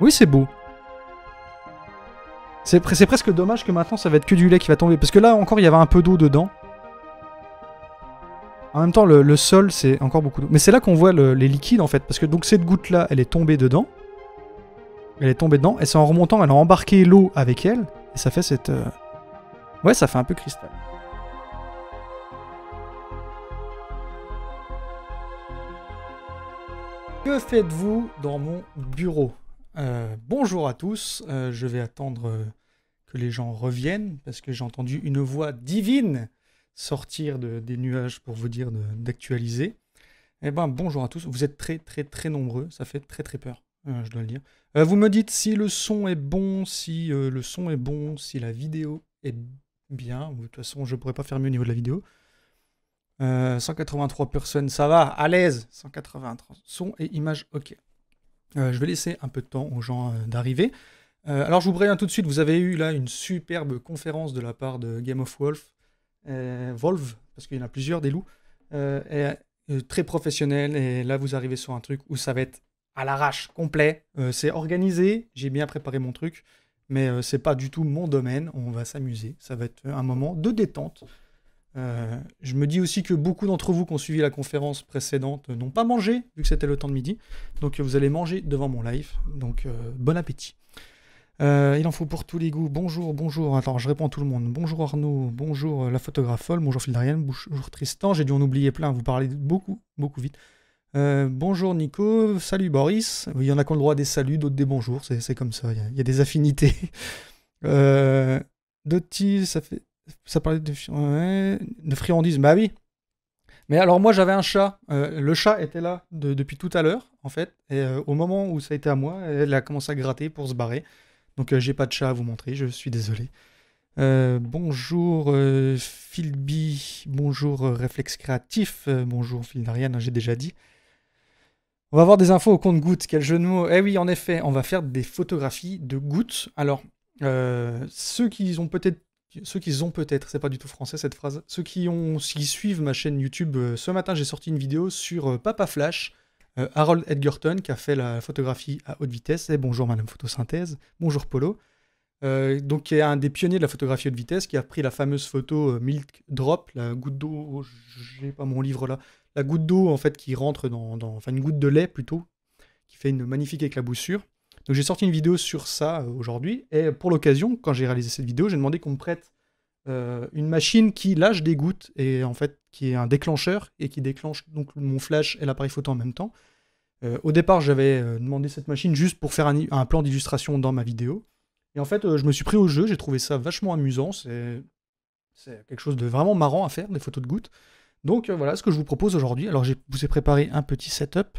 Oui, c'est beau. C'est presque dommage que maintenant ça va être que du lait qui va tomber. Parce que là encore il y avait un peu d'eau dedans. En même temps le sol c'est encore beaucoup d'eau. Mais c'est là qu'on voit les liquides en fait. Parce que donc cette goutte là elle est tombée dedans. Elle est tombée dedans. Et c'est en remontant elle a embarqué l'eau avec elle. Et ça fait cette... Ouais, ça fait un peu cristal. Que faites-vous dans mon bureau? Bonjour à tous. Je vais attendre que les gens reviennent parce que j'ai entendu une voix divine sortir des nuages pour vous dire d'actualiser. Eh ben bonjour à tous. Vous êtes très nombreux. Ça fait très peur, je dois le dire. Vous me dites si le son est bon, si la vidéo est bien. De toute façon, je pourrais pas faire mieux au niveau de la vidéo. 183 personnes, ça va, à l'aise. 183 son et image, ok. Je vais laisser un peu de temps aux gens d'arriver. Alors je vous préviens tout de suite, vous avez eu là une superbe conférence de la part de Game of Wolf, Wolf, parce qu'il y en a plusieurs des loups, très professionnel, et là vous arrivez sur un truc où ça va être à l'arrache, complet. C'est organisé, j'ai bien préparé mon truc, mais c'est pas du tout mon domaine, on va s'amuser, ça va être un moment de détente. Je me dis aussi que beaucoup d'entre vous qui ont suivi la conférence précédente n'ont pas mangé, vu que c'était le temps de midi. Donc vous allez manger devant mon live. Donc bon appétit. Il en faut pour tous les goûts. Bonjour. Attends, je réponds à tout le monde. Bonjour Arnaud, bonjour la photographe folle, bonjour Fildarienne, bonjour Tristan. J'ai dû en oublier plein, vous parlez beaucoup vite. Bonjour Nico, salut Boris. Il y en a qui ont le droit à des saluts, d'autres des bonjours, c'est comme ça, il y a des affinités. Doty, ça parlait de friandises, bah oui. Mais alors moi j'avais un chat, le chat était là depuis tout à l'heure en fait, et au moment où ça a été à moi, elle a commencé à gratter pour se barrer. Donc j'ai pas de chat à vous montrer, je suis désolé. Bonjour Philby, bonjour Réflexe Créatif, bonjour Philariane, j'ai déjà dit. On va avoir des infos au compte-gouttes, quel jeu de mots. Eh oui en effet, on va faire des photographies de gouttes. Alors ceux qui ont peut-être, c'est pas du tout français cette phrase, ceux qui suivent ma chaîne YouTube, ce matin j'ai sorti une vidéo sur Papa Flash, Harold Edgerton qui a fait la photographie à haute vitesse, et bonjour Madame Photosynthèse, bonjour Polo, donc qui est un des pionniers de la photographie haute vitesse, qui a pris la fameuse photo Milk Drop, la goutte d'eau, j'ai pas mon livre là, la goutte d'eau en fait qui rentre enfin une goutte de lait plutôt, qui fait une magnifique éclaboussure. Donc j'ai sorti une vidéo sur ça aujourd'hui, et pour l'occasion, quand j'ai réalisé cette vidéo, j'ai demandé qu'on me prête une machine qui lâche des gouttes, et en fait qui est un déclencheur, et qui déclenche donc mon flash et l'appareil photo en même temps. Au départ, j'avais demandé cette machine juste pour faire un plan d'illustration dans ma vidéo. Et en fait, je me suis pris au jeu, j'ai trouvé ça vachement amusant, c'est quelque chose de vraiment marrant à faire, des photos de gouttes. Donc voilà ce que je vous propose aujourd'hui. Alors je vous ai préparé un petit setup.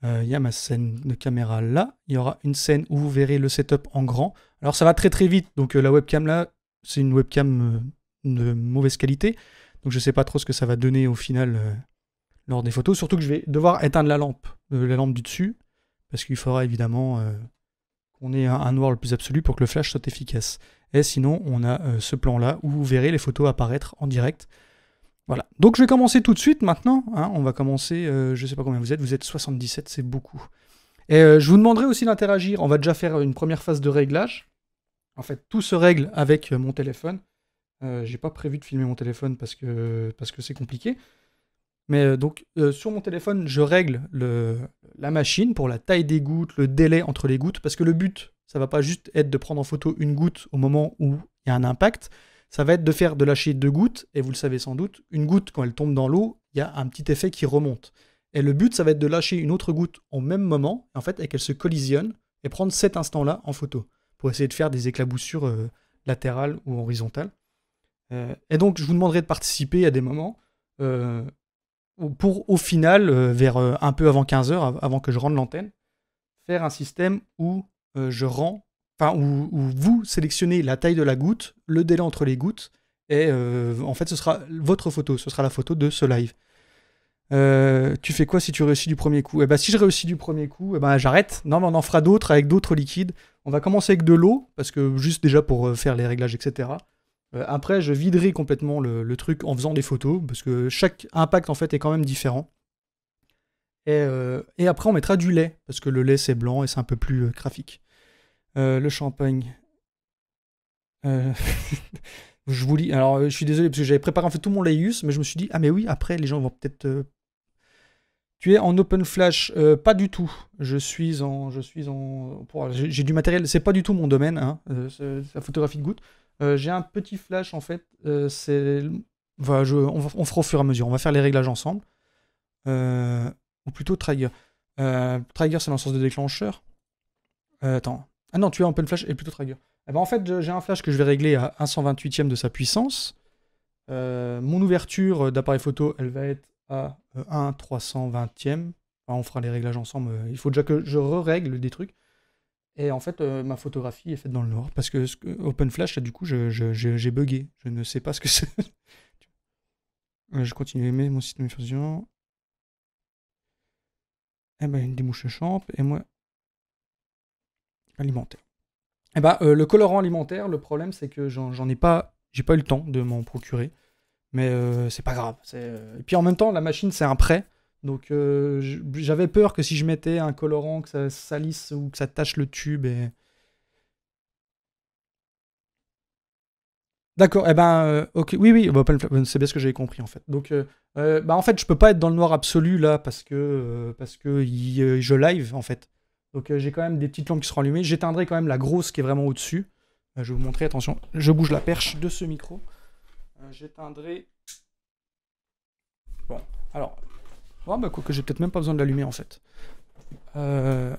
Il y a ma scène de caméra là, il y aura une scène où vous verrez le setup en grand. Alors ça va très vite, donc la webcam là, c'est une webcam de mauvaise qualité, donc je sais pas trop ce que ça va donner au final lors des photos, surtout que je vais devoir éteindre la lampe du dessus, parce qu'il faudra évidemment qu'on ait un noir le plus absolu pour que le flash soit efficace. Et sinon on a ce plan là où vous verrez les photos apparaître en direct. Voilà, donc je vais commencer tout de suite maintenant, hein. On va commencer, je sais pas combien vous êtes 77, c'est beaucoup. Et je vous demanderai aussi d'interagir, on va déjà faire une première phase de réglage. En fait, tout se règle avec mon téléphone. J'ai pas prévu de filmer mon téléphone parce que c'est compliqué. Mais donc, sur mon téléphone, je règle la machine pour la taille des gouttes, le délai entre les gouttes, parce que le but, ça va pas juste être de prendre en photo une goutte au moment où il y a un impact, ça va être de lâcher 2 gouttes, et vous le savez sans doute, une goutte, quand elle tombe dans l'eau, il y a un petit effet qui remonte. Et le but, ça va être de lâcher une autre goutte au même moment, en fait, et qu'elle se collisionne, et prendre cet instant-là en photo, pour essayer de faire des éclaboussures latérales ou horizontales. Et donc, je vous demanderai de participer à des moments, pour, au final, vers un peu avant 15h, avant que je rende l'antenne, faire un système où où vous sélectionnez la taille de la goutte, le délai entre les gouttes, et en fait ce sera votre photo, ce sera la photo de ce live. Tu fais quoi si tu réussis du premier coup? Eh ben, si je réussis du premier coup, eh ben, j'arrête. Non, mais on en fera d'autres avec d'autres liquides. On va commencer avec de l'eau, parce que juste déjà pour faire les réglages, etc. Après, je viderai complètement le truc en faisant des photos, parce que chaque impact en fait est quand même différent. Et après, on mettra du lait, parce que le lait, c'est blanc et c'est un peu plus graphique. Le champagne. Euh, je vous lis. Alors, je suis désolé, parce que j'avais préparé en fait tout mon laïus, mais je me suis dit, ah, mais oui, après, les gens vont peut-être. Tu es en open flash? Pas du tout. J'ai du matériel, c'est pas du tout mon domaine, hein, c'est la photographie de goutte. J'ai un petit flash, en fait. On fera au fur et à mesure. On va faire les réglages ensemble. Ou plutôt Trigger. Trigger, c'est dans le sens de déclencheur. Attends. Ah non, tu es en open flash et plutôt Trigger. Eh ben, en fait, j'ai un flash que je vais régler à 1/128e de sa puissance. Mon ouverture d'appareil photo, elle va être à 1/320e. Enfin, on fera les réglages ensemble. Il faut déjà que je re-règle des trucs. Et en fait, ma photographie est faite dans le noir. Parce que Open Flash, là, du coup, j'ai bugué. Je ne sais pas ce que c'est. Je continue à aimer mon système d'infusion. Eh ben, une démouche champ. Et moi, alimentaire. Eh ben, le colorant alimentaire, le problème, c'est que j'en ai pas. J'ai pas eu le temps de m'en procurer. Mais c'est pas grave. Et puis en même temps, la machine, c'est un prêt. Donc j'avais peur que si je mettais un colorant, que ça salisse ou que ça tache le tube. D'accord, eh ben, ok, oui, oui, bah, c'est bien ce que j'avais compris en fait. Donc, bah, en fait, je peux pas être dans le noir absolu là parce que je live en fait. Donc, j'ai quand même des petites lampes qui seront allumées. J'éteindrai quand même la grosse qui est vraiment au-dessus. Je vais vous montrer, attention, je bouge la perche de ce micro. J'éteindrai. Bon, alors, oh, bah, quoi que j'ai peut-être même pas besoin de l'allumer en fait. Ouais,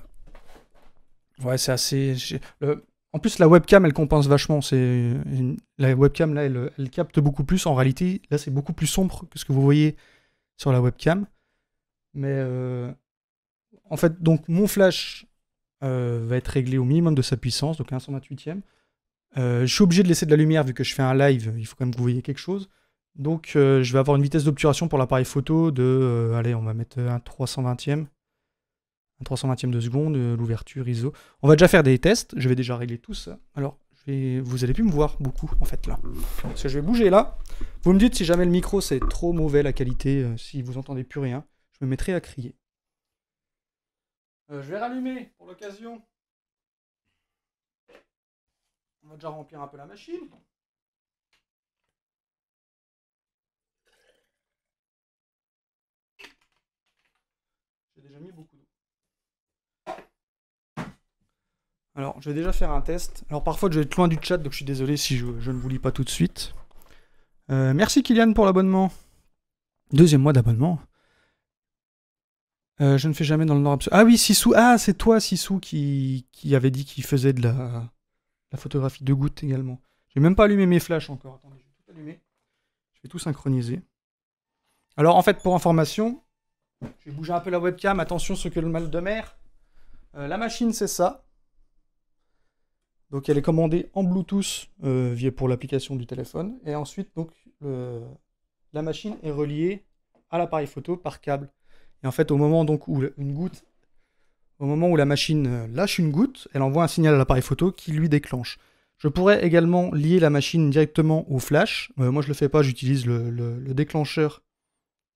c'est assez. En plus, la webcam, elle compense vachement. La webcam, là, elle capte beaucoup plus. En réalité, là, c'est beaucoup plus sombre que ce que vous voyez sur la webcam. Mais en fait, donc, mon flash va être réglé au minimum de sa puissance, donc 1/128e. Je suis obligé de laisser de la lumière vu que je fais un live. Il faut quand même que vous voyez quelque chose. Donc, je vais avoir une vitesse d'obturation pour l'appareil photo de. Allez, on va mettre un 320e. Un 320e de seconde, l'ouverture ISO. On va déjà faire des tests, je vais déjà régler tout ça. Alors, vous allez plus me voir beaucoup, en fait, là. Parce que je vais bouger là. Vous me dites si jamais le micro, c'est trop mauvais, la qualité, si vous entendez plus rien. Je me mettrai à crier. Je vais rallumer, pour l'occasion. On va déjà remplir un peu la machine. J'ai déjà mis beaucoup d'eau. Alors, je vais déjà faire un test. Alors, parfois, je vais être loin du chat, donc je suis désolé si je ne vous lis pas tout de suite. Merci Kylian pour l'abonnement. 2e mois d'abonnement. Je ne fais jamais dans le nord absolu. Ah oui, Sissou. Ah, c'est toi, Sissou, qui avait dit qu'il faisait de la photographie de goutte également. J'ai même pas allumé mes flashs encore. Attendez, je vais tout allumer. Je vais tout synchroniser. Alors, en fait, pour information, je vais bouger un peu la webcam. Attention, ce que le mal de mer. La machine, c'est ça. Donc elle est commandée en Bluetooth pour l'application du téléphone. Et ensuite, donc, la machine est reliée à l'appareil photo par câble. Et en fait, au moment où la machine lâche une goutte, elle envoie un signal à l'appareil photo qui lui déclenche. Je pourrais également lier la machine directement au flash. Moi, je le fais pas, j'utilise le déclencheur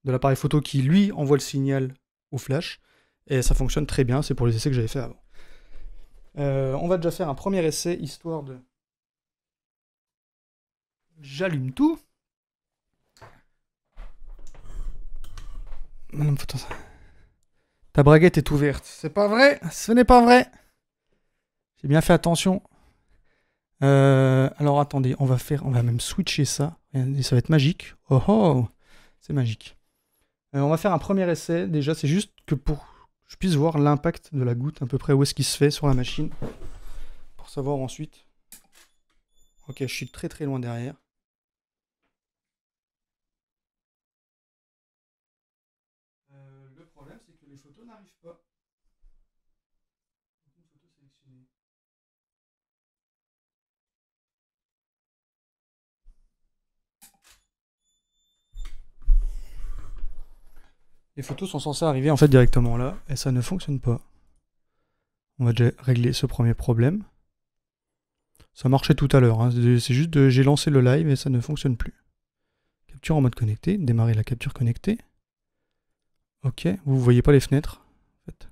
de l'appareil photo qui lui envoie le signal au flash. Et ça fonctionne très bien, c'est pour les essais que j'avais fait avant. On va déjà faire un premier essai, histoire de... J'allume tout. Madame Photon... Ta braguette est ouverte. C'est pas vrai. Ce n'est pas vrai. J'ai bien fait attention. Alors attendez, on va même switcher ça. Et ça va être magique. Oh oh, c'est magique. On va faire un premier essai. Déjà, c'est juste que pour que je puisse voir l'impact de la goutte, à peu près où est-ce qu'il se fait sur la machine. Pour savoir ensuite. Ok, je suis très très loin derrière. Le problème, c'est que les photos n'arrivent pas. Une photo sélectionnée. Les photos sont censées arriver en fait directement là, et ça ne fonctionne pas. On va déjà régler ce premier problème. Ça marchait tout à l'heure, hein. C'est juste j'ai lancé le live et ça ne fonctionne plus. Capture en mode connecté, démarrer la capture connectée. Ok, vous voyez pas les fenêtres en fait.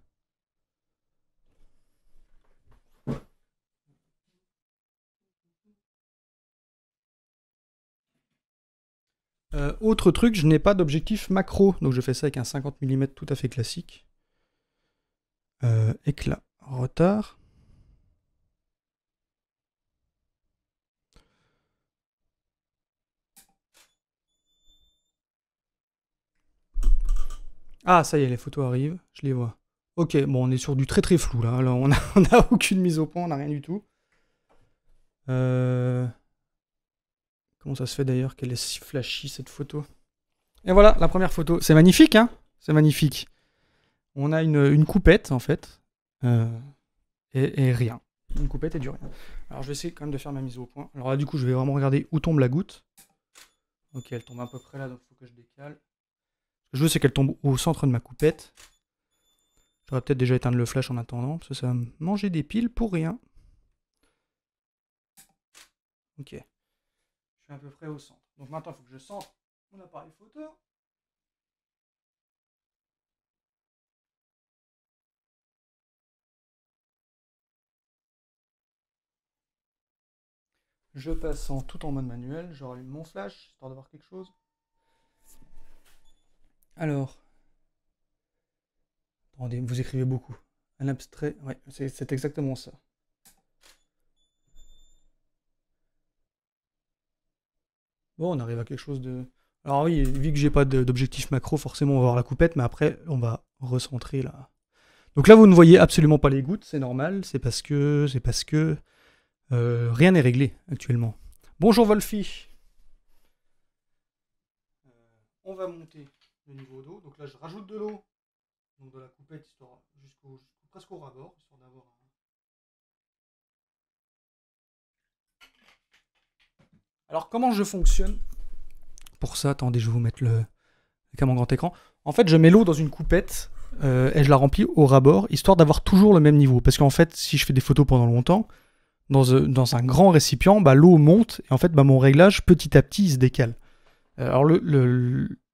Autre truc, je n'ai pas d'objectif macro, donc je fais ça avec un 50 mm tout à fait classique. Éclat, retard. Ah, ça y est, les photos arrivent, je les vois. Ok, bon, on est sur du très très flou là. Là, on a aucune mise au point, on n'a rien du tout. Comment ça se fait d'ailleurs qu'elle est si flashy cette photo? Et voilà, la première photo. C'est magnifique, hein? C'est magnifique. On a une coupette en fait. Euh, et rien. Une coupette et du rien. Alors je vais essayer quand même de faire ma mise au point. Alors là, du coup, je vais vraiment regarder où tombe la goutte. Ok, elle tombe à peu près là, donc il faut que je décale. Ce que je veux, c'est qu'elle tombe au centre de ma coupette. J'aurais peut-être déjà éteindre le flash en attendant, parce que ça va me manger des piles pour rien. Ok. Je suis à peu près au centre. Donc maintenant, il faut que je centre mon appareil photo. Je passe tout en mode manuel. Je rallume mon flash, histoire d'avoir quelque chose. Alors. Attendez, vous écrivez beaucoup. Un abstrait, ouais, c'est exactement ça. Bon, on arrive à quelque chose de... Alors oui, vu que j'ai pas d'objectif macro, forcément on va voir la coupette, mais après on va recentrer là. Donc là vous ne voyez absolument pas les gouttes, c'est normal, c'est parce que rien n'est réglé actuellement. Bonjour Wolfie. On va monter le niveau d'eau. Donc là je rajoute de l'eau, donc de la coupette histoire presque au rabord, histoire d'avoir un... Alors comment je fonctionne pour ça? Attendez, je vais vous mettre le avec mon grand écran. En fait, je mets l'eau dans une coupette et je la remplis au rabord, histoire d'avoir toujours le même niveau. Parce qu'en fait, si je fais des photos pendant longtemps, dans un grand récipient, bah, l'eau monte et en fait, bah, mon réglage, petit à petit, il se décale. Alors,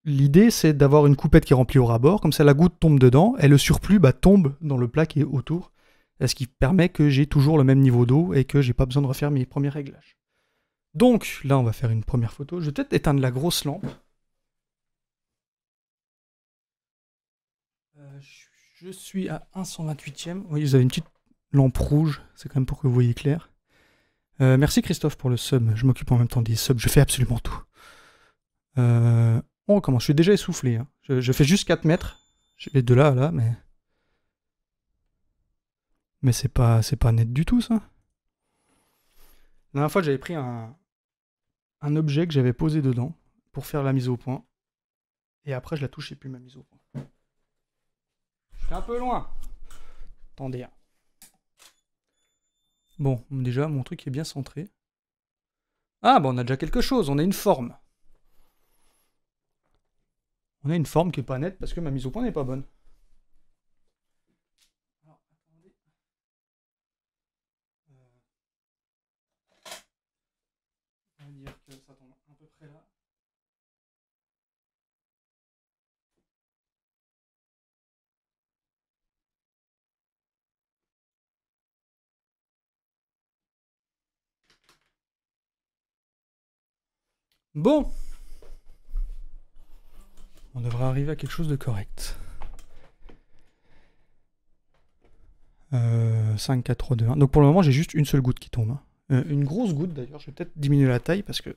l'idée, c'est d'avoir une coupette qui est remplie au rabord, comme ça, la goutte tombe dedans et le surplus bah, tombe dans le plat qui est autour, ce qui permet que j'ai toujours le même niveau d'eau et que j'ai pas besoin de refaire mes premiers réglages. Donc, là, on va faire une première photo. Je vais peut-être éteindre la grosse lampe. Je suis à 1/128e. Oui, vous avez une petite lampe rouge, c'est quand même pour que vous voyez clair. Merci Christophe pour le sub. Je m'occupe en même temps des subs, je fais absolument tout. On recommence, je suis déjà essoufflé. Hein. Je fais juste 4 mètres. Je vais de là à là, mais. Mais c'est pas net du tout ça. La dernière fois, j'avais pris un objet que j'avais posé dedans pour faire la mise au point. Et après, je la touchais plus ma mise au point. Je suis un peu loin. Attendez. Bon, déjà, mon truc est bien centré. Ah, bah on a déjà quelque chose, on a une forme. On a une forme qui est pas nette parce que ma mise au point n'est pas bonne. Alors, attendez. On va dire que ça tombe à peu près là. Bon. On devrait arriver à quelque chose de correct. 5, 4, 3, 2, 1. Donc pour le moment, j'ai juste une seule goutte qui tombe. Une grosse goutte d'ailleurs. Je vais peut-être diminuer la taille parce que.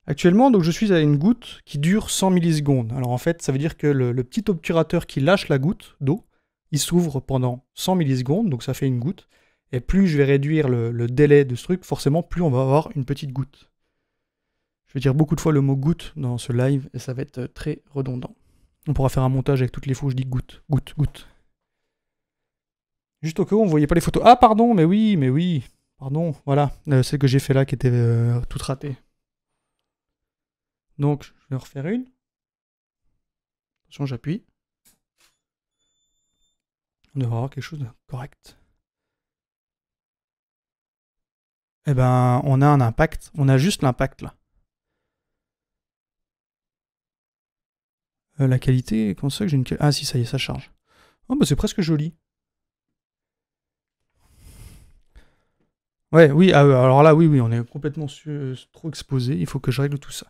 Actuellement, donc, je suis à une goutte qui dure 100 millisecondes. Alors en fait, ça veut dire que le petit obturateur qui lâche la goutte d'eau, il s'ouvre pendant 100 millisecondes, donc ça fait une goutte. Et plus je vais réduire le délai de ce truc, forcément, plus on va avoir une petite goutte. Je vais dire beaucoup de fois le mot goutte dans ce live et ça va être très redondant. On pourra faire un montage avec toutes les fois où je dis goutte, goutte, goutte. Juste au cas où on ne voyait pas les photos. Ah pardon, mais oui. Pardon, voilà. Celle que j'ai fait là qui était toute ratée. Donc, je vais en refaire une. Attention, j'appuie. On devrait avoir quelque chose de correct. Eh ben, on a un impact. On a juste l'impact là. La qualité, comment ça que j'ai une... Ah si, ça y est, ça charge. Oh bah c'est presque joli. Ouais, oui, alors là, oui, on est complètement trop exposé. Il faut que je règle tout ça.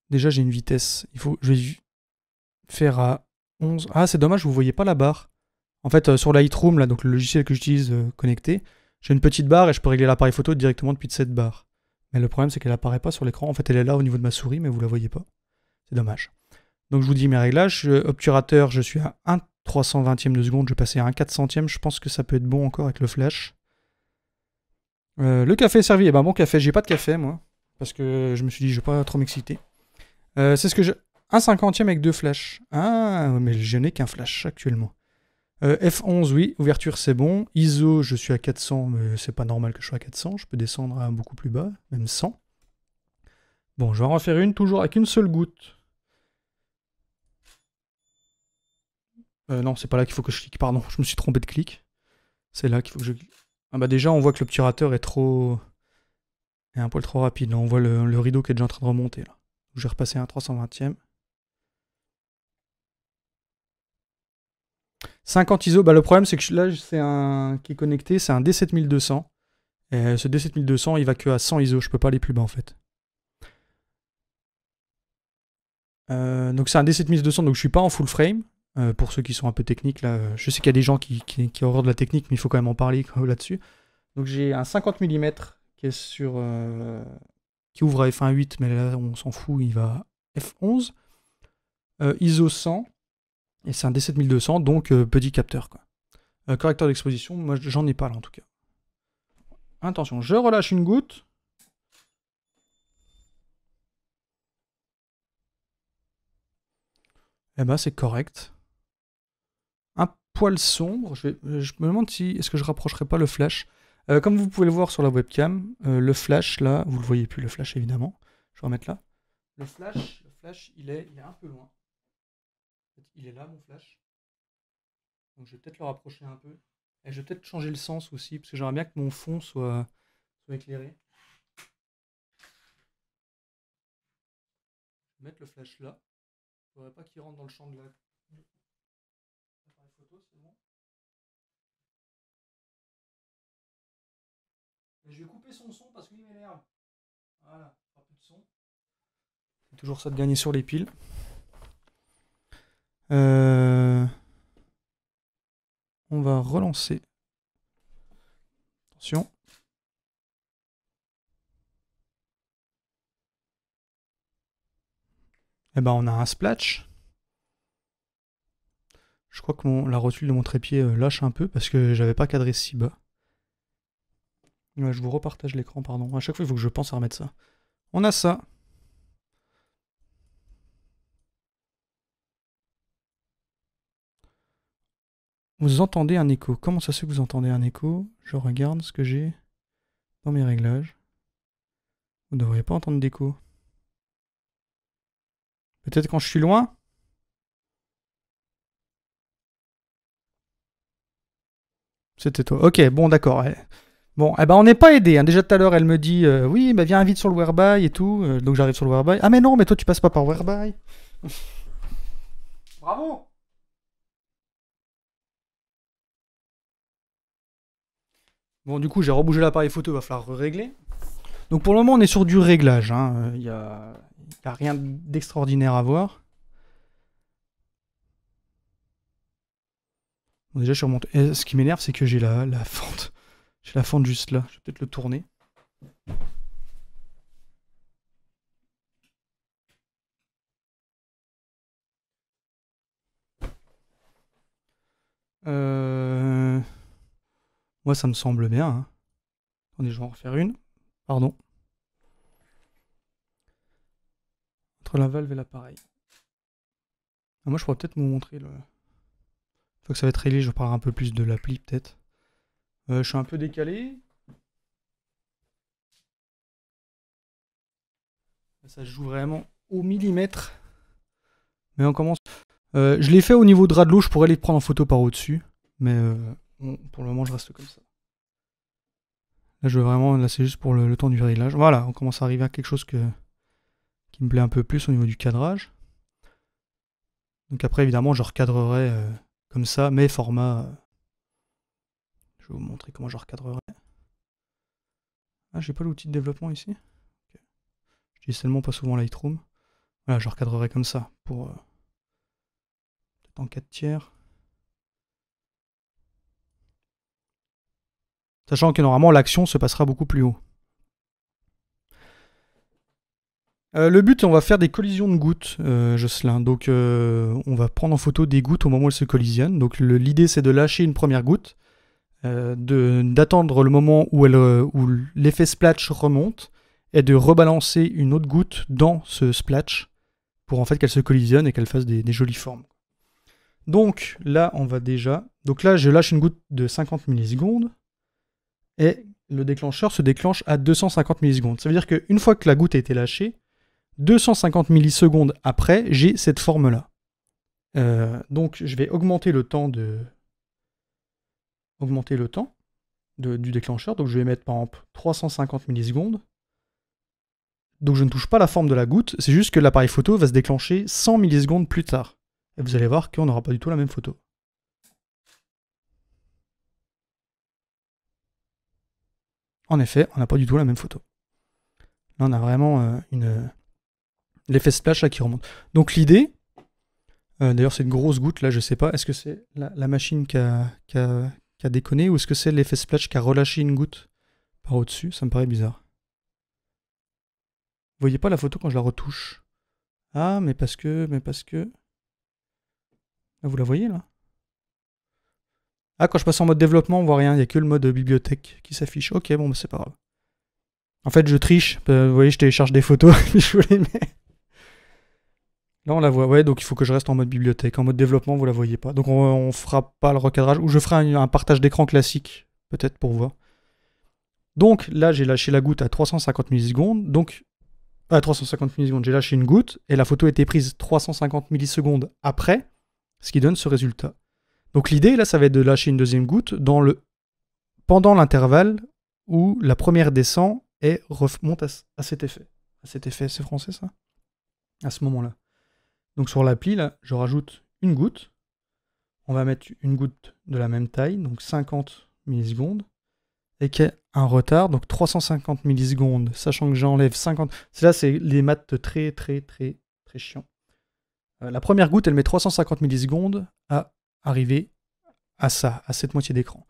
Déjà, j'ai une vitesse. Je vais faire à 11. Ah, c'est dommage, vous voyez pas la barre. En fait, sur Lightroom, là, donc le logiciel que j'utilise connecté, j'ai une petite barre et je peux régler l'appareil photo directement depuis cette barre. Mais le problème, c'est qu'elle apparaît pas sur l'écran. En fait, elle est là au niveau de ma souris, mais vous la voyez pas. C'est dommage. Donc, je vous dis mes réglages. Obturateur, je suis à 1/320e de seconde. Je vais passer à 1/400e. Je pense que ça peut être bon encore avec le flash. Le café est servi. Eh ben, bon café. J'ai pas de café, moi. Parce que je me suis dit, je vais pas trop m'exciter. C'est ce que je... 1/50e avec 2 flashs. Ah, mais je n'ai qu'un flash actuellement. F11, oui. Ouverture, c'est bon. ISO, je suis à 400, mais c'est pas normal que je sois à 400. Je peux descendre à beaucoup plus bas, même 100. Bon, je vais en refaire une, toujours avec une seule goutte. Non, c'est pas là qu'il faut que je clique, pardon. Je me suis trompé de clic. C'est là qu'il faut que je clique. Ah bah déjà, on voit que l'obturateur est trop... est un poil trop rapide. Là, on voit le rideau qui est déjà en train de remonter. Là. Je vais repasser à un 320e. 50 ISO, bah le problème c'est que là, c'est un qui est connecté, c'est un D7200. Et ce D7200, il va que à 100 ISO, je peux pas aller plus bas en fait. Donc c'est un D7200, donc je suis pas en full frame. Pour ceux qui sont un peu techniques, là, je sais qu'il y a des gens qui ont horreur de la technique, mais il faut quand même en parler là-dessus. Donc j'ai un 50 mm qui est sur... qui ouvre à f1.8, mais là on s'en fout, il va à f11. ISO 100, et c'est un D7200, donc petit capteur quoi. Correcteur d'exposition, moi j'en ai pas là en tout cas. Attention, je relâche une goutte. Eh ben c'est correct. Un poil sombre. Je me demande si est-ce que je rapprocherai pas le flash. Comme vous pouvez le voir sur la webcam, le flash là, vous le voyez plus le flash évidemment. Je vais remettre là. Le flash, il est un peu loin. Il est là mon flash. Donc je vais peut-être le rapprocher un peu. Et je vais peut-être changer le sens aussi, parce que j'aimerais bien que mon fond soit éclairé. Je vais mettre le flash là. Il ne faudrait pas qu'il rentre dans le champ de l'appareil photo, c'est bon. Et je vais couper son son parce qu'il m'énerve. Voilà, pas plus de son. C'est toujours ça de gagner sur les piles. On va relancer. Attention. Eh ben on a un splash. Je crois que la rotule de mon trépied lâche un peu parce que j'avais pas cadré si bas. Ouais, je vous repartage l'écran, pardon. À chaque fois, il faut que je pense à remettre ça. On a ça. Vous entendez un écho. Comment ça se fait que vous entendez un écho? Je regarde ce que j'ai dans mes réglages. Vous ne devriez pas entendre d'écho. Peut-être quand je suis loin? C'était toi. Ok, bon, d'accord. Bon, eh ben on n'est pas aidé. Hein. Déjà tout à l'heure, elle me dit oui, bah viens vite sur le Whereby et tout. Donc j'arrive sur le Whereby. Ah mais non, mais toi tu passes pas par Whereby. Bravo. Bon, du coup, j'ai rebougé l'appareil photo, il va falloir régler. Donc pour le moment, on est sur du réglage. Il n'y a rien d'extraordinaire à voir. Bon, déjà, je suis remonté. Et ce qui m'énerve, c'est que j'ai la fente. J'ai la fente juste là. Je vais peut-être le tourner. Moi, ça me semble bien. Hein. Attendez, je vais en refaire une. Pardon. Entre la valve et l'appareil. Ah, moi, je pourrais peut-être vous montrer le... Une fois que ça va être réglé, je parlerai un peu plus de l'appli, peut-être. Je suis un peu décalé. Ça se joue vraiment au millimètre. Mais on commence... je l'ai fait au niveau de ras de l'eau, je pourrais les prendre en photo par au-dessus. Mais bon, pour le moment, je reste comme ça. Là, je veux vraiment... Là, c'est juste pour le temps du réglage. Voilà, on commence à arriver à quelque chose qui me plaît un peu plus au niveau du cadrage. Donc après, évidemment, je recadrerai comme ça, mais format... je vais vous montrer comment je recadrerai. Ah, j'ai pas l'outil de développement ici. Okay. J'utilise tellement pas souvent Lightroom. Voilà, je recadrerai comme ça, pour... peut-être en 4 tiers. Sachant que normalement, l'action se passera beaucoup plus haut. Le but, on va faire des collisions de gouttes, Jocelyn. Donc, on va prendre en photo des gouttes au moment où elles se collisionnent. Donc, l'idée, c'est de lâcher une première goutte, d'attendre le moment où l'effet splash remonte, et de rebalancer une autre goutte dans ce splash, pour en fait qu'elle se collisionne et qu'elle fasse des jolies formes. Donc, là, on va déjà... Donc là, je lâche une goutte de 50 millisecondes, et le déclencheur se déclenche à 250 millisecondes. Ça veut dire qu'une fois que la goutte a été lâchée, 250 millisecondes après, j'ai cette forme-là. Donc, je vais augmenter le temps du déclencheur. Donc, je vais mettre, par exemple, 350 millisecondes. Donc, je ne touche pas la forme de la goutte. C'est juste que l'appareil photo va se déclencher 100 millisecondes plus tard. Et vous allez voir qu'on n'aura pas du tout la même photo. En effet, on n'a pas du tout la même photo. Là, on a vraiment l'effet splash là qui remonte. Donc l'idée, d'ailleurs c'est une grosse goutte là, je sais pas, est-ce que c'est la machine qui a déconné ou est-ce que c'est l'effet splash qui a relâché une goutte par au-dessus? Ça me paraît bizarre. Vous voyez pas la photo quand je la retouche? Ah, mais parce que... Ah, vous la voyez là? Ah, quand je passe en mode développement, on voit rien, il n'y a que le mode bibliothèque qui s'affiche. Ok, bon, bah, c'est pas grave. En fait, je triche, vous voyez, je télécharge des photos, puis je vous les mets. Là, on la voit, ouais, donc il faut que je reste en mode bibliothèque. En mode développement, vous la voyez pas. Donc on fera pas le recadrage, ou je ferai un partage d'écran classique, peut-être pour voir. Donc là, j'ai lâché la goutte à 350 millisecondes, donc... à 350 millisecondes, j'ai lâché une goutte, et la photo a été prise 350 millisecondes après, ce qui donne ce résultat. Donc l'idée, là, ça va être de lâcher une deuxième goutte pendant l'intervalle où la première descend et remonte à cet effet. À cet effet, c'est français, ça? À ce moment-là. Donc sur l'appli, là, je rajoute une goutte. On va mettre une goutte de la même taille, donc 50 millisecondes, et qui a un retard, donc 350 millisecondes, sachant que j'enlève 50... Là, c'est les maths très chiants. La première goutte, elle met 350 millisecondes à arriver à ça, à cette moitié d'écran.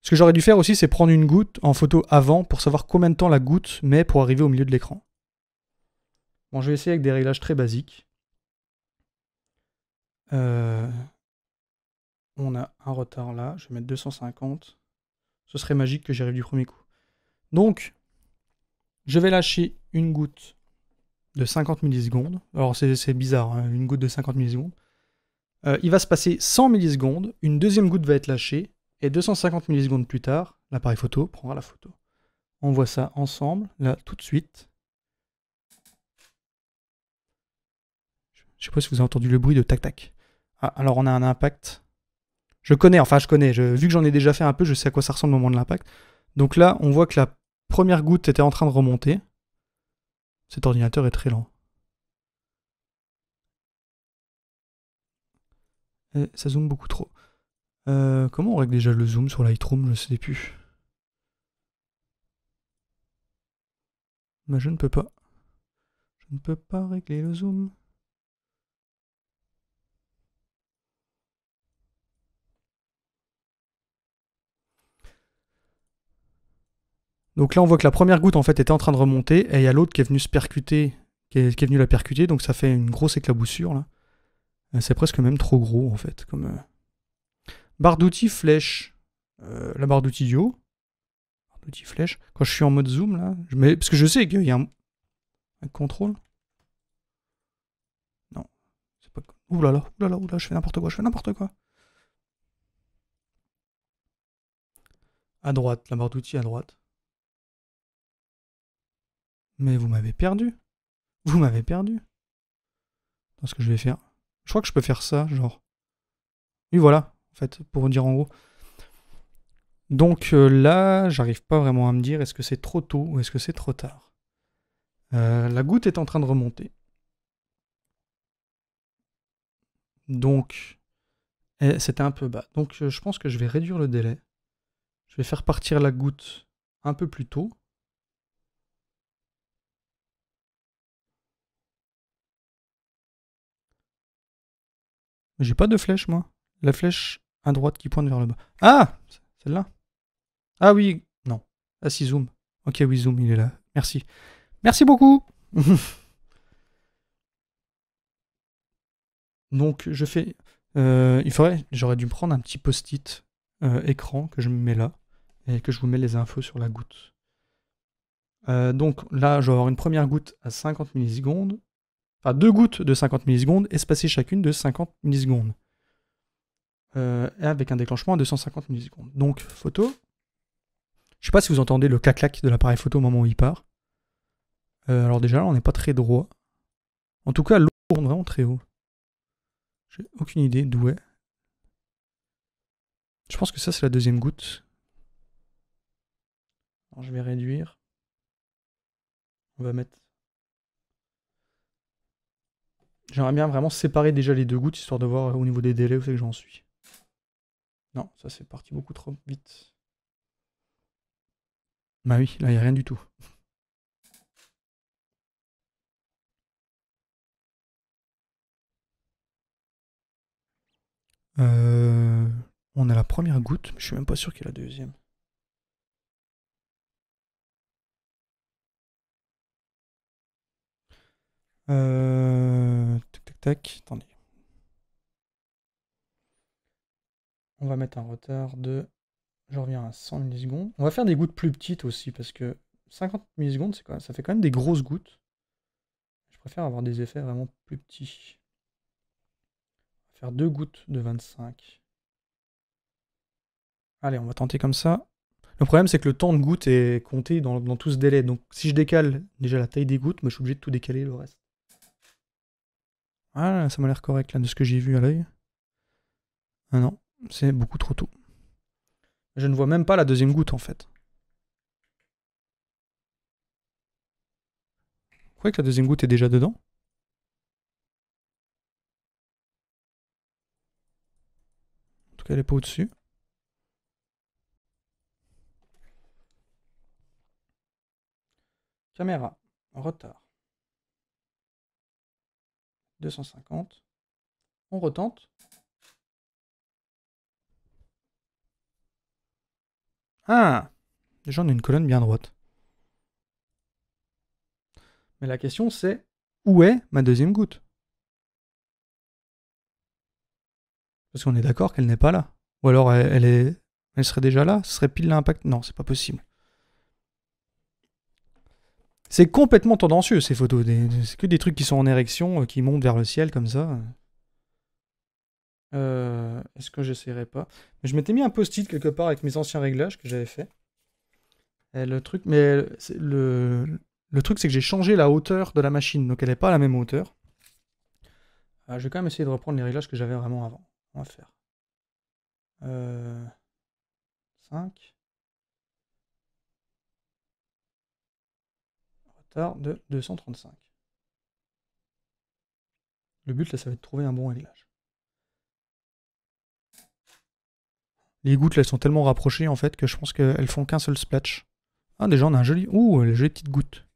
Ce que j'aurais dû faire aussi, c'est prendre une goutte en photo avant pour savoir combien de temps la goutte met pour arriver au milieu de l'écran. Bon, je vais essayer avec des réglages très basiques. On a un retard là, je vais mettre 250. Ce serait magique que j'y arrive du premier coup. Donc, je vais lâcher une goutte de 50 millisecondes. Alors c'est bizarre, hein, une goutte de 50 millisecondes. Il va se passer 100 millisecondes, une deuxième goutte va être lâchée, et 250 millisecondes plus tard, l'appareil photo prendra la photo. On voit ça ensemble, là, tout de suite. Je sais pas si vous avez entendu le bruit de tac-tac. Ah, alors on a un impact. Je connais, vu que j'en ai déjà fait un peu, je sais à quoi ça ressemble au moment de l'impact. Donc là, on voit que la première goutte était en train de remonter. Cet ordinateur est très lent. Et ça zoome beaucoup trop. Comment on règle déjà le zoom sur Lightroom? Je ne sais plus. Mais je ne peux pas. Je ne peux pas régler le zoom. Donc là, on voit que la première goutte en fait était en train de remonter et il y a l'autre qui est venu se percuter, qui est venu la percuter, donc ça fait une grosse éclaboussure là. C'est presque même trop gros en fait. Comme barre d'outils flèche, la barre d'outils du haut, barre d'outils flèche. Quand je suis en mode zoom là, parce que je sais qu'il y a un contrôle. Non, c'est pas. Ouh là là, je fais n'importe quoi, À droite, la barre d'outils à droite. Mais vous m'avez perdu. Vous m'avez perdu. Dans ce que je vais faire. Je crois que je peux faire ça, genre. Oui, voilà, en fait, pour dire en gros. Donc là, j'arrive pas vraiment à me dire est-ce que c'est trop tôt ou est-ce que c'est trop tard. La goutte est en train de remonter. Donc, c'était un peu bas. Donc, je pense que je vais réduire le délai. Je vais faire partir la goutte un peu plus tôt. J'ai pas de flèche, moi. La flèche à droite qui pointe vers le bas. Ah! Celle-là? Ah oui, non. Ah si, zoom. Ok, oui, zoom, il est là. Merci. Merci beaucoup! Donc, je fais... J'aurais dû prendre un petit post-it écran que je me mets là et que je vous mets les infos sur la goutte. Donc là, je vais avoir une première goutte à 50 millisecondes. Enfin, 2 gouttes de 50 millisecondes, espacées chacune de 50 millisecondes. Et avec un déclenchement à 250 millisecondes. Donc, photo. Je sais pas si vous entendez le clac-clac de l'appareil photo au moment où il part. Alors déjà, là, on n'est pas très droit. En tout cas, l'eau tourne vraiment très haut. J'ai aucune idée d'où est. Je pense que ça, c'est la deuxième goutte. Alors, je vais réduire. On va mettre... J'aimerais bien vraiment séparer déjà les 2 gouttes, histoire de voir au niveau des délais où c'est que j'en suis. Non, ça c'est parti beaucoup trop vite. Bah oui, là il n'y a rien du tout. On a la première goutte, mais je suis même pas sûr qu'il y ait la deuxième. Tac tac tac, attendez. On va mettre un retard de... Je reviens à 100 millisecondes. On va faire des gouttes plus petites aussi, parce que 50 millisecondes, ça fait quand même des grosses gouttes. Je préfère avoir des effets vraiment plus petits. On va faire 2 gouttes de 25. Allez, on va tenter comme ça. Le problème, c'est que le temps de goutte est compté dans tout ce délai. Donc, si je décale déjà la taille des gouttes, moi, je suis obligé de tout décaler le reste. Ah, ça m'a l'air correct, là, de ce que j'ai vu à l'œil. Ah non, c'est beaucoup trop tôt. Je ne vois même pas la deuxième goutte, en fait. Vous croyez que la deuxième goutte est déjà dedans? En tout cas, elle n'est pas au-dessus. Caméra, retard. 250. On retente. Ah! Déjà, on a une colonne bien droite. Mais la question, c'est où est ma deuxième goutte? Parce qu'on est d'accord qu'elle n'est pas là. Ou alors, elle serait déjà là? Ce serait pile l'impact? Non, c'est pas possible. C'est complètement tendancieux, ces photos. C'est que des trucs qui sont en érection, qui montent vers le ciel comme ça. Est-ce que j'essaierai pas? Je m'étais mis un post-it quelque part avec mes anciens réglages que j'avais fait. Et le truc, le truc, c'est que j'ai changé la hauteur de la machine, donc elle n'est pas à la même hauteur. Je vais quand même essayer de reprendre les réglages que j'avais vraiment avant. On va faire 5. Retard de 235. Le but là, ça va être de trouver un bon réglage. Les gouttes là, elles sont tellement rapprochées en fait que je pense qu'elles font qu'un seul splash. Ah, déjà on a un joli... Ouh, une jolie petite goutte.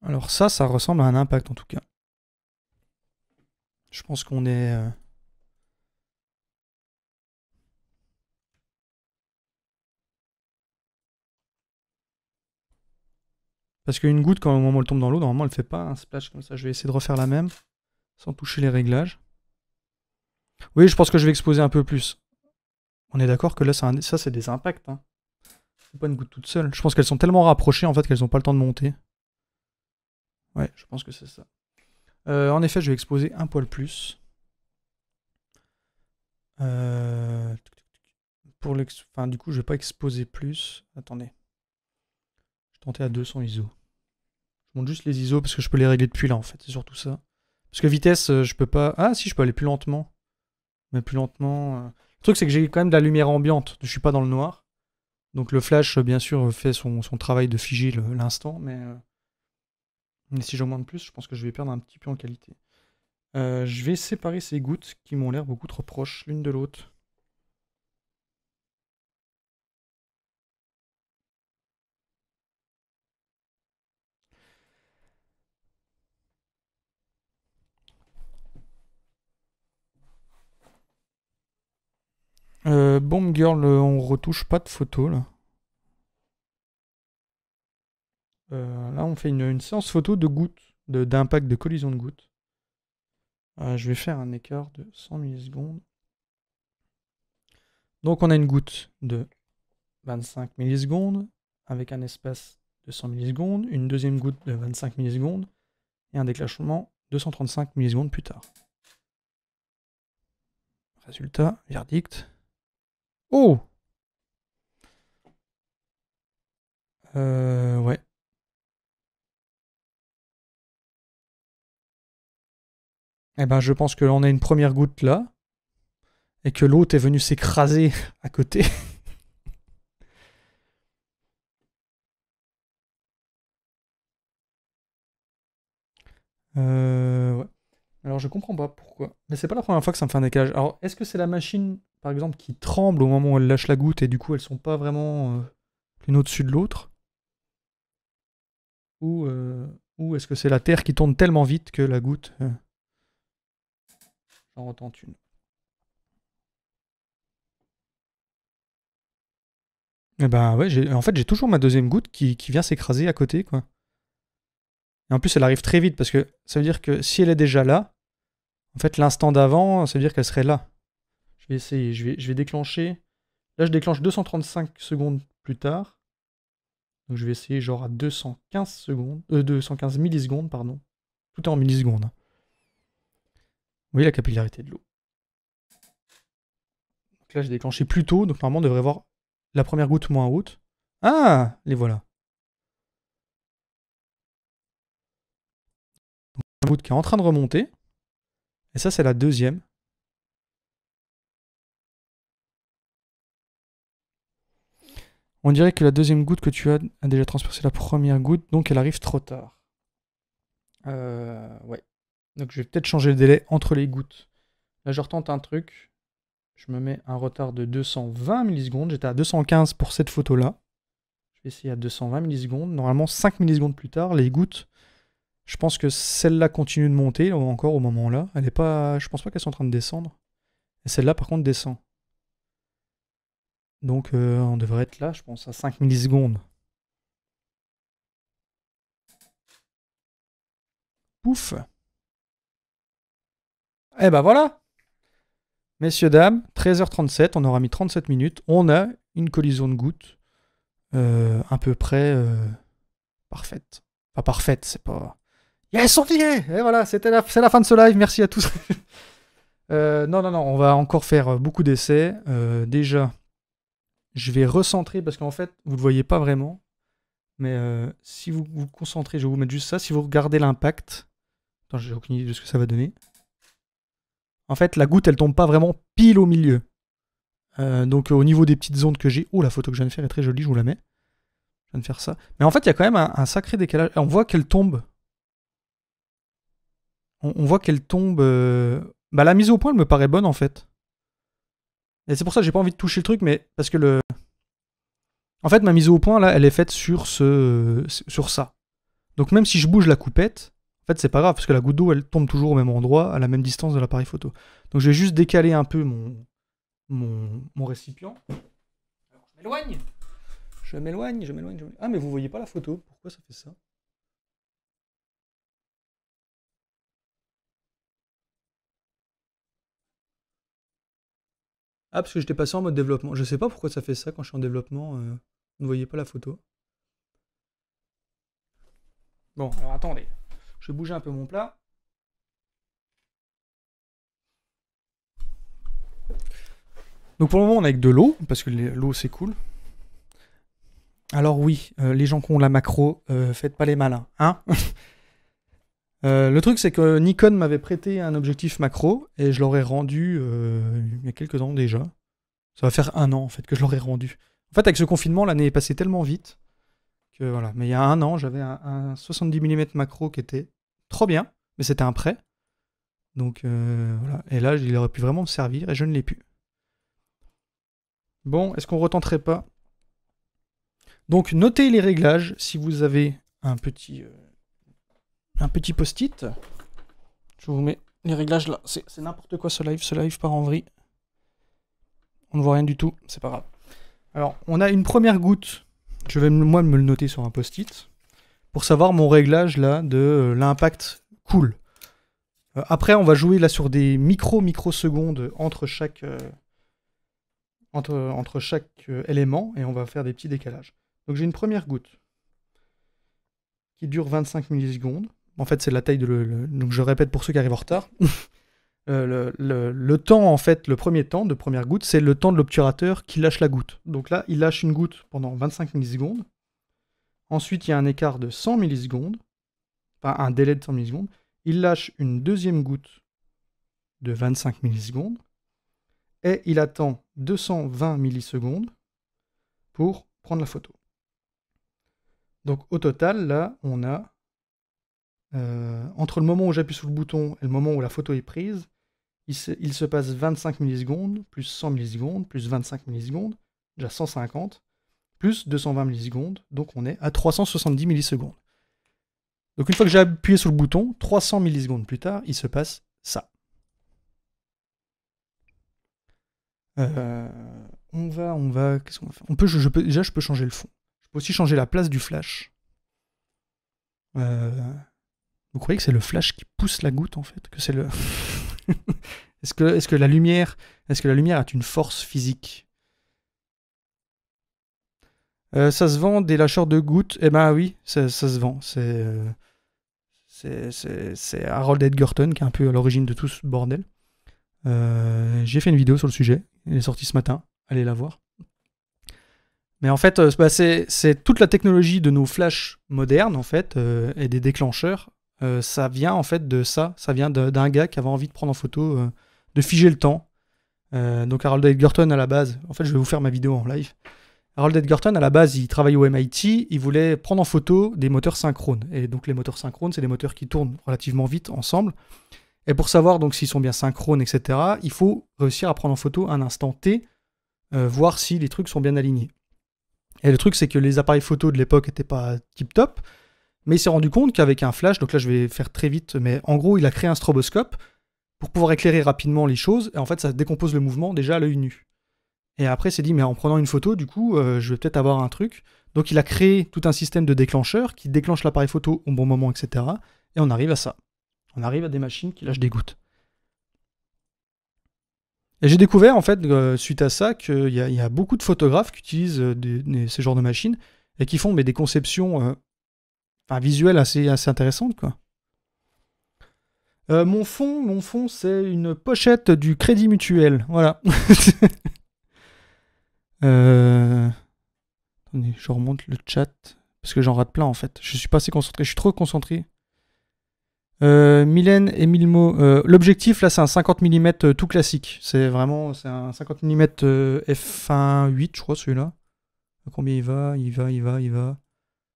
Alors ça ressemble à un impact en tout cas. Je pense qu'on est... Parce qu'une goutte, quand au moment où elle tombe dans l'eau, normalement elle fait pas un splash comme ça. Je vais essayer de refaire la même, sans toucher les réglages. Oui, je pense que je vais exposer un peu plus. On est d'accord que là, ça c'est des impacts. Hein. C'est pas une goutte toute seule. Je pense qu'elles sont tellement rapprochées en fait qu'elles n'ont pas le temps de monter. Ouais, je pense que c'est ça. En effet, je vais exposer un poil plus. Enfin, du coup, je vais pas exposer plus. Attendez. Je vais tenter à 200 ISO. Je monte juste les ISO parce que je peux les régler depuis là en fait. C'est surtout ça. Parce que vitesse, je peux pas... Ah si, je peux aller plus lentement. Mais plus lentement... Le truc, c'est que j'ai quand même de la lumière ambiante. Je suis pas dans le noir. Donc le flash, bien sûr, fait son travail de figer l'instant, mais Mais si j'augmente plus, je pense que je vais perdre un petit peu en qualité. Je vais séparer ces gouttes qui m'ont l'air beaucoup trop proches l'une de l'autre. Bomb Girl, on retouche pas de photos là. Là, on fait une séance photo de gouttes, d'impact, de collision de gouttes. Je vais faire un écart de 100 millisecondes. Donc, on a une goutte de 25 millisecondes avec un espace de 100 millisecondes, une deuxième goutte de 25 millisecondes et un déclenchement 235 millisecondes plus tard. Résultat, verdict. Oh! Ouais. Eh ben, je pense que l'on a une première goutte là, et que l'autre est venu s'écraser à côté. Ouais. Alors, je comprends pas pourquoi. Mais c'est pas la première fois que ça me fait un décalage. Alors, est-ce que c'est la machine, par exemple, qui tremble au moment où elle lâche la goutte, et du coup, elles sont pas vraiment l'une au-dessus de l'autre? Ou est-ce que c'est la Terre qui tourne tellement vite que la goutte... J'en retente une. Eh ben ouais, en fait j'ai toujours ma deuxième goutte qui vient s'écraser à côté, quoi. Et en plus elle arrive très vite, parce que ça veut dire que si elle est déjà là, en fait l'instant d'avant, ça veut dire qu'elle serait là. Je vais essayer, je vais déclencher... Là je déclenche 235 secondes plus tard. Donc je vais essayer genre à 215 secondes... 215 millisecondes, pardon. Tout est en millisecondes. Vous voyez la capillarité de l'eau. Donc là j'ai déclenché plus tôt, donc normalement on devrait voir la première goutte moins haute. Ah, les voilà. Une goutte qui est en train de remonter. Et ça, c'est la deuxième. On dirait que la deuxième goutte que tu as a déjà transpercé la première goutte, donc elle arrive trop tard. Ouais. Donc je vais peut-être changer le délai entre les gouttes. Là, je retente un truc. Je me mets un retard de 220 millisecondes. J'étais à 215 pour cette photo-là. Je vais essayer à 220 millisecondes. Normalement, 5 millisecondes plus tard, les gouttes, je pense que celle-là continue de monter encore au moment-là. Elle est pas... Je pense pas qu'elles sont en train de descendre. Et celle-là, par contre, descend. Donc on devrait être là, je pense, à 5 millisecondes. Pouf. Eh ben voilà. Messieurs, dames, 13h37, on aura mis 37 minutes. On a une collision de gouttes à peu près parfaite. Pas parfaite, c'est pas... Yes, on y est. Et voilà, c'est la fin de ce live, merci à tous. Non, on va encore faire beaucoup d'essais. Déjà, je vais recentrer, parce qu'en fait, vous ne le voyez pas vraiment. Mais si vous vous concentrez, je vais vous mettre juste ça. Si vous regardez l'impact... Attends, j'ai aucune idée de ce que ça va donner. En fait, la goutte, elle tombe pas vraiment pile au milieu. Donc au niveau des petites ondes que j'ai... Oh, la photo que je viens de faire est très jolie, je vous la mets. Je viens de faire ça. Mais en fait, il y a quand même un sacré décalage. On voit qu'elle tombe... On voit qu'elle tombe... Bah, la mise au point, elle me paraît bonne, en fait. Et c'est pour ça que j'ai pas envie de toucher le truc, mais parce que le... En fait, ma mise au point, là, elle est faite sur ça. Donc même si je bouge la coupette, en fait, c'est pas grave, parce que la goutte d'eau, elle tombe toujours au même endroit, à la même distance de l'appareil photo. Donc je vais juste décaler un peu mon récipient. Alors, je m'éloigne. Je m'éloigne. Ah, mais vous voyez pas la photo. Pourquoi ça fait ça? Ah, parce que j'étais passé en mode développement. Je sais pas pourquoi ça fait ça quand je suis en développement. Vous ne voyez pas la photo. Bon, alors attendez. Je vais bouger un peu mon plat. Donc pour le moment, on est avec de l'eau, parce que l'eau c'est cool. Alors oui, les gens qui ont la macro, faites pas les malins, hein. Le truc c'est que Nikon m'avait prêté un objectif macro, et je l'aurais rendu il y a quelques ans déjà. Ça va faire 1 an en fait que je l'aurais rendu. En fait avec ce confinement, l'année est passée tellement vite voilà. Mais il y a un an, j'avais un 70 mm macro qui était trop bien, mais c'était un prêt. Donc voilà. Et là, il aurait pu vraiment me servir et je ne l'ai plus. Bon, est-ce qu'on retenterait pas? Donc notez les réglages si vous avez un petit post-it. Je vous mets les réglages là. C'est n'importe quoi ce live part en vrille. On ne voit rien du tout, c'est pas grave. Alors, on a une première goutte. Je vais moi me le noter sur un post-it pour savoir mon réglage là de l'impact cool. Après, on va jouer là sur des microsecondes entre chaque élément et on va faire des petits décalages. Donc j'ai une première goutte qui dure 25 millisecondes. En fait, c'est la taille donc je répète pour ceux qui arrivent en retard. Le temps, en fait, le premier temps de première goutte, c'est le temps de l'obturateur qui lâche la goutte. Donc là, il lâche une goutte pendant 25 millisecondes. Ensuite, il y a un écart de 100 millisecondes. Enfin, un délai de 100 millisecondes. Il lâche une deuxième goutte de 25 millisecondes. Et il attend 220 millisecondes pour prendre la photo. Donc au total, là, on a, entre le moment où j'appuie sur le bouton et le moment où la photo est prise, il se passe 25 millisecondes, plus 100 millisecondes, plus 25 millisecondes, déjà 150, plus 220 millisecondes, donc on est à 370 millisecondes. Donc une fois que j'ai appuyé sur le bouton, 300 millisecondes plus tard, il se passe ça. Qu'est-ce qu'on va faire? Déjà, je peux changer le fond. Je peux aussi changer la place du flash. Vous croyez que c'est le flash qui pousse la goutte en fait? Que c'est le. Est-ce que la lumière a une force physique? Ça se vend des lâcheurs de gouttes? Eh ben oui, ça se vend. C'est Harold Edgerton qui est un peu à l'origine de tout ce bordel. J'ai fait une vidéo sur le sujet. Elle est sortie ce matin. Allez la voir. Mais en fait, c'est toute la technologie de nos flashs modernes en fait et des déclencheurs. Ça vient en fait de ça. Ça vient d'un gars qui avait envie de prendre en photo, de figer le temps. Donc Harold Edgerton à la base. En fait, je vais vous faire ma vidéo en live. Harold Edgerton à la base, il travaillait au MIT. Il voulait prendre en photo des moteurs synchrones. Et donc les moteurs synchrones, c'est des moteurs qui tournent relativement vite ensemble. Et pour savoir donc s'ils sont bien synchrones, etc., il faut réussir à prendre en photo un instant T, voir si les trucs sont bien alignés. Et le truc, c'est que les appareils photo de l'époque n'étaient pas tip-top, mais il s'est rendu compte qu'avec un flash, donc là je vais faire très vite, mais en gros, il a créé un stroboscope pour pouvoir éclairer rapidement les choses, et en fait, ça décompose le mouvement déjà à l'œil nu. Et après, il s'est dit, mais en prenant une photo, du coup, je vais peut-être avoir un truc. Donc il a créé tout un système de déclencheurs qui déclenche l'appareil photo au bon moment, etc. Et on arrive à ça. On arrive à des machines qui lâchent des gouttes. Et j'ai découvert, en fait, suite à ça, qu'il y a beaucoup de photographes qui utilisent ces genres de machines et qui font des conceptions visuelles assez intéressantes, quoi. Mon fond, c'est une pochette du Crédit Mutuel. Voilà. Attendez, je remonte le chat parce que j'en rate plein, en fait. Je suis pas assez concentré. Je suis trop concentré. Mylène et Milmo. L'objectif là, c'est un 50 mm tout classique. C'est un 50 mm f1.8, je crois, celui-là. Combien il va.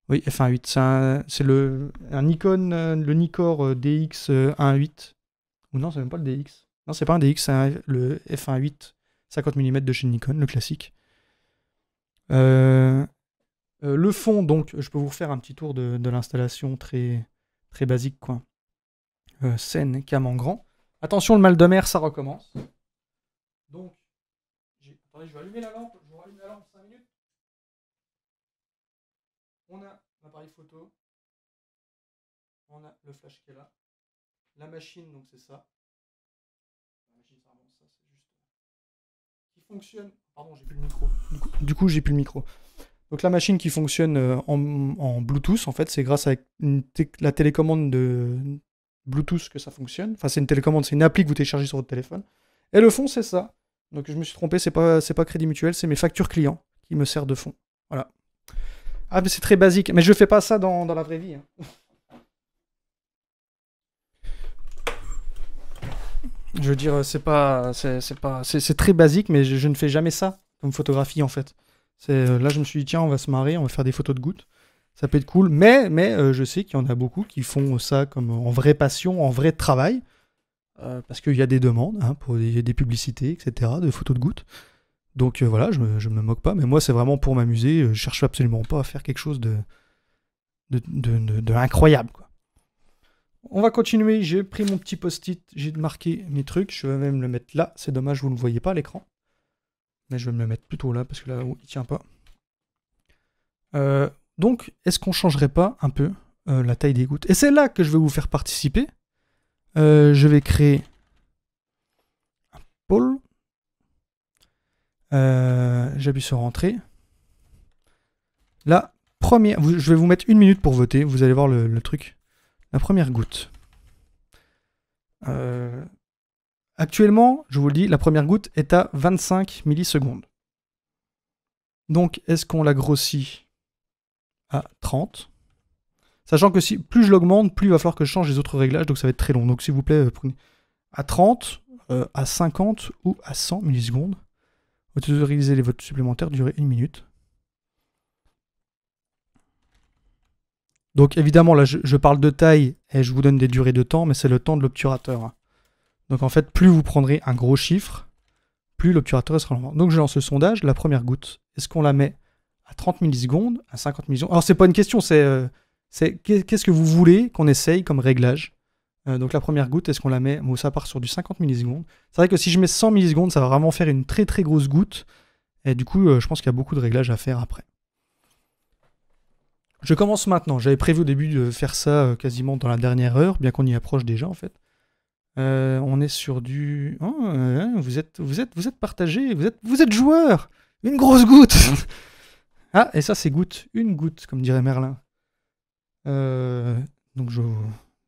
Oui, f1.8. C'est un Nikon, le Nikkor DX 1.8. Ou non, c'est même pas le DX. Non, c'est pas un DX, c'est le f1.8 50 mm de chez Nikon, le classique. Le fond, donc, je peux vous refaire un petit tour de l'installation très, très basique, quoi. Scène, cam en grand. Attention, le mal de mer, ça recommence. Donc, attendez, je vais allumer la lampe. Je vous rallume la lampe 5 minutes. On a l'appareil photo. On a le flash qui est là. La machine, donc c'est ça. La machine, ça remonte, ça, c'est juste. Qui fonctionne. Pardon, j'ai plus le micro. Du coup, j'ai plus le micro. Donc la machine qui fonctionne en Bluetooth, en fait, c'est grâce à la télécommande de Bluetooth que ça fonctionne. Enfin, c'est une télécommande, c'est une appli que vous téléchargez sur votre téléphone. Et le fond, c'est ça. Donc je me suis trompé, c'est pas Crédit Mutuel, c'est mes factures clients qui me servent de fond. Voilà. Ah, mais c'est très basique. Mais je fais pas ça dans la vraie vie. Hein. Je veux dire, c'est très basique, mais je ne fais jamais ça comme photographie en fait. Là, je me suis dit, tiens, on va se marrer, on va faire des photos de gouttes. Ça peut être cool, mais je sais qu'il y en a beaucoup qui font ça comme en vraie passion, en vrai travail, parce qu'il y a des demandes hein, pour des publicités, etc., de photos de gouttes. Donc voilà, je me moque pas, mais moi c'est vraiment pour m'amuser, je cherche absolument pas à faire quelque chose de incroyable, quoi. On va continuer, j'ai pris mon petit post-it, j'ai marqué mes trucs, je vais même le mettre là, c'est dommage vous ne le voyez pas à l'écran. Mais je vais me le mettre plutôt là, parce que là, il tient pas. Donc, est-ce qu'on changerait pas un peu la taille des gouttes? Et c'est là que je vais vous faire participer. Je vais créer un pôle. J'appuie sur Entrée. La première... Je vais vous mettre 1 minute pour voter. Vous allez voir le truc. La première goutte. Actuellement, je vous le dis, la première goutte est à 25 millisecondes. Donc, est-ce qu'on la grossit à 30? Sachant que si plus je l'augmente, plus il va falloir que je change les autres réglages, donc ça va être très long. Donc s'il vous plaît, prenez à 30, à 50 ou à 100 millisecondes. Autorisez les votes supplémentaires, durée 1 minute. Donc évidemment, là je parle de taille et je vous donne des durées de temps, mais c'est le temps de l'obturateur. Donc en fait, plus vous prendrez un gros chiffre, plus l'obturateur sera lent. Donc je lance le sondage, la première goutte. Est-ce qu'on la met à 30 millisecondes, à 50 millisecondes? Alors c'est pas une question, c'est qu'est-ce que vous voulez qu'on essaye comme réglage? Donc la première goutte, est-ce qu'on la met? Bon, ça part sur du 50 millisecondes. C'est vrai que si je mets 100 millisecondes, ça va vraiment faire une très très grosse goutte. Et du coup, je pense qu'il y a beaucoup de réglages à faire après. Je commence maintenant. J'avais prévu au début de faire ça quasiment dans la dernière heure, bien qu'on y approche déjà en fait. On est sur du... Oh, vous êtes partagé, vous êtes joueur. Une grosse goutte. Ah, et ça c'est goutte. Une goutte, comme dirait Merlin. Donc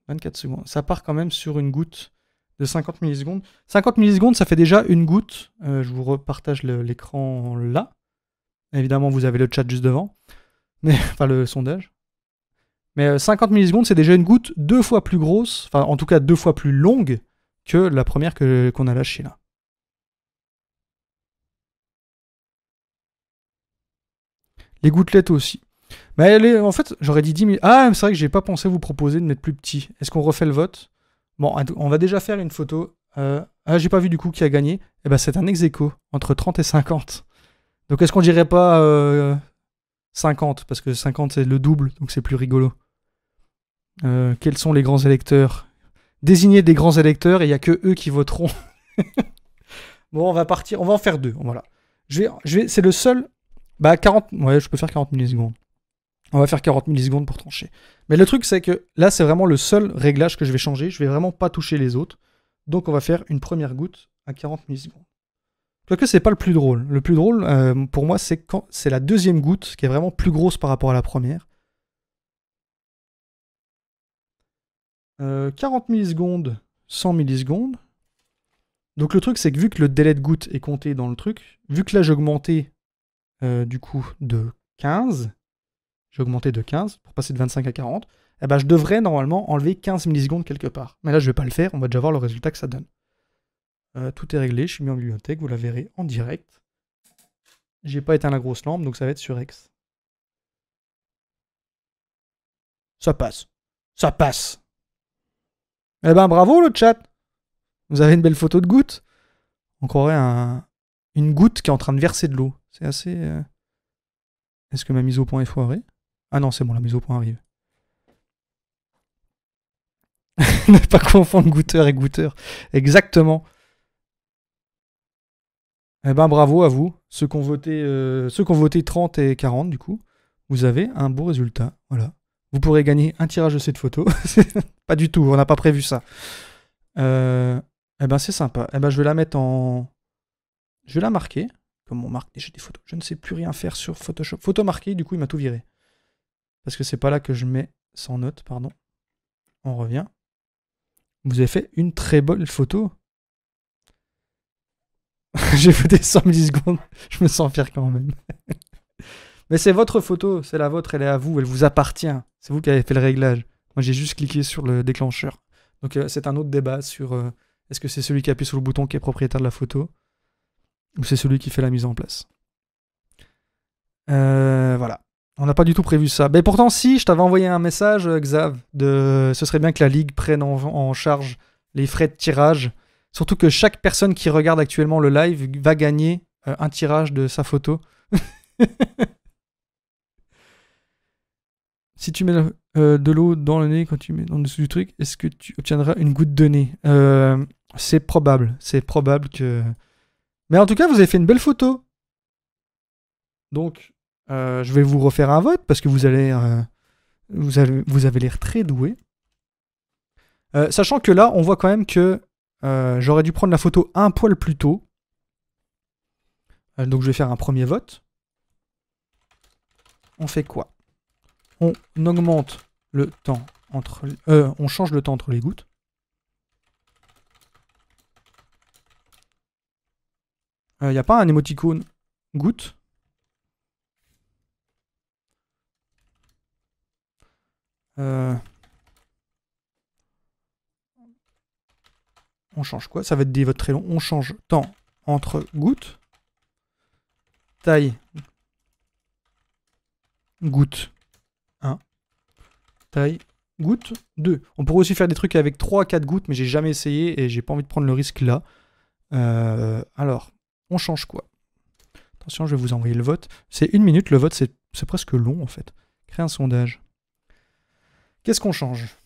24 secondes. Ça part quand même sur une goutte de 50 millisecondes. 50 millisecondes, ça fait déjà une goutte. Je vous repartage l'écran là. Évidemment, vous avez le chat juste devant. Mais, enfin, le sondage. Mais 50 millisecondes, c'est déjà une goutte 2 fois plus grosse, enfin en tout cas 2 fois plus longue que la première qu'on a lâchée là. Les gouttelettes aussi. Mais en fait, j'aurais dit 10 000. Ah, c'est vrai que j'ai pas pensé vous proposer de mettre plus petit. Est-ce qu'on refait le vote? Bon, on va déjà faire une photo. Ah, j'ai pas vu du coup qui a gagné. Eh ben, c'est un ex-aequo entre 30 et 50. Donc est-ce qu'on dirait pas 50? Parce que 50 c'est le double, donc c'est plus rigolo. Quels sont les grands électeurs? Désignez des grands électeurs et il n'y a que eux qui voteront. Bon, on va partir. On va en faire 2. Voilà. C'est le seul. Bah, 40. Ouais, je peux faire 40 millisecondes. On va faire 40 millisecondes pour trancher. Mais le truc, c'est que là, c'est vraiment le seul réglage que je vais changer. Je vais vraiment pas toucher les autres. Donc, on va faire une première goutte à 40 millisecondes. Quoique, c'est pas le plus drôle. Le plus drôle, pour moi, c'est quand c'est la deuxième goutte qui est vraiment plus grosse par rapport à la première. 40 millisecondes, 100 millisecondes. Donc le truc, c'est que vu que le délai de goutte est compté dans le truc, vu que là j'ai augmenté du coup de 15, j'ai augmenté de 15 pour passer de 25 à 40, eh ben, je devrais normalement enlever 15 millisecondes quelque part. Mais là je vais pas le faire, on va déjà voir le résultat que ça donne. Tout est réglé, je suis mis en bibliothèque, vous la verrez en direct. J'ai pas éteint la grosse lampe, donc ça va être sur X. Ça passe. Ça passe. Eh ben bravo le chat. Vous avez une belle photo de goutte. On croirait une goutte qui est en train de verser de l'eau. C'est assez... Est-ce que ma mise au point est foirée? Ah non, c'est bon, la mise au point arrive. Ne pas confondre goûteur et goûteur. Exactement. Eh ben bravo à vous. Ceux qui ont voté 30 et 40 du coup. Vous avez un beau résultat. Voilà. Vous pourrez gagner un tirage de cette photo. Pas du tout, on n'a pas prévu ça. Eh ben c'est sympa. Eh ben je vais la mettre en... Je vais la marquer. Comme on marque déjà des photos. Je ne sais plus rien faire sur Photoshop. Photo marquée, du coup il m'a tout viré. Parce que c'est pas là que je mets sans note, pardon. On revient. Vous avez fait une très bonne photo. J'ai voté 100 millisecondes. Je me sens fier quand même. Mais c'est votre photo, c'est la vôtre, elle est à vous, elle vous appartient. C'est vous qui avez fait le réglage. Moi j'ai juste cliqué sur le déclencheur. Donc c'est un autre débat sur est-ce que c'est celui qui appuie sur le bouton qui est propriétaire de la photo ou c'est celui qui fait la mise en place. Voilà. On n'a pas du tout prévu ça. Mais pourtant, si, je t'avais envoyé un message, Xav, ce serait bien que la Ligue prenne en charge les frais de tirage. Surtout que chaque personne qui regarde actuellement le live va gagner un tirage de sa photo. Si tu mets de l'eau dans le nez quand tu mets en dessous du truc, est-ce que tu obtiendras une goutte de nez? C'est probable. C'est probable que... Mais en tout cas, vous avez fait une belle photo. Donc, je vais vous refaire un vote parce que vous avez l'air très doué. Sachant que là, on voit quand même que j'aurais dû prendre la photo un poil plus tôt. Donc, je vais faire un premier vote. On fait quoi? On augmente le temps entre... on change le temps entre les gouttes. Il n'y a pas un émoticône goutte? On change quoi? Ça va être des votes très longs. On change temps entre gouttes. Taille. Goutte 1. Taille. Goutte 2. On pourrait aussi faire des trucs avec 3-4 gouttes, mais j'ai jamais essayé et j'ai pas envie de prendre le risque là. Alors, on change quoi? Attention, je vais vous envoyer le vote. C'est 1 minute, le vote c'est presque long en fait. Créer un sondage. Qu'est-ce qu'on change?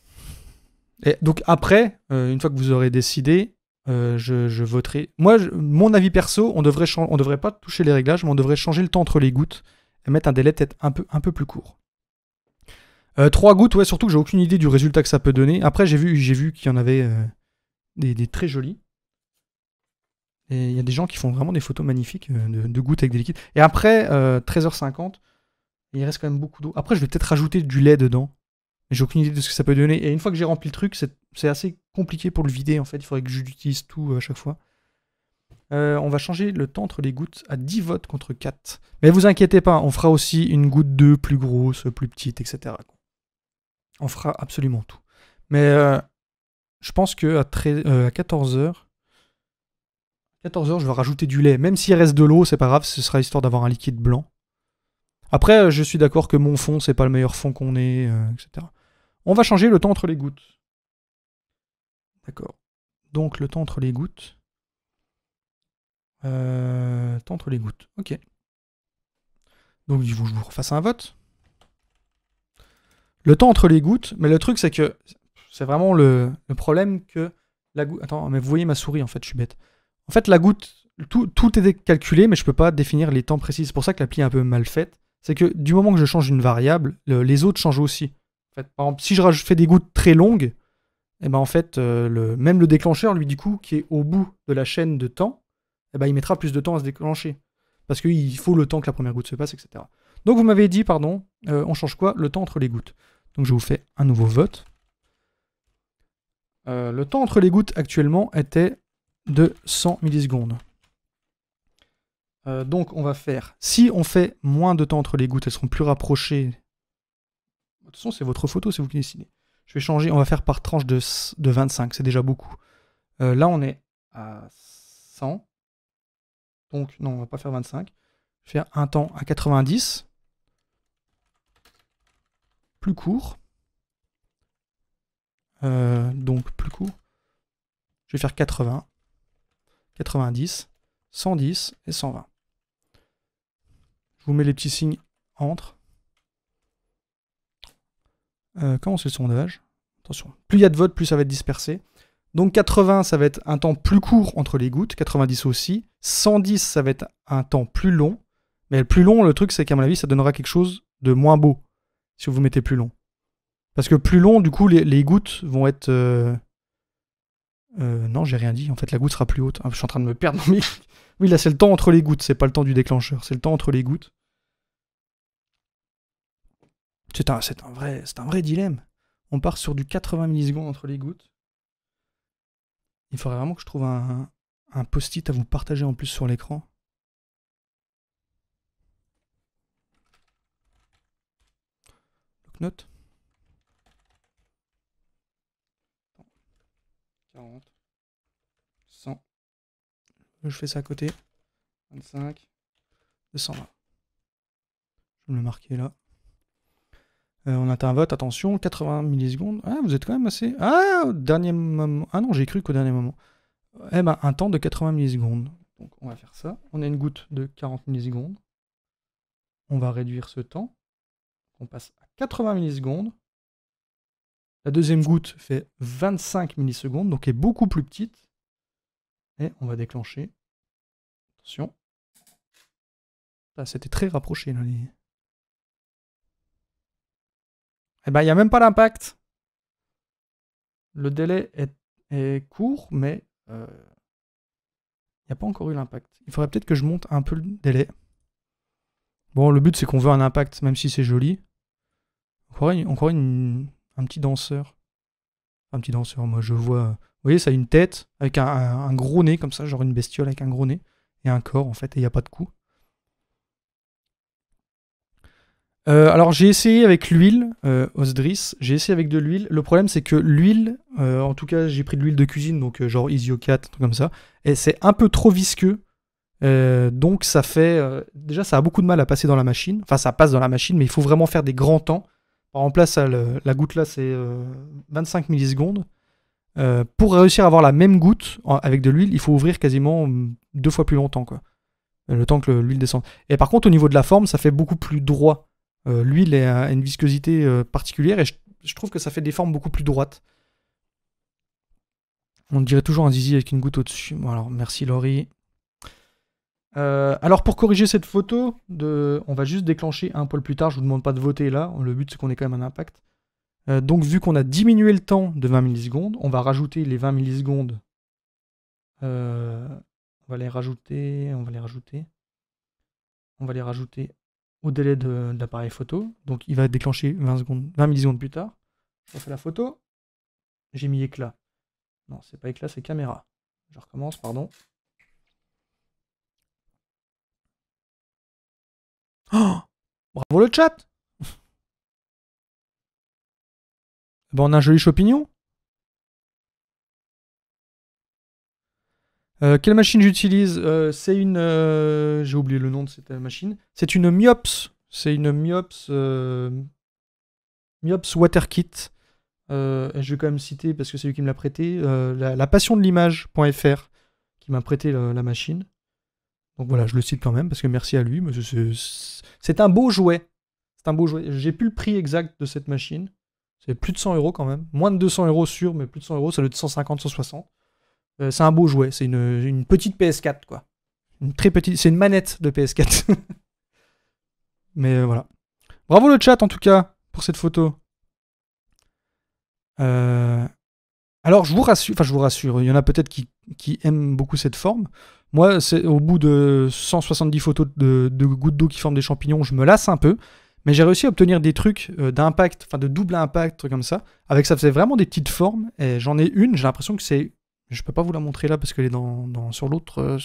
Et donc après, une fois que vous aurez décidé, je voterai. Moi, mon avis perso, on devrait pas toucher les réglages, mais on devrait changer le temps entre les gouttes et mettre un délai peut-être un peu plus court. 3 gouttes, ouais, surtout que j'ai aucune idée du résultat que ça peut donner. Après, j'ai vu qu'il y en avait des très jolis. Et il y a des gens qui font vraiment des photos magnifiques de gouttes avec des liquides. Et après, 13h50, il reste quand même beaucoup d'eau. Après, je vais peut-être rajouter du lait dedans. Mais j'ai aucune idée de ce que ça peut donner. Et une fois que j'ai rempli le truc, c'est assez compliqué pour le vider en fait. Il faudrait que j'utilise tout à chaque fois. On va changer le temps entre les gouttes à 10 votes contre 4. Mais vous inquiétez pas, on fera aussi une goutte 2 plus grosse, plus petite, etc. On fera absolument tout. Mais je pense que à 14h, je vais rajouter du lait. Même s'il reste de l'eau, c'est pas grave, ce sera histoire d'avoir un liquide blanc. Après, je suis d'accord que mon fond, c'est pas le meilleur fond qu'on ait, etc. On va changer le temps entre les gouttes. D'accord. Donc le temps entre les gouttes. Temps entre les gouttes. Ok. Donc je vous refasse un vote. Le temps entre les gouttes, mais le truc c'est que c'est vraiment le problème que la goutte... Attends, mais vous voyez ma souris en fait, je suis bête. En fait la goutte, tout est calculé, mais je peux pas définir les temps précis. C'est pour ça que l'appli est un peu mal faite. C'est que du moment que je change une variable, les autres changent aussi. En fait, par exemple, si je fais des gouttes très longues, et ben en fait, même le déclencheur, lui, du coup, qui est au bout de la chaîne de temps, et ben il mettra plus de temps à se déclencher. Parce qu'il faut le temps que la première goutte se passe, etc. Donc vous m'avez dit, pardon, on change quoi? Le temps entre les gouttes. Donc je vous fais un nouveau vote. Le temps entre les gouttes actuellement était de 100 millisecondes. Donc on va faire, si on fait moins de temps entre les gouttes, elles seront plus rapprochées. De toute façon, c'est votre photo, c'est vous qui décidez. Je vais changer, on va faire par tranche de 25, c'est déjà beaucoup. Là, on est à 100. Donc, non, on va pas faire 25. Je vais faire un temps à 90. Plus court. Donc, plus court. Je vais faire 80. 90. 110 et 120. Je vous mets les petits signes entre. Comment c'est le sondage? Attention. Plus il y a de votes, plus ça va être dispersé. Donc 80, ça va être un temps plus court entre les gouttes. 90 aussi. 110, ça va être un temps plus long. Mais le plus long, le truc, c'est qu'à mon avis, ça donnera quelque chose de moins beau. Si vous mettez plus long. Parce que plus long, du coup, les gouttes vont être... non, j'ai rien dit. En fait, la goutte sera plus haute. Ah, je suis en train de me perdre. Mais... oui, là, c'est le temps entre les gouttes. C'est pas le temps du déclencheur. C'est le temps entre les gouttes. C'est un vrai dilemme. On part sur du 80 millisecondes entre les gouttes. Il faudrait vraiment que je trouve un post-it à vous partager en plus sur l'écran. Note. 40. 100. Je fais ça à côté. 25. 220. Je vais me le marquer là. On atteint un vote, attention, 80 millisecondes. Ah, vous êtes quand même assez... Ah, au dernier moment. Ah non, j'ai cru qu'au dernier moment. Eh ben, un temps de 80 millisecondes. Donc, on va faire ça. On a une goutte de 40 millisecondes. On va réduire ce temps. On passe à 80 millisecondes. La deuxième goutte fait 25 millisecondes, donc est beaucoup plus petite. Et on va déclencher. Attention. Ça, c'était très rapproché, là. Eh ben, il n'y a même pas d'impact. Le délai est court, mais il n'y a pas encore eu l'impact. Il faudrait peut-être que je monte un peu le délai. Bon, le but, c'est qu'on veut un impact, même si c'est joli. Encore un petit danseur. Un petit danseur, moi, je vois... Vous voyez, ça a une tête avec un gros nez, comme ça, genre une bestiole avec un gros nez. Et un corps, en fait, et il n'y a pas de cou. Alors j'ai essayé avec l'huile, Osdris, j'ai essayé avec de l'huile. Le problème c'est que l'huile, en tout cas j'ai pris de l'huile de cuisine, donc genre Isiocat, un truc comme ça, et c'est un peu trop visqueux. Donc ça fait... déjà ça a beaucoup de mal à passer dans la machine, enfin ça passe dans la machine, mais il faut vraiment faire des grands temps. Par exemple là, ça, la goutte là c'est 25 millisecondes. Pour réussir à avoir la même goutte avec de l'huile, il faut ouvrir quasiment 2 fois plus longtemps, quoi. Le temps que l'huile descende. Et par contre au niveau de la forme, ça fait beaucoup plus droit. L'huile a une viscosité particulière et je trouve que ça fait des formes beaucoup plus droites. On dirait toujours un zizi avec une goutte au-dessus. Bon, alors, merci Laurie. Alors pour corriger cette photo, on va juste déclencher un poil plus tard. Je vous demande pas de voter là. Le but c'est qu'on ait quand même un impact. Donc vu qu'on a diminué le temps de 20 millisecondes, on va rajouter les 20 millisecondes. On va les rajouter. Au délai de l'appareil photo. Donc il va déclencher 20 millisecondes plus tard. Je refais la photo. J'ai mis éclat. Non, c'est pas éclat, c'est caméra. Je recommence, pardon. Oh, bravo le chat. Ben, on a un joli champignon. Quelle machine j'utilise? C'est une... j'ai oublié le nom de cette machine. C'est une Miops. C'est une Miops... Miops WaterKit. Je vais quand même citer, parce que c'est lui qui me l'a prêté, la passion de l'image.fr qui m'a prêté la machine. Donc voilà, je le cite quand même, parce que merci à lui. C'est un beau jouet. C'est un beau jouet. J'ai plus le prix exact de cette machine. C'est plus de 100 € quand même. Moins de 200 € sûr, mais plus de 100 €, ça doit être 150, 160. C'est un beau jouet. C'est une petite PS4, quoi. Une très petite... C'est une manette de PS4. Mais voilà. Bravo le chat, en tout cas, pour cette photo. Alors, je vous rassure, il y en a peut-être qui aiment beaucoup cette forme. Moi, au bout de 170 photos de gouttes d'eau qui forment des champignons, je me lasse un peu. Mais j'ai réussi à obtenir des trucs d'impact, enfin de double impact, trucs comme ça. Avec ça faisait vraiment des petites formes. Et j'en ai une, j'ai l'impression que c'est... Je peux pas vous la montrer là parce qu'elle est sur l'autre...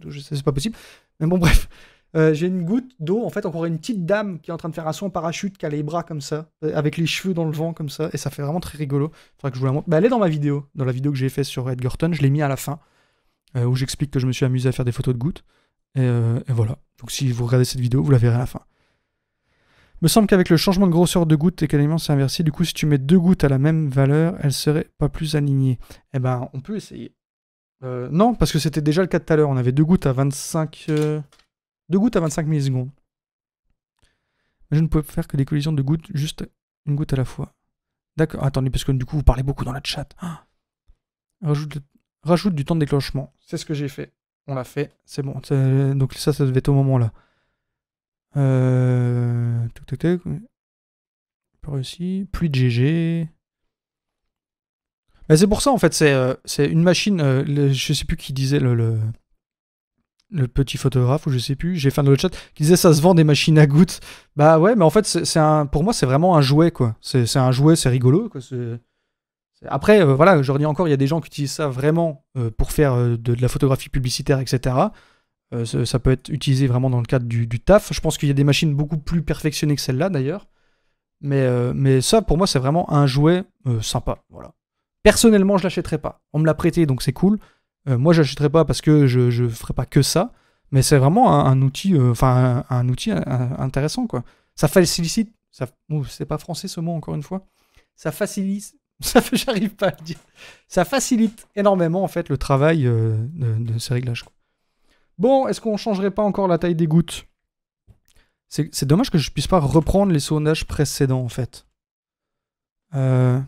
je sais, c'est pas possible. Mais bon, bref. J'ai une goutte d'eau, en fait, encore une petite dame qui est en train de faire un saut en parachute, qui a les bras comme ça, avec les cheveux dans le vent comme ça, et ça fait vraiment très rigolo. Faudrait que je vous la montre. Bah, elle est dans ma vidéo, dans la vidéo que j'ai fait sur Edgerton, je l'ai mis à la fin, où j'explique que je me suis amusé à faire des photos de gouttes. Et voilà. Donc si vous regardez cette vidéo, vous la verrez à la fin. Me semble qu'avec le changement de grosseur de gouttes, l'élément s'est inversé. Du coup, si tu mets 2 gouttes à la même valeur, elles seraient pas plus alignées. Eh ben, on peut essayer. Non, parce que c'était déjà le cas tout à l'heure. On avait 2 gouttes à 25... 2 gouttes à 25 millisecondes. Mais je ne peux faire que des collisions de gouttes, juste une goutte à la fois. D'accord, attendez, parce que du coup, vous parlez beaucoup dans le chat. Ah. Rajoute du temps de déclenchement. C'est ce que j'ai fait. On l'a fait, c'est bon. Donc ça devait être au moment là. Pas réussi. Pluie de GG. C'est pour ça, en fait, c'est une machine... je sais plus qui disait le petit photographe, ou je sais plus, j'ai fait dans le chat, qui disait ça se vend des machines à gouttes. Bah ouais, mais en fait, pour moi, c'est vraiment un jouet, quoi. C'est un jouet, c'est rigolo, quoi. Après, voilà, je redis encore, il y a des gens qui utilisent ça vraiment pour faire de la photographie publicitaire, etc. Ça peut être utilisé vraiment dans le cadre du taf. Je pense qu'il y a des machines beaucoup plus perfectionnées que celle-là, d'ailleurs. Mais ça, pour moi, c'est vraiment un jouet sympa, voilà. Personnellement, je l'achèterais pas. On me l'a prêté, donc c'est cool. Moi, je l'achèterais pas parce que je ferais pas que ça. Mais c'est vraiment un outil, un outil intéressant, quoi. Ça facilite C'est pas français ce mot, encore une fois. Ça facilite... J'arrive pas à le dire. Ça facilite énormément, en fait, le travail de ces réglages, quoi. Bon, est-ce qu'on changerait pas encore la taille des gouttes? C'est dommage que je puisse pas reprendre les sondages précédents, en fait. Moi,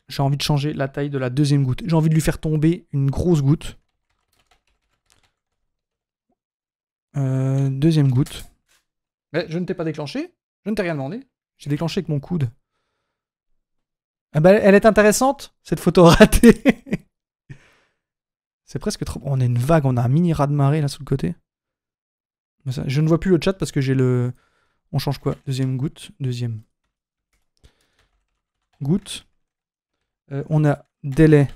j'ai envie de changer la taille de la deuxième goutte. J'ai envie de lui faire tomber une grosse goutte. Deuxième goutte. Mais je ne t'ai pas déclenché. Je ne t'ai rien demandé. J'ai déclenché avec mon coude. Ah bah, elle est intéressante, cette photo ratée. C'est presque trop... On a une vague, on a un mini raz-de-marée là sous le côté. Mais ça, je ne vois plus le chat parce que j'ai le... On change quoi? Deuxième goutte. Deuxième. Goutte. On a délai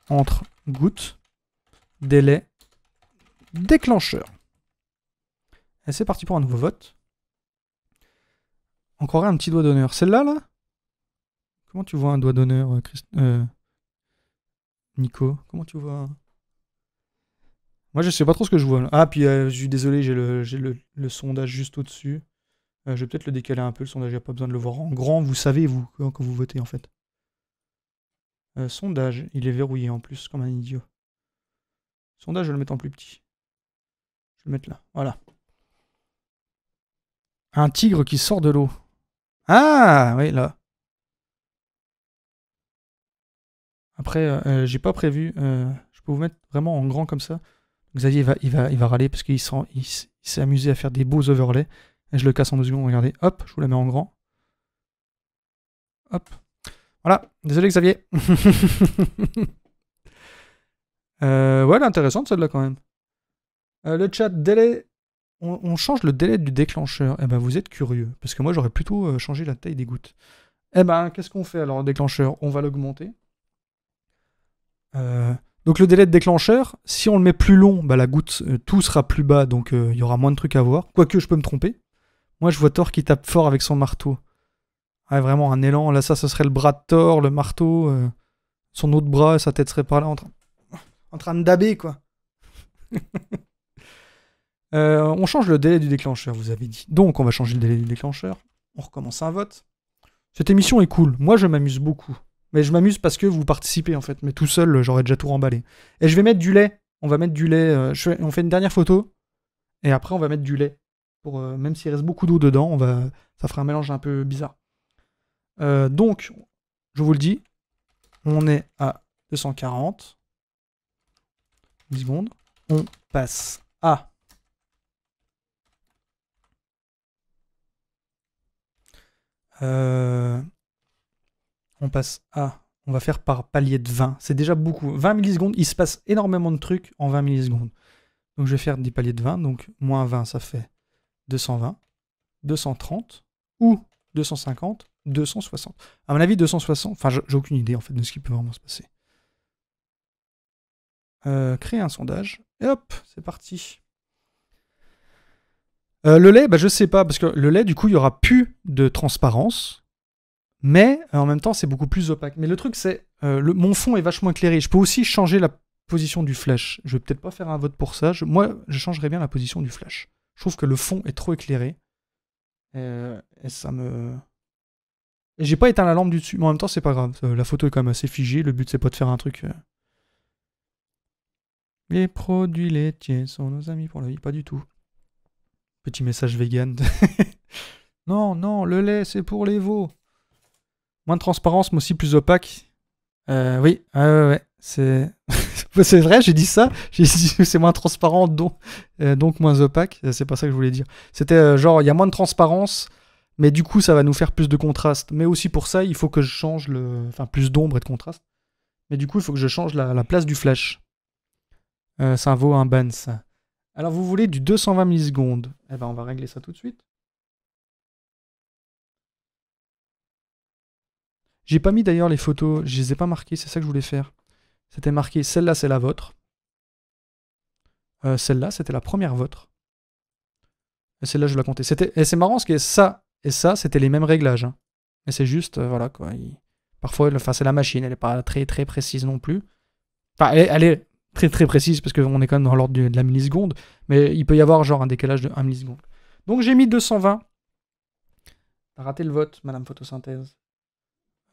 entre gouttes. Délai. Déclencheur. Et c'est parti pour un nouveau vote. Encore un petit doigt d'honneur. Celle-là, là? Comment tu vois un doigt d'honneur, Nico? Comment tu vois? Moi, je sais pas trop ce que je vois, là. Ah, puis je suis désolé, j'ai le sondage juste au-dessus. Je vais peut-être le décaler un peu, le sondage, il n'y a pas besoin de le voir en grand. Vous savez, vous, quand vous votez, en fait. Sondage, il est verrouillé en plus, comme un idiot. Sondage, je vais le mettre en plus petit. Je vais le mettre là, voilà. Un tigre qui sort de l'eau. Ah, oui, là. Après, j'ai pas prévu. Je peux vous mettre vraiment en grand comme ça. Xavier, il va râler parce qu'il s'est amusé à faire des beaux overlays. Et je le casse en 2 secondes, regardez. Hop, je vous la mets en grand. Hop. Voilà. Désolé, Xavier. Ouais, elle est intéressante, celle-là, quand même. Le chat, délai... On change le délai du déclencheur. Eh ben, vous êtes curieux. Parce que moi, j'aurais plutôt changé la taille des gouttes. Eh ben, qu'est-ce qu'on fait, alors, le déclencheur? On va l'augmenter. Donc le délai de déclencheur, si on le met plus long, bah la goutte, tout sera plus bas, donc il y aura moins de trucs à voir. Quoique je peux me tromper. Moi je vois Thor qui tape fort avec son marteau. Ouais, vraiment un élan. Là ça serait le bras de Thor, le marteau, son autre bras, sa tête serait par là en train de daber quoi. On change le délai du déclencheur, vous avez dit. Donc on va changer le délai du déclencheur. On recommence un vote. Cette émission est cool. Moi je m'amuse beaucoup. Mais je m'amuse parce que vous participez en fait. Mais tout seul, j'aurais déjà tout remballé. Et je vais mettre du lait. On va mettre du lait. On fait une dernière photo. Et après, on va mettre du lait. Pour, même s'il reste beaucoup d'eau dedans, ça fera un mélange un peu bizarre. Donc, je vous le dis. On est à 240. 10 secondes. On passe à... On passe à... On va faire par palier de 20. C'est déjà beaucoup. 20 millisecondes, il se passe énormément de trucs en 20 millisecondes. Donc je vais faire des paliers de 20. Donc moins 20, ça fait 220, 230 ou 250, 260. À mon avis, 260... Enfin, j'ai aucune idée en fait de ce qui peut vraiment se passer. Créer un sondage. Et hop, c'est parti. Le lait, bah, je sais pas. Parce que le lait, du coup, il n'y aura plus de transparence. Mais en même temps, c'est beaucoup plus opaque. Mais le truc, c'est mon fond est vachement éclairé. Je peux aussi changer la position du flash. Je vais peut-être pas faire un vote pour ça. Moi, je changerais bien la position du flash. Je trouve que le fond est trop éclairé. Et ça me... Et j'ai pas éteint la lampe du dessus. Mais en même temps, c'est pas grave. La photo est quand même assez figée. Le but, c'est pas de faire un truc... Les produits laitiers sont nos amis pour la vie. Pas du tout. Petit message vegan. Non, non, le lait, c'est pour les veaux. Moins de transparence, mais aussi plus opaque. Oui, ouais. C'est c'est vrai, j'ai dit ça. J'ai dit que c'est moins transparent, donc moins opaque. C'est pas ça que je voulais dire. C'était genre, il y a moins de transparence, mais du coup, ça va nous faire plus de contraste. Mais aussi pour ça, il faut que je change le... Enfin, plus d'ombre et de contraste. Mais du coup, il faut que je change la place du flash. Ça vaut un ban, ça. Alors, vous voulez du 220 millisecondes. Eh ben, on va régler ça tout de suite. J'ai pas mis d'ailleurs les photos, je les ai pas marquées, c'est ça que je voulais faire. C'était marqué, celle-là c'est la vôtre. Celle-là c'était la première vôtre. Et celle-là je la comptais. Et c'est marrant parce que ça et ça c'était les mêmes réglages. Hein. Et c'est juste, voilà quoi. Parfois, enfin, c'est la machine, elle est pas très très précise non plus. Enfin, elle est très très précise parce qu'on est quand même dans l'ordre de la milliseconde. Mais il peut y avoir genre un décalage de 1 milliseconde. Donc j'ai mis 220. T'as raté le vote, Madame Photosynthèse.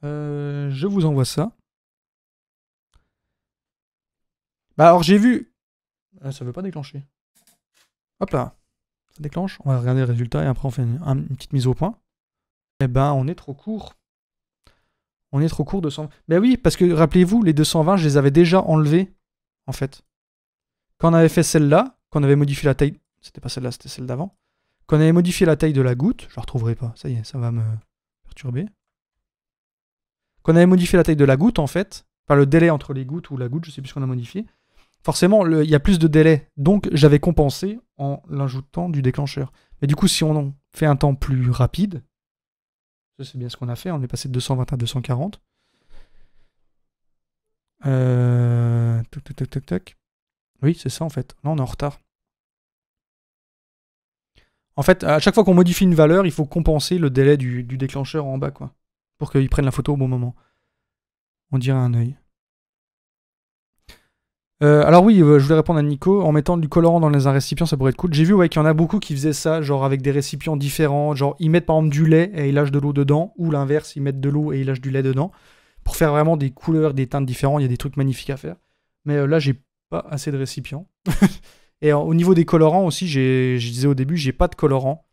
Je vous envoie ça. Bah alors j'ai vu... ça veut pas déclencher. Hop là. Ça déclenche. On va regarder le résultat et après on fait une petite mise au point. Eh ben on est trop court. On est trop court de 100... Ben oui, parce que rappelez-vous, les 220, je les avais déjà enlevés, en fait. Quand on avait fait celle-là, quand on avait modifié la taille... C'était pas celle-là, c'était celle d'avant. Quand on avait modifié la taille de la goutte, je la retrouverai pas, ça y est, ça va me perturber. Quand on avait modifié la taille de la goutte, en fait, enfin le délai entre les gouttes ou la goutte, je sais plus ce qu'on a modifié, forcément, il y a plus de délai. Donc, j'avais compensé en l'ajoutant du déclencheur. Mais du coup, si on fait un temps plus rapide, ça c'est bien ce qu'on a fait, on est passé de 220 à 240. Toc, toc, toc, toc. Oui, c'est ça en fait. Là, on est en retard. En fait, à chaque fois qu'on modifie une valeur, il faut compenser le délai du déclencheur en bas, quoi. Pour qu'il prenne la photo au bon moment. On dirait un œil. Alors oui, je voulais répondre à Nico. En mettant du colorant dans un récipient, ça pourrait être cool. J'ai vu qu'il y en a beaucoup qui faisaient ça, genre avec des récipients différents. Genre, ils mettent par exemple du lait et ils lâchent de l'eau dedans. Ou l'inverse, ils mettent de l'eau et ils lâchent du lait dedans. Pour faire vraiment des couleurs, des teintes différentes. Il y a des trucs magnifiques à faire. Mais là, j'ai pas assez de récipients. Et au niveau des colorants aussi, je disais au début, j'ai pas de colorant.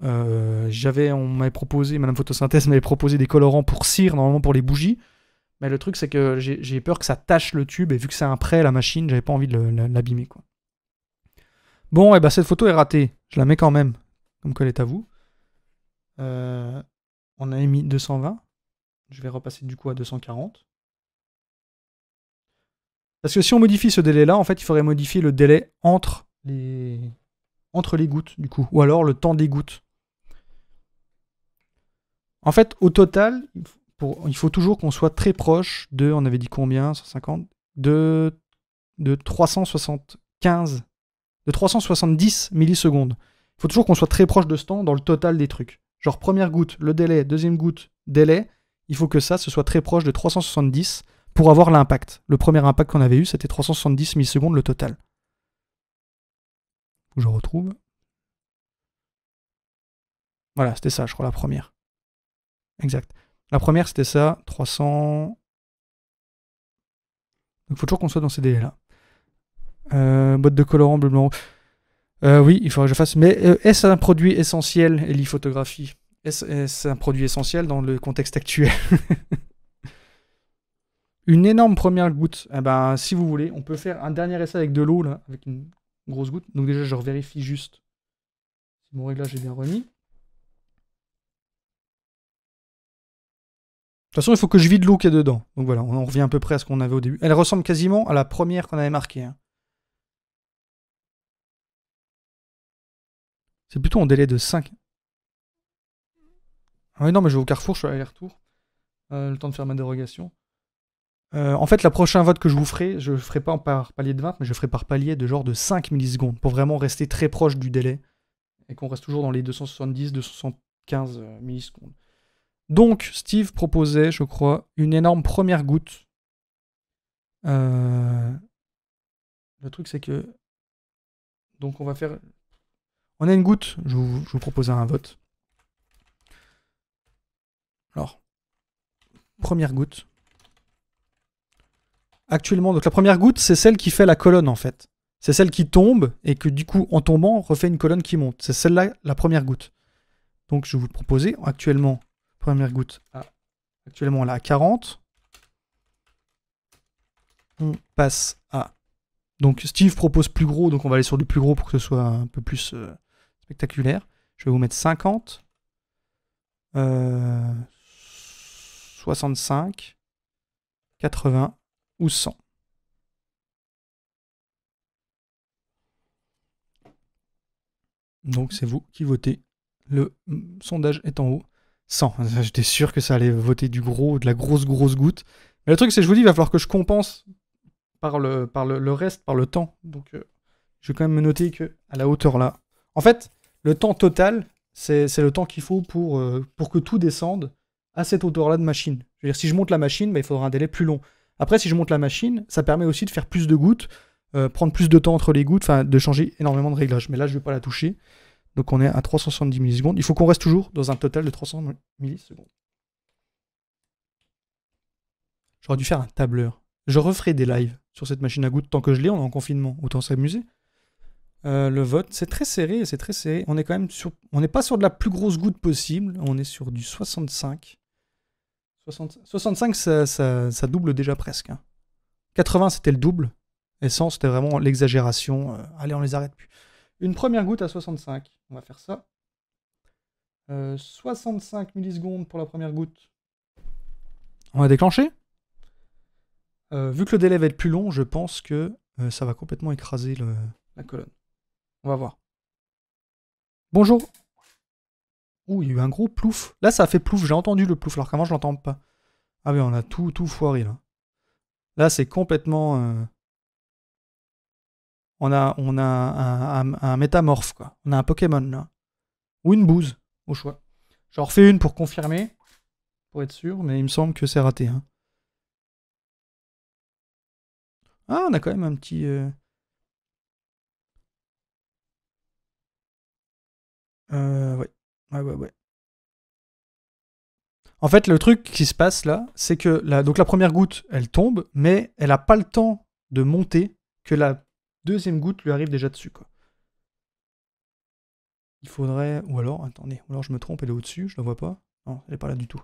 On m'avait proposé, Madame Photosynthèse m'avait proposé des colorants pour cire, normalement pour les bougies. Mais le truc, c'est que j'ai peur que ça tâche le tube, et vu que c'est un prêt, la machine, j'avais pas envie de l'abîmer, quoi. Bon, et bah cette photo est ratée. Je la mets quand même, comme qu'elle est à vous. On a mis 220. Je vais repasser du coup à 240. Parce que si on modifie ce délai-là, en fait, il faudrait modifier le délai entre les gouttes, du coup. Ou alors le temps des gouttes. En fait, au total, il faut toujours qu'on soit très proche de, on avait dit combien, 150, de 375, de 370 millisecondes. Il faut toujours qu'on soit très proche de ce temps dans le total des trucs. Genre première goutte, le délai, deuxième goutte, délai, il faut que ça se soit très proche de 370 pour avoir l'impact. Le premier impact qu'on avait eu, c'était 370 millisecondes le total. Faut que je retrouve. Voilà, c'était ça, je crois, la première. Exact. La première, c'était ça, 300... Donc il faut toujours qu'on soit dans ces délais-là. Boîte de colorant bleu blanc. Oui, il faudrait que je fasse. Mais est-ce un produit essentiel, l'e-photographie? Est-ce un produit essentiel dans le contexte actuel? Une énorme première goutte. Eh ben, si vous voulez, on peut faire un dernier essai avec de l'eau, là, avec une grosse goutte. Donc déjà, je vérifie juste si mon réglage est bien remis. De toute façon, il faut que je vide l'eau qu'il y a dedans. Donc voilà, on revient à peu près à ce qu'on avait au début. Elle ressemble quasiment à la première qu'on avait marquée. Hein. C'est plutôt en délai de 5. Ah oui, non, mais je vais au Carrefour, je suis à aller-retour. Le temps de faire ma dérogation. En fait, la prochaine vote que je vous ferai, je ne ferai pas par palier de 20, mais je ferai par palier de genre de 5 millisecondes, pour vraiment rester très proche du délai, et qu'on reste toujours dans les 270-275 millisecondes. Donc, Steve proposait, je crois, une énorme première goutte. Le truc, c'est que... Donc, on va faire... On a une goutte, je vous propose un vote. Alors, première goutte. Actuellement, donc la première goutte, c'est celle qui fait la colonne, en fait. C'est celle qui tombe, et que du coup, en tombant, refait une colonne qui monte. C'est celle-là, la première goutte. Donc, je vais vous proposer, actuellement, première goutte, actuellement, elle est à 40. On passe à... Donc, Steve propose plus gros, donc on va aller sur du plus gros pour que ce soit un peu plus spectaculaire. Je vais vous mettre 50. 65. 80 ou 100. Donc c'est vous qui votez. Le sondage est en haut. 100. J'étais sûr que ça allait voter du gros, de la grosse goutte. Mais le truc, c'est que je vous dis, il va falloir que je compense par le reste, par le temps. Donc je vais quand même me noter que à la hauteur là. En fait, le temps total, c'est le temps qu'il faut pour que tout descende à cette hauteur-là de machine. Je veux dire, si je monte la machine, bah, il faudra un délai plus long. Après, si je monte la machine, ça permet aussi de faire plus de gouttes, prendre plus de temps entre les gouttes, enfin de changer énormément de réglages. Mais là, je ne vais pas la toucher. Donc on est à 370 millisecondes. Il faut qu'on reste toujours dans un total de 300 millisecondes. J'aurais dû faire un tableur. Je referai des lives sur cette machine à gouttes tant que je l'ai, on est en confinement, autant s'amuser. Le vote, c'est très serré, c'est très serré. On est quand même sur... On n'est pas sur de la plus grosse goutte possible, on est sur du 65. 65, ça double déjà presque. Hein. 80, c'était le double. Et 100, c'était vraiment l'exagération. Allez, on les arrête plus. Une première goutte à 65. On va faire ça. 65 millisecondes pour la première goutte. On va déclencher. Vu que le délai va être plus long, je pense que ça va complètement écraser la colonne. On va voir. Bonjour. Ouh, il y a eu un gros plouf. Là, ça a fait plouf. J'ai entendu le plouf, alors qu'avant, je l'entends pas. Ah oui, on a tout foiré, là. Là, c'est complètement... On a un métamorphe, quoi. On a un Pokémon, là. Ou une bouse, au choix. J'en refais une pour confirmer, pour être sûr, mais il me semble que c'est raté. Hein. Ah, on a quand même un petit... Ouais. Ouais. En fait, le truc qui se passe là, c'est que donc la première goutte, elle tombe, mais elle n'a pas le temps de monter que la deuxième goutte lui arrive déjà dessus, quoi. Il faudrait... Ou alors, attendez, ou alors je me trompe, elle est au-dessus, je la vois pas. Non, elle est pas là du tout.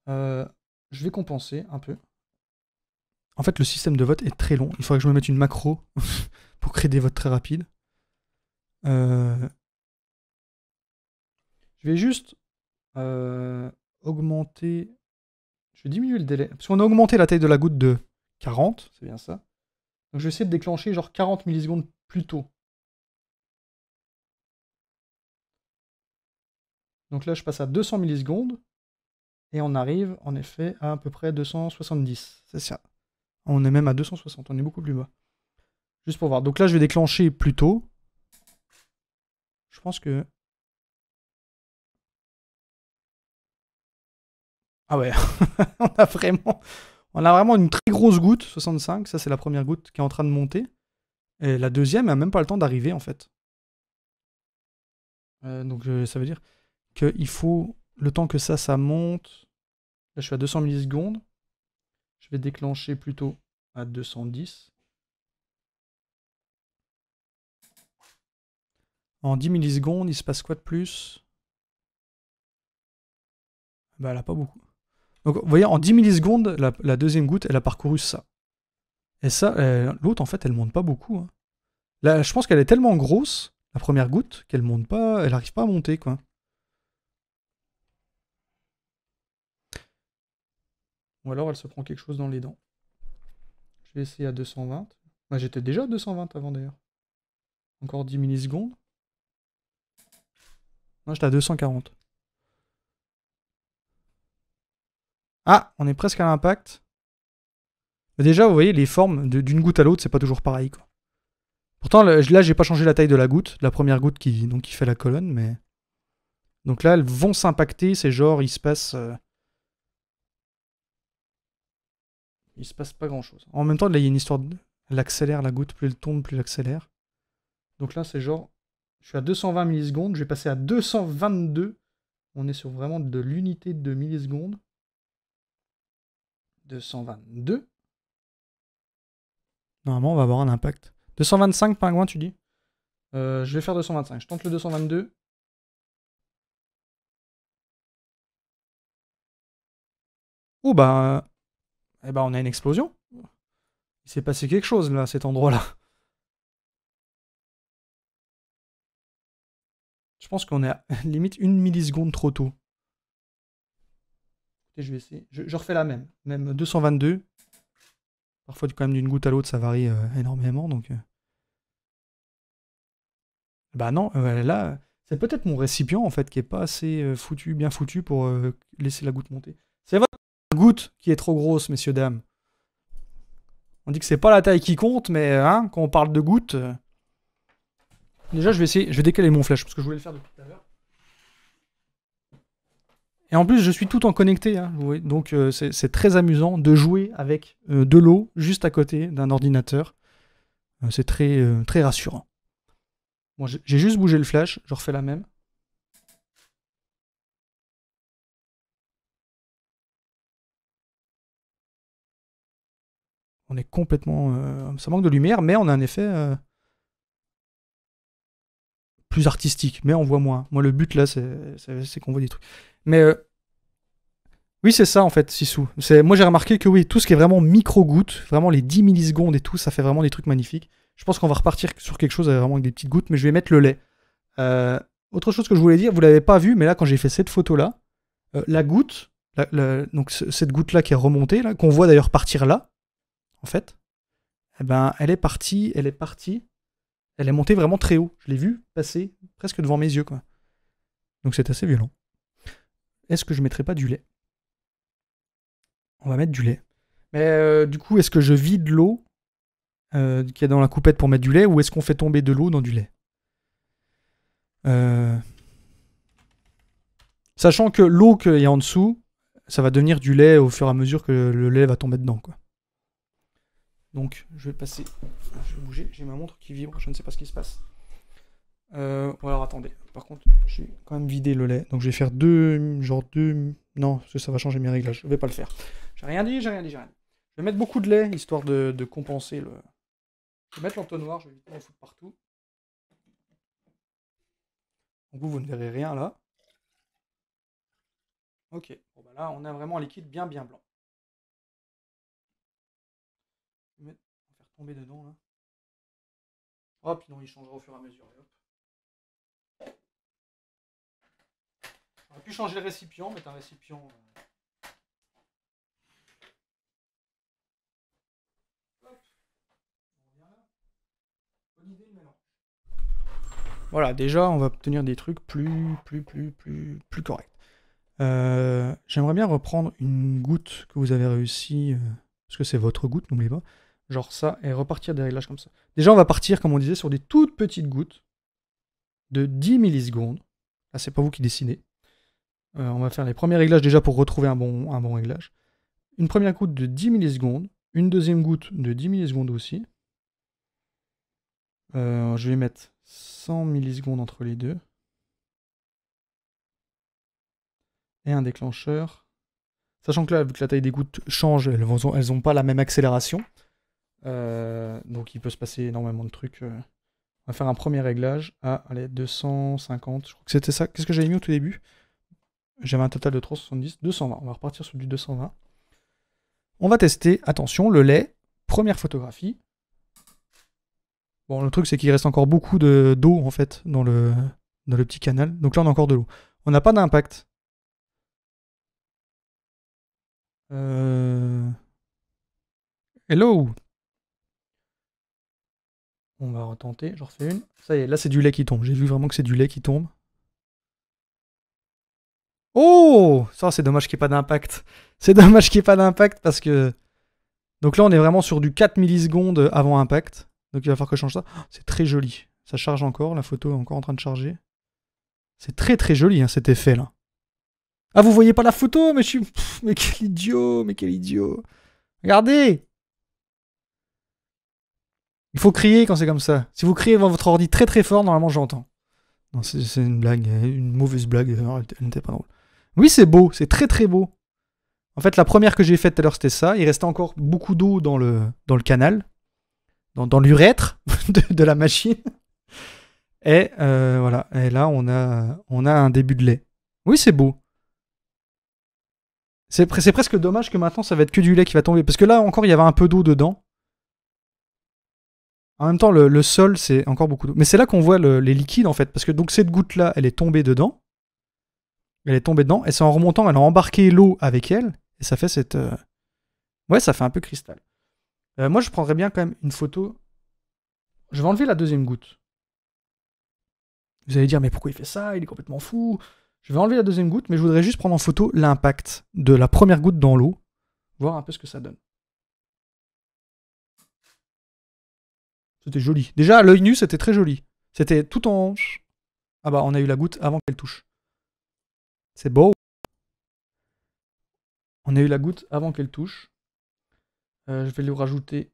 Je vais compenser un peu. En fait, le système de vote est très long. Il faudrait que je me mette une macro pour créer des votes très rapides. Je vais juste augmenter... Je vais diminuer le délai. Parce qu'on a augmenté la taille de la goutte de 40, c'est bien ça. Donc je vais essayer de déclencher genre 40 millisecondes plus tôt. Donc là, je passe à 200 millisecondes. Et on arrive, en effet, à peu près 270. C'est ça. On est même à 260, on est beaucoup plus bas. Juste pour voir. Donc là, je vais déclencher plus tôt. Je pense que... Ah ouais, on a vraiment une très grosse goutte, 65. Ça, c'est la première goutte qui est en train de monter. Et la deuxième n'a même pas le temps d'arriver, en fait. Donc ça veut dire qu'il faut le temps que ça monte. Là, je suis à 200 millisecondes. Je vais déclencher plutôt à 210. En 10 millisecondes, il se passe quoi de plus? Bah, elle a pas beaucoup. Donc, vous voyez, en 10 millisecondes, la deuxième goutte, elle a parcouru ça. Et ça, l'autre, en fait, elle monte pas beaucoup. Hein. Là, je pense qu'elle est tellement grosse, la première goutte, qu'elle monte pas, elle arrive pas à monter, quoi. Ou alors, elle se prend quelque chose dans les dents. Je vais essayer à 220. Bah, j'étais déjà à 220 avant, d'ailleurs. Encore 10 millisecondes. Non, j'étais à 240. Ah, on est presque à l'impact. Déjà, vous voyez, les formes d'une goutte à l'autre, c'est pas toujours pareil, quoi. Pourtant, là, j'ai pas changé la taille de la goutte, la première goutte qui fait la colonne, mais... Donc là, elles vont s'impacter, c'est genre, il se passe pas grand-chose. En même temps, là, il y a une histoire de... Elle accélère, la goutte, plus elle tombe, plus elle accélère. Donc là, c'est genre... Je suis à 220 millisecondes, je vais passer à 222. On est sur vraiment de l'unité de millisecondes. 222. Normalement, on va avoir un impact. 225, pingouin, tu dis je vais faire 225. Je tente le 222. Oh bah... Eh bah on a une explosion. Il s'est passé quelque chose là, à cet endroit-là. Je pense qu'on est à limite une milliseconde trop tôt. Et je vais essayer. Je refais la même. Même 222. Parfois, quand même, d'une goutte à l'autre, ça varie énormément. Donc, bah non, là, c'est peut-être mon récipient en fait qui est pas assez bien foutu pour laisser la goutte monter. C'est votre goutte qui est trop grosse, messieurs dames. On dit que c'est pas la taille qui compte, mais hein, quand on parle de goutte. Déjà, je vais décaler mon flash parce que je voulais le faire depuis tout à l'heure. Et en plus, je suis tout en connecté, hein, donc c'est très amusant de jouer avec de l'eau juste à côté d'un ordinateur. C'est très rassurant. Bon, j'ai juste bougé le flash, je refais la même. On est complètement... ça manque de lumière, mais on a un effet plus artistique, mais on voit moins. Moi, le but, là, c'est qu'on voit des trucs. Mais oui, c'est ça, en fait, Sissou. Moi, j'ai remarqué que oui, tout ce qui est vraiment micro-gouttes, vraiment les 10 millisecondes et tout, ça fait vraiment des trucs magnifiques. Je pense qu'on va repartir sur quelque chose vraiment avec des petites gouttes, mais je vais mettre le lait. Autre chose que je voulais dire, vous l'avez pas vu, mais là, quand j'ai fait cette photo-là, la goutte, donc cette goutte-là qui est remontée, là, qu'on voit d'ailleurs partir là, en fait, eh ben, elle est partie, elle est montée vraiment très haut. Je l'ai vue passer presque devant mes yeux, quoi. Donc c'est assez violent. Est-ce que je mettrais pas du lait? On va mettre du lait. Mais du coup, est-ce que je vide l'eau qu'il y a dans la coupette pour mettre du lait, ou est-ce qu'on fait tomber de l'eau dans du lait? Sachant que l'eau qu'il y a en dessous, ça va devenir du lait au fur et à mesure que le lait va tomber dedans, quoi. Donc, je vais passer. Je vais bouger. J'ai ma montre qui vibre. Je ne sais pas ce qui se passe. Alors attendez. Par contre, j'ai quand même vidé le lait. Donc, je vais faire deux. Genre deux. Non, parce que ça va changer mes réglages. Je vais pas le faire. J'ai rien dit. Je vais mettre beaucoup de lait histoire de compenser le. Je vais mettre l'entonnoir. Je vais éviter d'en foutre partout. Donc, vous ne verrez rien là. Ok. Bon, bah là, on a vraiment un liquide bien blanc. On va faire tomber dedans là. Hop, non, il changera au fur et à mesure. Hop. On aurait pu changer le récipient, mettre un récipient. Hop. On revient là. Bonne idée le mélange. Voilà, déjà, on va obtenir des trucs plus corrects. J'aimerais bien reprendre une goutte que vous avez réussi, parce que c'est votre goutte, n'oubliez pas. Genre ça, et repartir des réglages comme ça. Déjà, on va partir, comme on disait, sur des toutes petites gouttes de 10 millisecondes. Là, c'est pas vous qui décidez. On va faire les premiers réglages déjà pour retrouver un bon réglage. Une première goutte de 10 millisecondes. Une deuxième goutte de 10 millisecondes aussi. Je vais mettre 100 millisecondes entre les deux. Et un déclencheur. Sachant que là, vu que la taille des gouttes change, elles n'ont pas la même accélération. Donc il peut se passer énormément de trucs. On va faire un premier réglage à allez, 250. Je crois que c'était ça. Qu'est-ce que j'avais mis au tout début? J'avais un total de 370. 220. On va repartir sur du 220. On va tester. Attention, le lait. Première photographie. Bon, le truc, c'est qu'il reste encore beaucoup d'eau, en fait, dans le petit canal. Donc là, on a encore de l'eau. On n'a pas d'impact. Hello. On va retenter. J'en refais une. Ça y est, là, c'est du lait qui tombe. J'ai vu vraiment que c'est du lait qui tombe. Oh! Ça, c'est dommage qu'il n'y ait pas d'impact. C'est dommage qu'il n'y ait pas d'impact parce que... Donc là, on est vraiment sur du 4 millisecondes avant impact. Donc il va falloir que je change ça. Oh, c'est très joli. Ça charge encore. La photo est encore en train de charger. C'est très joli, hein, cet effet là. Ah, vous voyez pas la photo? Mais je suis... mais quel idiot! Mais quel idiot! Regardez! Il faut crier quand c'est comme ça. Si vous criez devant votre ordi très fort, normalement j'entends. Non, c'est une blague. Une mauvaise blague. Elle n'était pas drôle. Oui, c'est beau. C'est très beau. En fait, la première que j'ai faite tout à l'heure, c'était ça. Il restait encore beaucoup d'eau dans le canal. Dans l'urètre de la machine. Et voilà. Et là, on a un début de lait. Oui, c'est beau. C'est presque dommage que maintenant, ça va être que du lait qui va tomber. Parce que là, encore, il y avait un peu d'eau dedans. En même temps, le sol, c'est encore beaucoup d'eau. Mais c'est là qu'on voit les liquides, en fait. Parce que donc cette goutte-là, elle est tombée dedans. Elle est tombée dedans. Et c'est en remontant, elle a embarqué l'eau avec elle. Et ça fait cette... Ouais, ça fait un peu cristal. Moi, je prendrais bien quand même une photo. Je vais enlever la deuxième goutte. Vous allez dire, mais pourquoi il fait ça? Il est complètement fou. Je vais enlever la deuxième goutte, mais je voudrais juste prendre en photo l'impact de la première goutte dans l'eau. Voir un peu ce que ça donne. C'était joli. Déjà, à l'œil nu, c'était très joli. C'était tout en... Ah bah, on a eu la goutte avant qu'elle touche. C'est beau. On a eu la goutte avant qu'elle touche. Je vais lui rajouter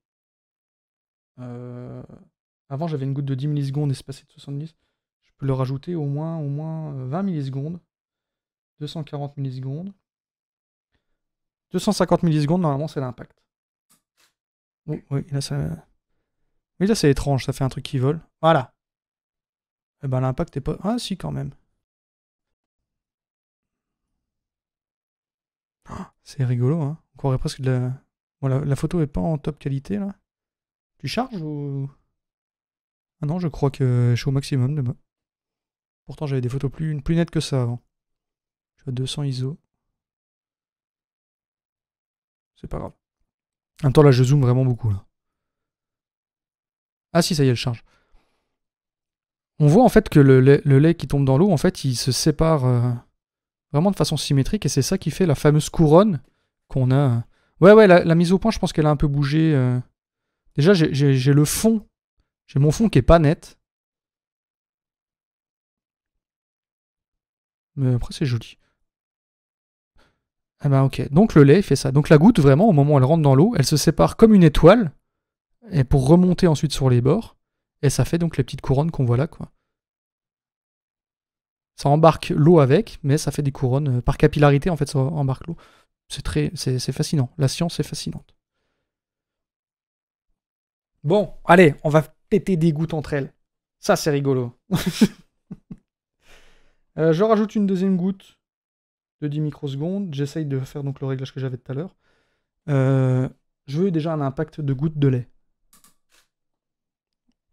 Avant, j'avais une goutte de 10 millisecondes espacée de 70. Je peux le rajouter au moins 20 millisecondes. 240 millisecondes. 250 millisecondes, normalement, c'est l'impact. Oh, oui, là, ça... Oui, là, c'est étrange, ça fait un truc qui vole. Voilà. Eh ben, l'impact est pas... Ah, si, quand même. C'est rigolo, hein. On croirait presque de la... Bon, la photo est pas en top qualité, là. Tu charges ou... Ah non, je crois que je suis au maximum de moi. Pourtant, j'avais des photos plus nettes que ça avant. Je suis à 200 ISO. C'est pas grave. En même temps, là, je zoome vraiment beaucoup, là. Ah si, ça y est, elle charge. On voit en fait que le lait qui tombe dans l'eau, en fait, il se sépare vraiment de façon symétrique et c'est ça qui fait la fameuse couronne qu'on a. Ouais, la mise au point, je pense qu'elle a un peu bougé. Déjà, j'ai le fond. J'ai mon fond qui est pas net. Mais après, c'est joli. Ah bah ok. Donc le lait fait ça. Donc la goutte, vraiment, au moment où elle rentre dans l'eau, elle se sépare comme une étoile. Et pour remonter ensuite sur les bords. Et ça fait donc les petites couronnes qu'on voit là, quoi. Ça embarque l'eau avec, mais ça fait des couronnes. Par capillarité, en fait, ça embarque l'eau. C'est fascinant. La science est fascinante. Bon, allez, on va péter des gouttes entre elles. Ça, c'est rigolo. Je rajoute une deuxième goutte de 10 microsecondes. J'essaye de faire donc le réglage que j'avais tout à l'heure. Je veux déjà un impact de gouttes de lait.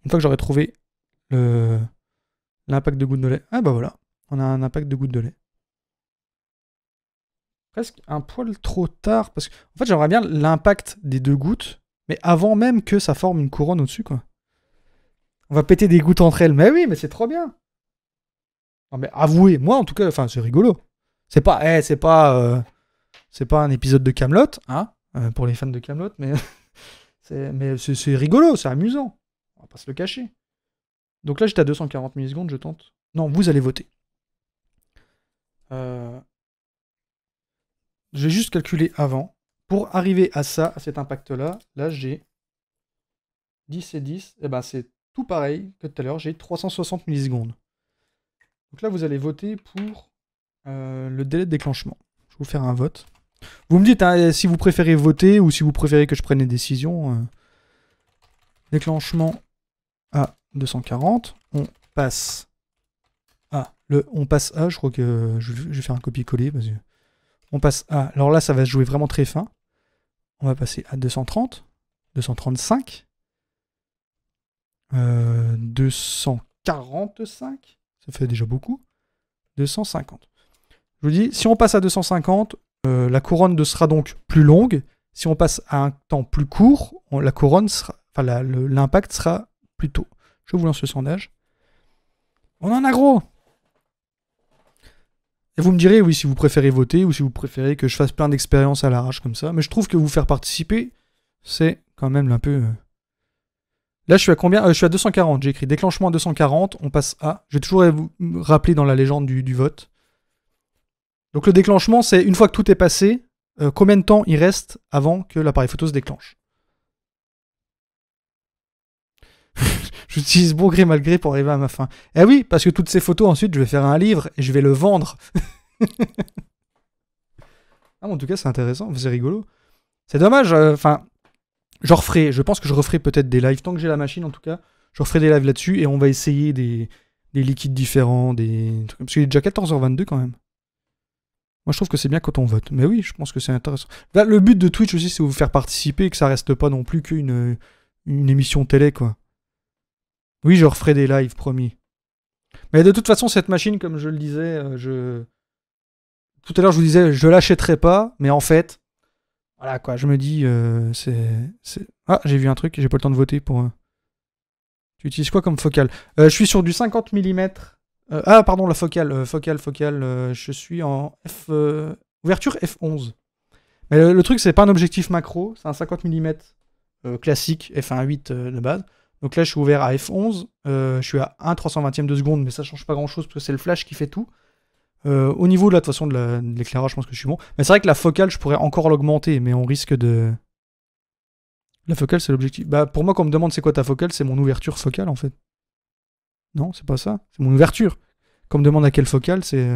Une fois que j'aurai trouvé l'impact de gouttes de lait. Ah bah voilà, on a un impact de gouttes de lait. Presque un poil trop tard, parce que en fait j'aimerais bien l'impact des deux gouttes, mais avant même que ça forme une couronne au-dessus, quoi. On va péter des gouttes entre elles. Mais oui, mais c'est trop bien. Non mais avouez, moi en tout cas, enfin c'est rigolo. C'est pas, c'est pas un épisode de Camelot, hein, pour les fans de Camelot, mais c'est rigolo, c'est amusant. On va pas se le cacher. Donc là j'étais à 240 millisecondes, je tente. Non, vous allez voter. J'ai juste calculé avant. Pour arriver à ça, à cet impact-là, là j'ai 10 et 10. Et ben c'est tout pareil que tout à l'heure, j'ai 360 millisecondes. Donc là vous allez voter pour le délai de déclenchement. Je vais vous faire un vote. Vous me dites hein, si vous préférez voter ou si vous préférez que je prenne des décisions. Déclenchement à 240. On passe à je crois que je vais faire un copier-coller. On passe à... Alors là, ça va se jouer vraiment très fin. On va passer à 230, 235, 245. Ça fait déjà beaucoup. 250. Je vous dis, si on passe à 250, la couronne sera donc plus longue. Si on passe à un temps plus court, la couronne sera... Enfin, l'impact sera plus tôt. Je vous lance le sondage. On en a gros! Et vous me direz, oui, si vous préférez voter ou si vous préférez que je fasse plein d'expériences à l'arrache comme ça. Mais je trouve que vous faire participer, c'est quand même un peu... Là, je suis à combien Je suis à 240. J'ai écrit déclenchement à 240. On passe à... Je vais toujours vous rappeler dans la légende du vote. Donc le déclenchement, c'est une fois que tout est passé, combien de temps il reste avant que l'appareil photo se déclenche. J'utilise bon gré mal gré pour arriver à ma fin. Eh oui, parce que toutes ces photos, ensuite, je vais faire un livre et je vais le vendre. Ah, en tout cas, c'est intéressant, c'est rigolo. C'est dommage, enfin, je pense que je referai peut-être des lives, tant que j'ai la machine en tout cas, je referai des lives là-dessus et on va essayer des liquides différents, des trucs, parce qu'il est déjà 14h22 quand même. Moi, je trouve que c'est bien quand on vote. Mais oui, je pense que c'est intéressant. Là, le but de Twitch aussi, c'est de vous faire participer et que ça reste pas non plus qu'une émission télé, quoi. Oui, je referai des lives, promis. Mais de toute façon, cette machine, comme je le disais, tout à l'heure, je vous disais, je l'achèterai pas, mais en fait, voilà quoi, je me dis, Ah, j'ai vu un truc, j'ai pas le temps de voter pour... Tu utilises quoi comme focale? Je suis sur du 50 mm. Ah, pardon, la focale, je suis en ouverture F11. Mais le truc, c'est pas un objectif macro, c'est un 50 mm classique, f1.8 de base. Donc là, je suis ouvert à F11. Je suis à 1/320e de seconde, mais ça change pas grand-chose parce que c'est le flash qui fait tout. Au niveau de la, de toute façon, de l'éclairage, je pense que je suis bon. Mais c'est vrai que la focale, je pourrais encore l'augmenter, mais on risque de La focale, c'est l'objectif. Bah, pour moi, quand on me demande c'est quoi ta focale, c'est mon ouverture focale, en fait. Non, c'est pas ça. C'est mon ouverture. Quand on me demande à quelle focale, c'est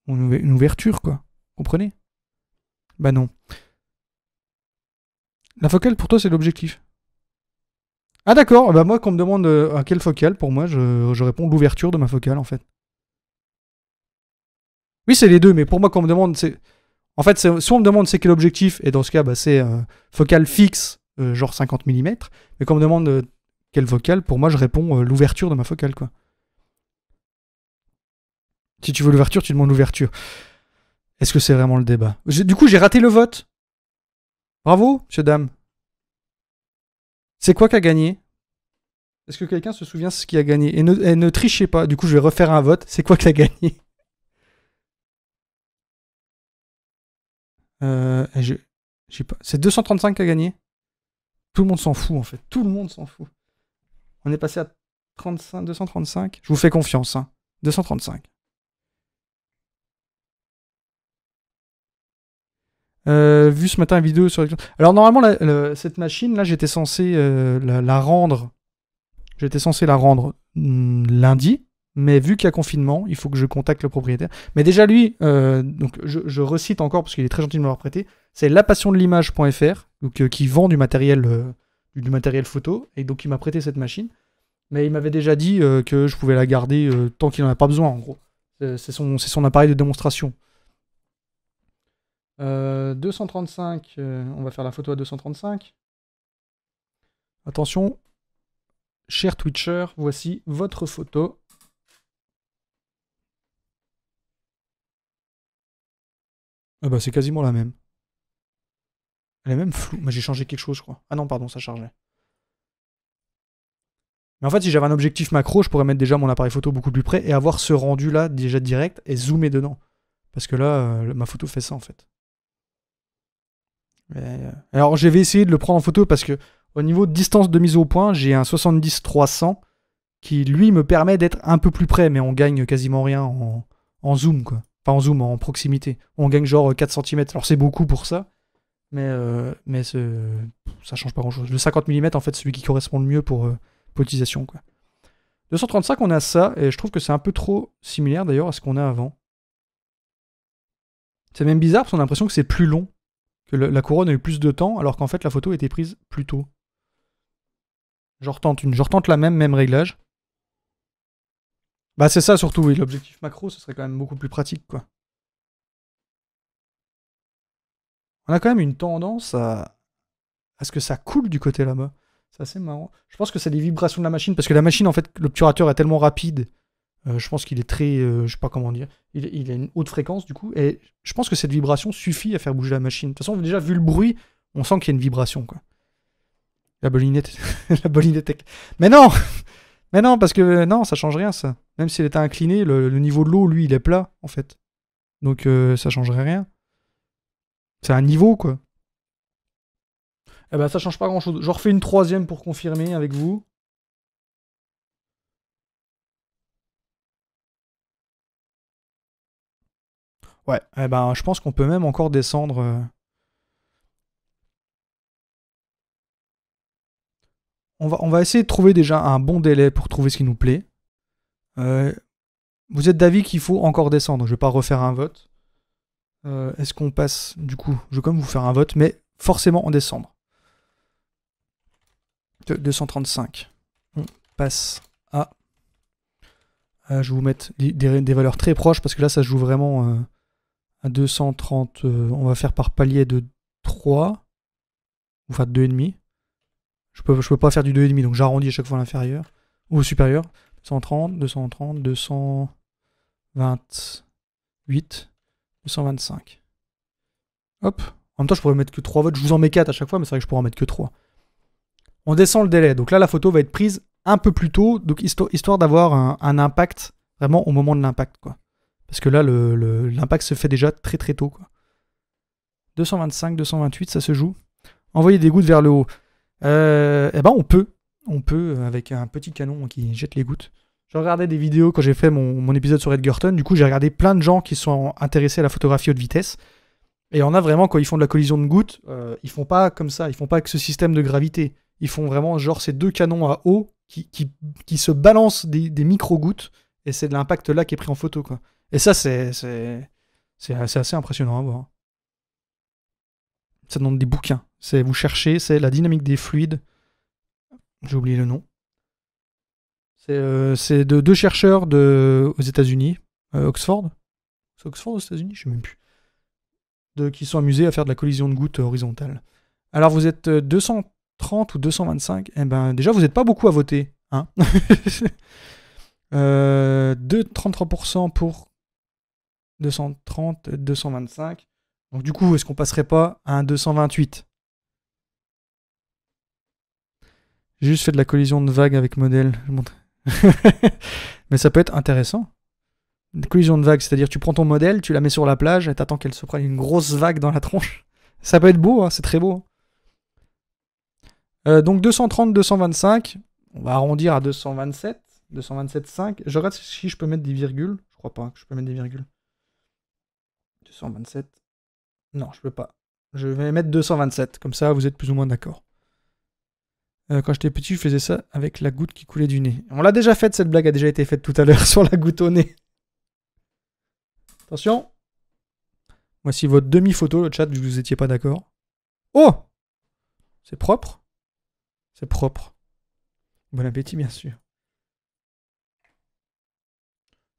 une ouverture, quoi. Comprenez? Bah non. La focale, pour toi, c'est l'objectif. Ah d'accord, bah moi, quand on me demande à quelle focale, pour moi, je réponds l'ouverture de ma focale, en fait. Oui, c'est les deux, mais pour moi, quand on me demande, c'est... En fait, soit on me demande c'est quel objectif, et dans ce cas, bah, c'est focale fixe, genre 50 mm, mais quand on me demande quelle focale, pour moi, je réponds l'ouverture de ma focale, quoi. Si tu veux l'ouverture, tu demandes l'ouverture. Est-ce que c'est vraiment le débat? Du coup, j'ai raté le vote. Bravo, monsieur, dame. C'est quoi qui a gagné? Est-ce que quelqu'un se souvient ce qui a gagné? Et ne trichez pas, du coup, je vais refaire un vote. C'est quoi qui a gagné? C'est 235 qui a gagné. Tout le monde s'en fout, en fait. Tout le monde s'en fout. On est passé à 235. Je vous fais confiance, hein. 235. Vu ce matin une vidéo sur... Alors normalement, cette machine-là, j'étais censé la rendre... J'étais censé la rendre lundi, mais vu qu'il y a confinement, il faut que je contacte le propriétaire. Mais déjà lui, donc je recite encore parce qu'il est très gentil de m'avoir prêté, c'est lapassiondelimage.fr, donc qui vend du matériel photo, et donc il m'a prêté cette machine. Mais il m'avait déjà dit que je pouvais la garder tant qu'il n'en a pas besoin, en gros. C'est son appareil de démonstration. 235, on va faire la photo à 235. Attention, cher Twitcher, voici votre photo. Ah bah c'est quasiment la même. Elle est même floue. Mais j'ai changé quelque chose, je crois. Ah non, pardon, ça chargeait. Mais en fait, si j'avais un objectif macro, je pourrais mettre déjà mon appareil photo beaucoup plus près et avoir ce rendu-là déjà direct et zoomer dedans. Parce que là, ma photo fait ça, en fait. Alors, je vais essayer de le prendre en photo parce que au niveau de distance de mise au point, j'ai un 70-300 qui, lui, me permet d'être un peu plus près, mais on gagne quasiment rien en zoom, quoi. Enfin, en zoom, en proximité. On gagne genre 4 cm. Alors, c'est beaucoup pour ça, mais ça change pas grand-chose. Le 50 mm, en fait, c'est celui qui correspond le mieux pour l'utilisation, quoi. 235, on a ça, et je trouve que c'est un peu trop similaire, d'ailleurs, à ce qu'on a avant. C'est même bizarre, parce qu'on a l'impression que c'est plus long, que la couronne a eu plus de temps, alors qu'en fait, la photo a été prise plus tôt. Je retente la même réglage. Bah c'est ça surtout, oui, l'objectif macro, ce serait quand même beaucoup plus pratique, quoi. On a quand même une tendance à ce que ça coule du côté là-bas. C'est assez marrant. Je pense que c'est des vibrations de la machine, parce que la machine, en fait, l'obturateur est tellement rapide, je pense qu'il est très, je sais pas comment dire, il a une haute fréquence, du coup, et je pense que cette vibration suffit à faire bouger la machine. De toute façon, déjà, vu le bruit, on sent qu'il y a une vibration, quoi. La bolinette... la bolinette... Mais non Mais non, parce que non, ça change rien, ça. Même s'il était incliné, le niveau de l'eau, lui, il est plat, en fait. Donc ça changerait rien. C'est un niveau, quoi. Eh ben, ça change pas grand-chose. Je refais une troisième pour confirmer avec vous. Ouais, eh ben, je pense qu'on peut même encore descendre... On va essayer de trouver déjà un bon délai pour trouver ce qui nous plaît. Vous êtes d'avis qu'il faut encore descendre. Je vais pas refaire un vote. Est-ce qu'on passe... Du coup, je vais quand même vous faire un vote, mais forcément en décembre. 235. On passe à... je vais vous mettre des valeurs très proches, parce que là, ça joue vraiment à 230. On va faire par palier de 3. Enfin, de 2,5. Je peux pas faire du 2,5, donc j'arrondis à chaque fois à l'inférieur. Ou au supérieur. 230, 230, 228, 225. Hop. En même temps, je pourrais mettre que 3 votes. Je vous en mets 4 à chaque fois, mais c'est vrai que je pourrais en mettre que 3. On descend le délai. Donc là, la photo va être prise un peu plus tôt, donc histoire d'avoir un impact vraiment au moment de l'impact, quoi. Parce que là, l'impact se fait déjà très très tôt, quoi. 225, 228, ça se joue. Envoyer des gouttes vers le haut. Eh ben, on peut, avec un petit canon qui jette les gouttes. Je regardais des vidéos quand j'ai fait mon épisode sur Edgerton. Du coup, j'ai regardé plein de gens qui sont intéressés à la photographie haute vitesse. Et on a vraiment, quand ils font de la collision de gouttes, ils font pas comme ça, ils font pas avec ce système de gravité. Ils font vraiment genre ces deux canons à eau qui se balancent des micro-gouttes, et c'est de l'impact là qui est pris en photo, quoi. Et ça, c'est assez impressionnant à voir. Ça demande des bouquins. Vous cherchez, c'est la dynamique des fluides. J'ai oublié le nom. C'est de deux chercheurs aux États-Unis, Oxford. C'est Oxford aux États-Unis, je sais même plus. Qui sont amusés à faire de la collision de gouttes horizontale. Alors vous êtes 230 ou 225. Eh ben déjà vous n'êtes pas beaucoup à voter, hein. 33% pour 230, 225. Donc du coup, est-ce qu'on passerait pas à un 228? J'ai juste fait de la collision de vagues avec modèle. Je montre. Mais ça peut être intéressant. Une collision de vagues, c'est-à-dire tu prends ton modèle, tu la mets sur la plage et t'attends qu'elle se prenne une grosse vague dans la tronche. Ça peut être beau, hein, c'est très beau. Donc 230, 225. On va arrondir à 227. 227,5. Je regarde si je peux mettre des virgules. Je crois pas que je peux mettre des virgules. 227. Non, je peux pas. Je vais mettre 227. Comme ça, vous êtes plus ou moins d'accord. Quand j'étais petit, je faisais ça avec la goutte qui coulait du nez. On l'a déjà faite, cette blague a déjà été faite tout à l'heure sur la goutte au nez. Attention. Voici votre demi-photo, le chat, vu que vous n'étiez pas d'accord. Oh! C'est propre. C'est propre. Bon appétit, bien sûr.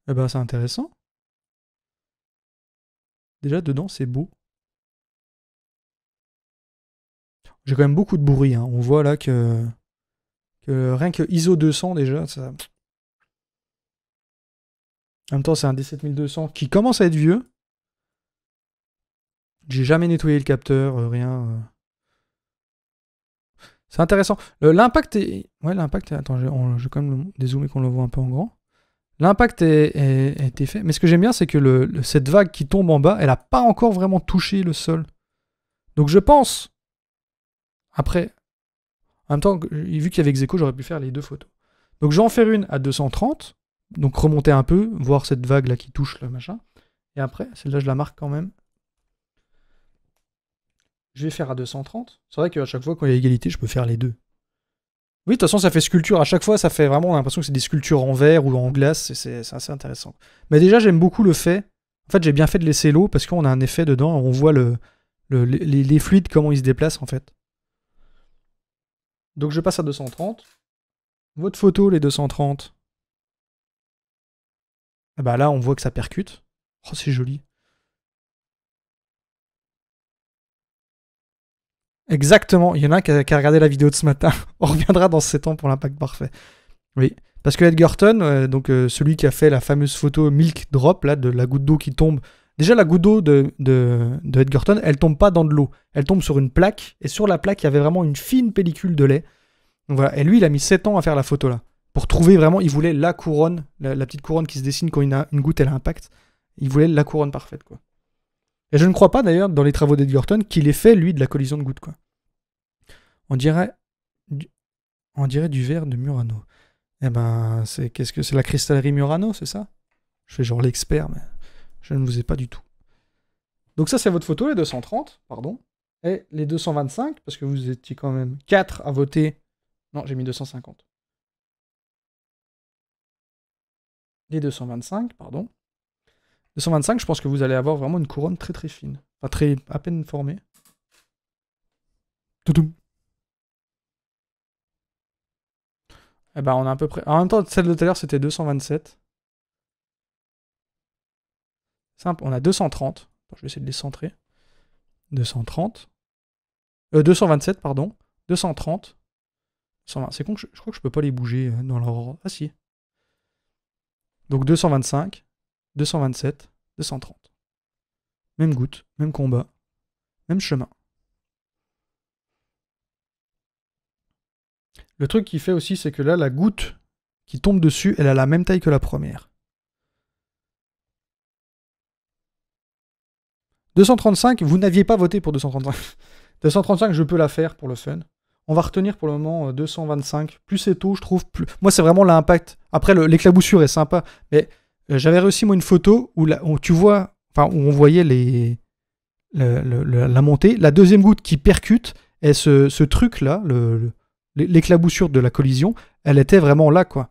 Eh ben, c'est intéressant. Déjà, dedans, c'est beau. J'ai quand même beaucoup de bruit, hein. On voit là que rien que ISO 200, déjà, ça... En même temps, c'est un D7200 qui commence à être vieux. J'ai jamais nettoyé le capteur, rien. C'est intéressant. L'impact est... Ouais, l'impact... Attends, je vais quand même dézoomer qu'on le voit un peu en grand. L'impact a été fait. Mais ce que j'aime bien, c'est que cette vague qui tombe en bas, elle n'a pas encore vraiment touché le sol. Donc je pense... Après... En même temps, vu qu'il y avait Execo, j'aurais pu faire les deux photos. Donc je vais en faire une à 230. Donc remonter un peu, voir cette vague là qui touche le machin. Et après, celle-là je la marque quand même. Je vais faire à 230. C'est vrai qu'à chaque fois quand il y a égalité, je peux faire les deux. Oui, de toute façon, ça fait sculpture. À chaque fois, ça fait vraiment l'impression que c'est des sculptures en verre ou en glace. C'est assez intéressant. Mais déjà, j'aime beaucoup le fait. En fait, j'ai bien fait de laisser l'eau parce qu'on a un effet dedans. On voit les fluides, comment ils se déplacent en fait. Donc je passe à 230. Votre photo, les 230. Et bah là, on voit que ça percute. Oh, c'est joli. Exactement. Il y en a un qui a regardé la vidéo de ce matin. On reviendra dans 7 ans pour l'impact parfait. Oui. Parce que Edgerton, celui qui a fait la fameuse photo Milk Drop, là, de la goutte d'eau qui tombe. Déjà, la goutte d'eau de Edgerton, elle tombe pas dans de l'eau. Elle tombe sur une plaque. Et sur la plaque, il y avait vraiment une fine pellicule de lait. Donc voilà. Et lui, il a mis 7 ans à faire la photo là. Pour trouver vraiment, il voulait la couronne, la petite couronne qui se dessine quand une goutte elle a impact. Il voulait la couronne parfaite, quoi. Et je ne crois pas d'ailleurs, dans les travaux d'Edgerton, qu'il ait fait, lui, de la collision de gouttes, quoi. On dirait du verre de Murano. Eh ben, qu'est-ce que c'est, la cristallerie Murano, c'est ça? Je fais genre l'expert, mais je ne vous ai pas du tout. Donc ça, c'est votre photo, les 230, pardon. Et les 225, parce que vous étiez quand même 4 à voter. Non, j'ai mis 250. Les 225, pardon. 225, je pense que vous allez avoir vraiment une couronne très très fine. Enfin, à peine formée. Toutoum. Eh ben, on a à peu près... En même temps, celle de tout à l'heure, c'était 227. Simple, on a 230. Attends, je vais essayer de les centrer. 230. 227, pardon. 230. 120. C'est con, je crois que je peux pas les bouger dans leur ordre. Ah si. Donc 225, 227, 230. Même goutte, même combat, même chemin. Le truc qui fait aussi, c'est que là, la goutte qui tombe dessus, elle a la même taille que la première. 235, vous n'aviez pas voté pour 235. 235, je peux la faire pour le fun. On va retenir pour le moment 225. Plus c'est tôt, je trouve, plus... Moi, c'est vraiment l'impact. Après, l'éclaboussure est sympa. Mais j'avais réussi, moi, une photo où tu vois... Enfin, où on voyait la montée. La deuxième goutte qui percute, et ce truc-là, l'éclaboussure de la collision, elle était vraiment là, quoi.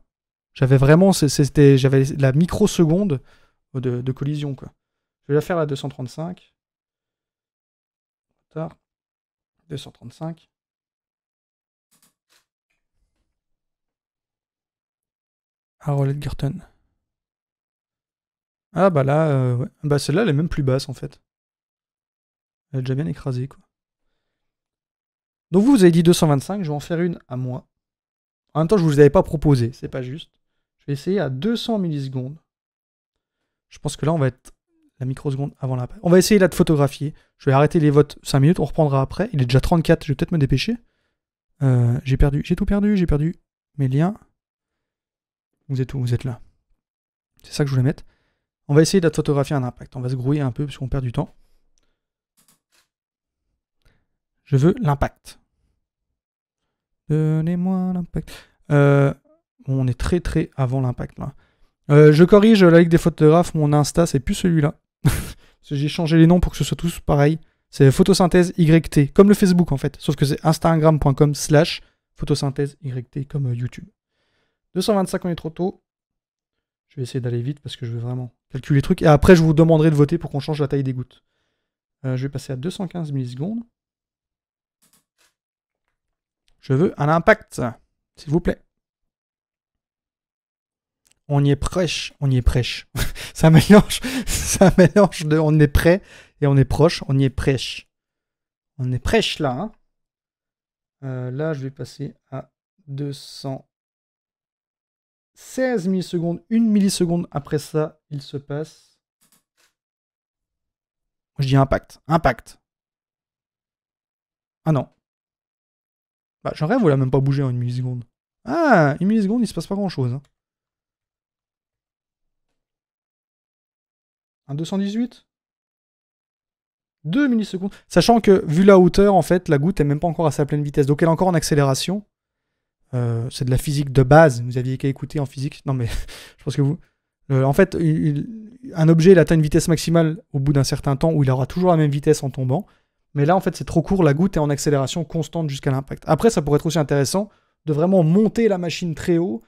J'avais vraiment, j'avais la microseconde de collision, quoi. Je vais la faire à 235. 235. Harold Edgerton. Ah bah là, ouais. Bah celle-là, elle est même plus basse, en fait. Elle est déjà bien écrasée, quoi. Donc vous avez dit 225, je vais en faire une à moi. En même temps, je vous avais pas proposé, c'est pas juste. Je vais essayer à 200 millisecondes. Je pense que là, on va être la microseconde avant l'appel. On va essayer là de photographier. Je vais arrêter les votes 5 minutes, on reprendra après. Il est déjà 34, je vais peut-être me dépêcher. J'ai tout perdu, j'ai perdu mes liens. Vous êtes où? Vous êtes là. C'est ça que je voulais mettre. On va essayer de photographier un impact. On va se grouiller un peu parce qu'on perd du temps. Je veux l'impact. Donnez-moi l'impact. On est très très avant l'impact là. Je corrige la Ligue des photographes, mon Insta c'est plus celui-là. J'ai changé les noms pour que ce soit tous pareil. C'est photosynthèse YT, comme le Facebook en fait. Sauf que c'est instagram.com/photosynthèse YT comme YouTube. 225 on est trop tôt. Je vais essayer d'aller vite parce que je veux vraiment calculer les trucs. Et après je vous demanderai de voter pour qu'on change la taille des gouttes. Je vais passer à 215 millisecondes. Je veux un impact, s'il vous plaît. On y est prêche, on y est prêche. C'est un mélange de on est prêt et on est proche, on y est prêche. On est prêche là. Hein. Là, je vais passer à 216 millisecondes. 1 milliseconde après ça, il se passe. Je dis impact. Impact. Ah non. Bah, j'en rêve, il a même pas bougé en 1 milliseconde. Ah, 1 milliseconde, il se passe pas grand chose. Hein. Un 218 2 millisecondes. Sachant que, vu la hauteur, en fait, la goutte est même pas encore à sa pleine vitesse. Donc elle est encore en accélération. C'est de la physique de base. Vous aviez qu'à écouter en physique. Non, mais je pense que vous... en fait, un objet, il atteint une vitesse maximale au bout d'un certain temps où il aura toujours la même vitesse en tombant. Mais là, en fait, c'est trop court. La goutte est en accélération constante jusqu'à l'impact. Après, ça pourrait être aussi intéressant de vraiment monter la machine très haut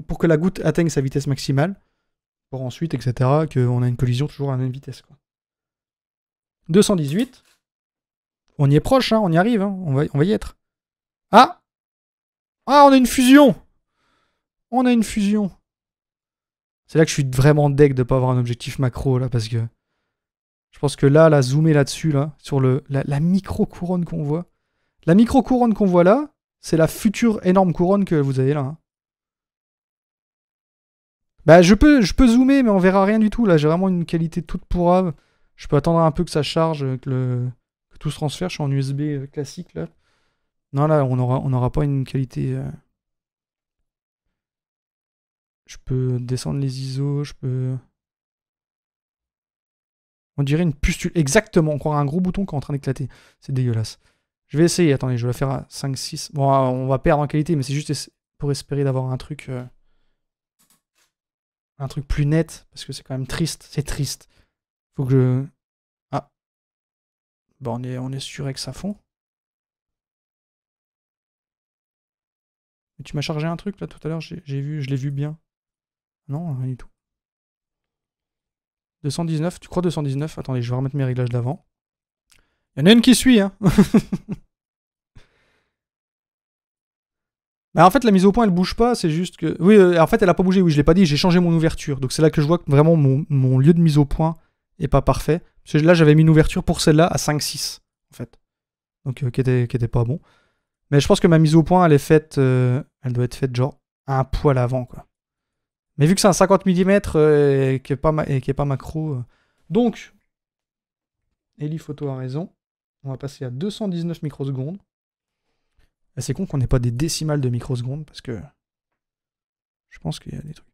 pour que la goutte atteigne sa vitesse maximale. Pour ensuite, etc., qu'on a une collision toujours à la même vitesse. Quoi. 218. On y est proche, hein, on y arrive. Hein, on va y être. Ah! Ah, on a une fusion! On a une fusion. C'est là que je suis vraiment deg de ne pas avoir un objectif macro, là, parce que je pense que là, zoomer là-dessus, là, sur la micro-couronne qu'on voit. La micro-couronne qu'on voit là, c'est la future énorme couronne que vous avez là. Hein. Bah, je peux zoomer, mais on verra rien du tout, là. J'ai vraiment une qualité toute pourrave. Je peux attendre un peu que ça charge, que tout se transfère. Je suis en USB classique, là. Non, là, on aura pas une qualité... Je peux descendre les ISO, je peux... On dirait une pustule. Exactement, on croirait un gros bouton qui est en train d'éclater. C'est dégueulasse. Je vais essayer, attendez, je vais la faire à 5, 6. Bon, on va perdre en qualité, mais c'est juste pour espérer d'avoir un truc plus net, parce que c'est quand même triste. C'est triste. Faut que je... Ah. Bon, on est sur X à fond. Mais tu m'as chargé un truc, là, tout à l'heure, je l'ai vu bien. Non, rien du tout. 219, tu crois 219? Attendez, je vais remettre mes réglages d'avant. Il y en a une qui suit, hein. Bah en fait, la mise au point, elle bouge pas, c'est juste que... Oui, en fait, elle a pas bougé, oui, je l'ai pas dit, j'ai changé mon ouverture. Donc c'est là que je vois que vraiment mon lieu de mise au point est pas parfait. Parce que là, j'avais mis une ouverture pour celle-là à 5,6, en fait. Donc, qui était pas bon. Mais je pense que ma mise au point, elle est faite... elle doit être faite, genre, à un poil avant, quoi. Mais vu que c'est un 50 mm et qui est pas macro... Donc, Eli Photo a raison. On va passer à 219 microsecondes. C'est con qu'on n'ait pas des décimales de microsecondes parce que je pense qu'il y a des trucs.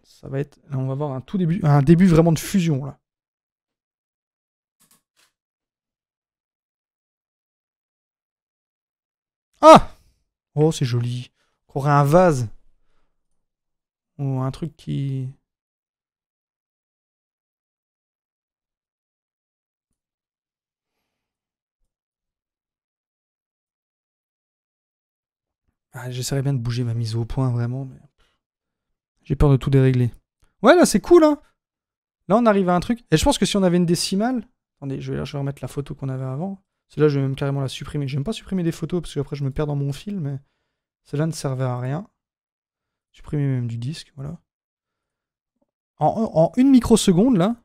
Ça va être. Là, on va avoir un début vraiment de fusion là. Ah! Oh, c'est joli. On aurait un vase. Ou un truc qui. Ah, j'essaierais bien de bouger ma mise au point, vraiment, mais j'ai peur de tout dérégler. Ouais, là, c'est cool, hein. Là, on arrive à un truc. Et je pense que si on avait une décimale... Attendez, je vais remettre la photo qu'on avait avant. Celle-là, je vais même carrément la supprimer. J'aime pas supprimer des photos, parce qu'après, je me perds dans mon fil, mais... Celle-là ne servait à rien. Supprimer même du disque, voilà. En une microseconde, là...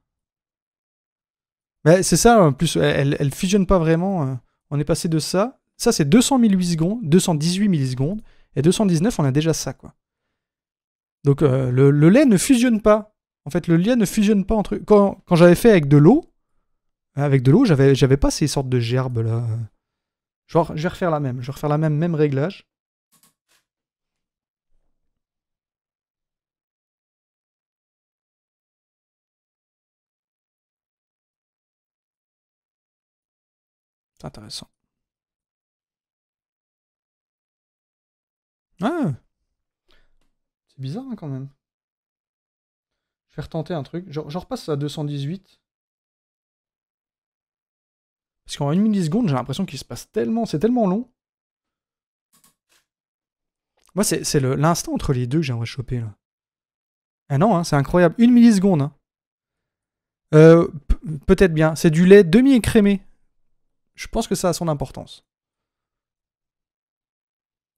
Bah, c'est ça, en plus, elle fusionne pas vraiment. On est passé de ça. Ça, c'est 200 millisecondes, 218 millisecondes. Et 219, on a déjà ça, quoi. Donc, le lait ne fusionne pas. En fait, le lait ne fusionne pas entre... Quand j'avais fait avec de l'eau, j'avais pas ces sortes de gerbes, là. Genre, je vais refaire la même. Je vais refaire la même réglage. C'est intéressant. Ah, c'est bizarre, hein, quand même. Je vais retenter un truc. Je repasse à 218. Parce qu'en une milliseconde, j'ai l'impression qu'il se passe tellement... C'est tellement long. Moi, c'est l'instant entre les deux que j'aimerais choper, là. Ah non, hein, c'est incroyable. Une milliseconde. Hein. Peut-être bien. C'est du lait demi-écrémé. Je pense que ça a son importance.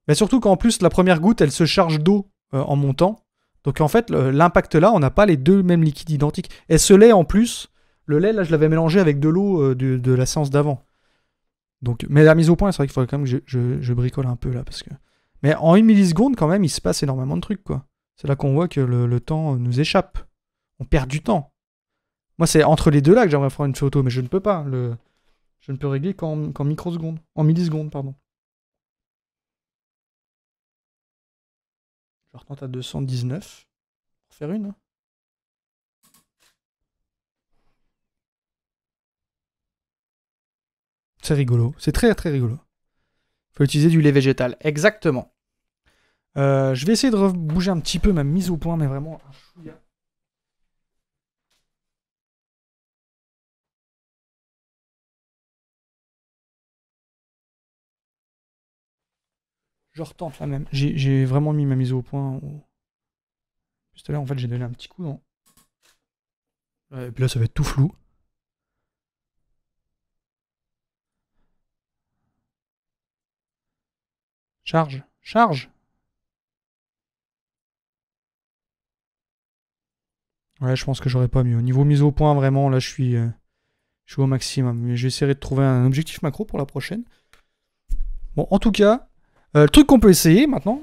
Mais surtout qu'en plus, la première goutte, elle se charge d'eau en montant. Donc en fait, l'impact là, on n'a pas les deux mêmes liquides identiques. Et ce lait, en plus, le lait, là, je l'avais mélangé avec de l'eau de la séance d'avant. Donc, mais la mise au point, c'est vrai qu'il faudrait quand même que je bricole un peu là. Parce que... Mais en une milliseconde, quand même, il se passe énormément de trucs, quoi. C'est là qu'on voit que le temps nous échappe. On perd du temps. Moi, c'est entre les deux là que j'aimerais faire une photo, mais je ne peux pas. Je ne peux régler qu'en microsecondes. En millisecondes, pardon. Je retente à 219 pour faire une. C'est rigolo. C'est très très rigolo. Faut utiliser du lait végétal. Exactement. Je vais essayer de bouger un petit peu ma mise au point, mais vraiment un chouïa. Je retente la même. J'ai vraiment mis ma mise au point. Juste là, en fait, j'ai donné un petit coup dans. Et puis là, ça va être tout flou. Charge. Charge. Ouais, je pense que j'aurais pas mieux. Au niveau mise au point, vraiment, là, je suis au maximum. Mais j'essaierai de trouver un objectif macro pour la prochaine. Bon, en tout cas, le truc qu'on peut essayer maintenant,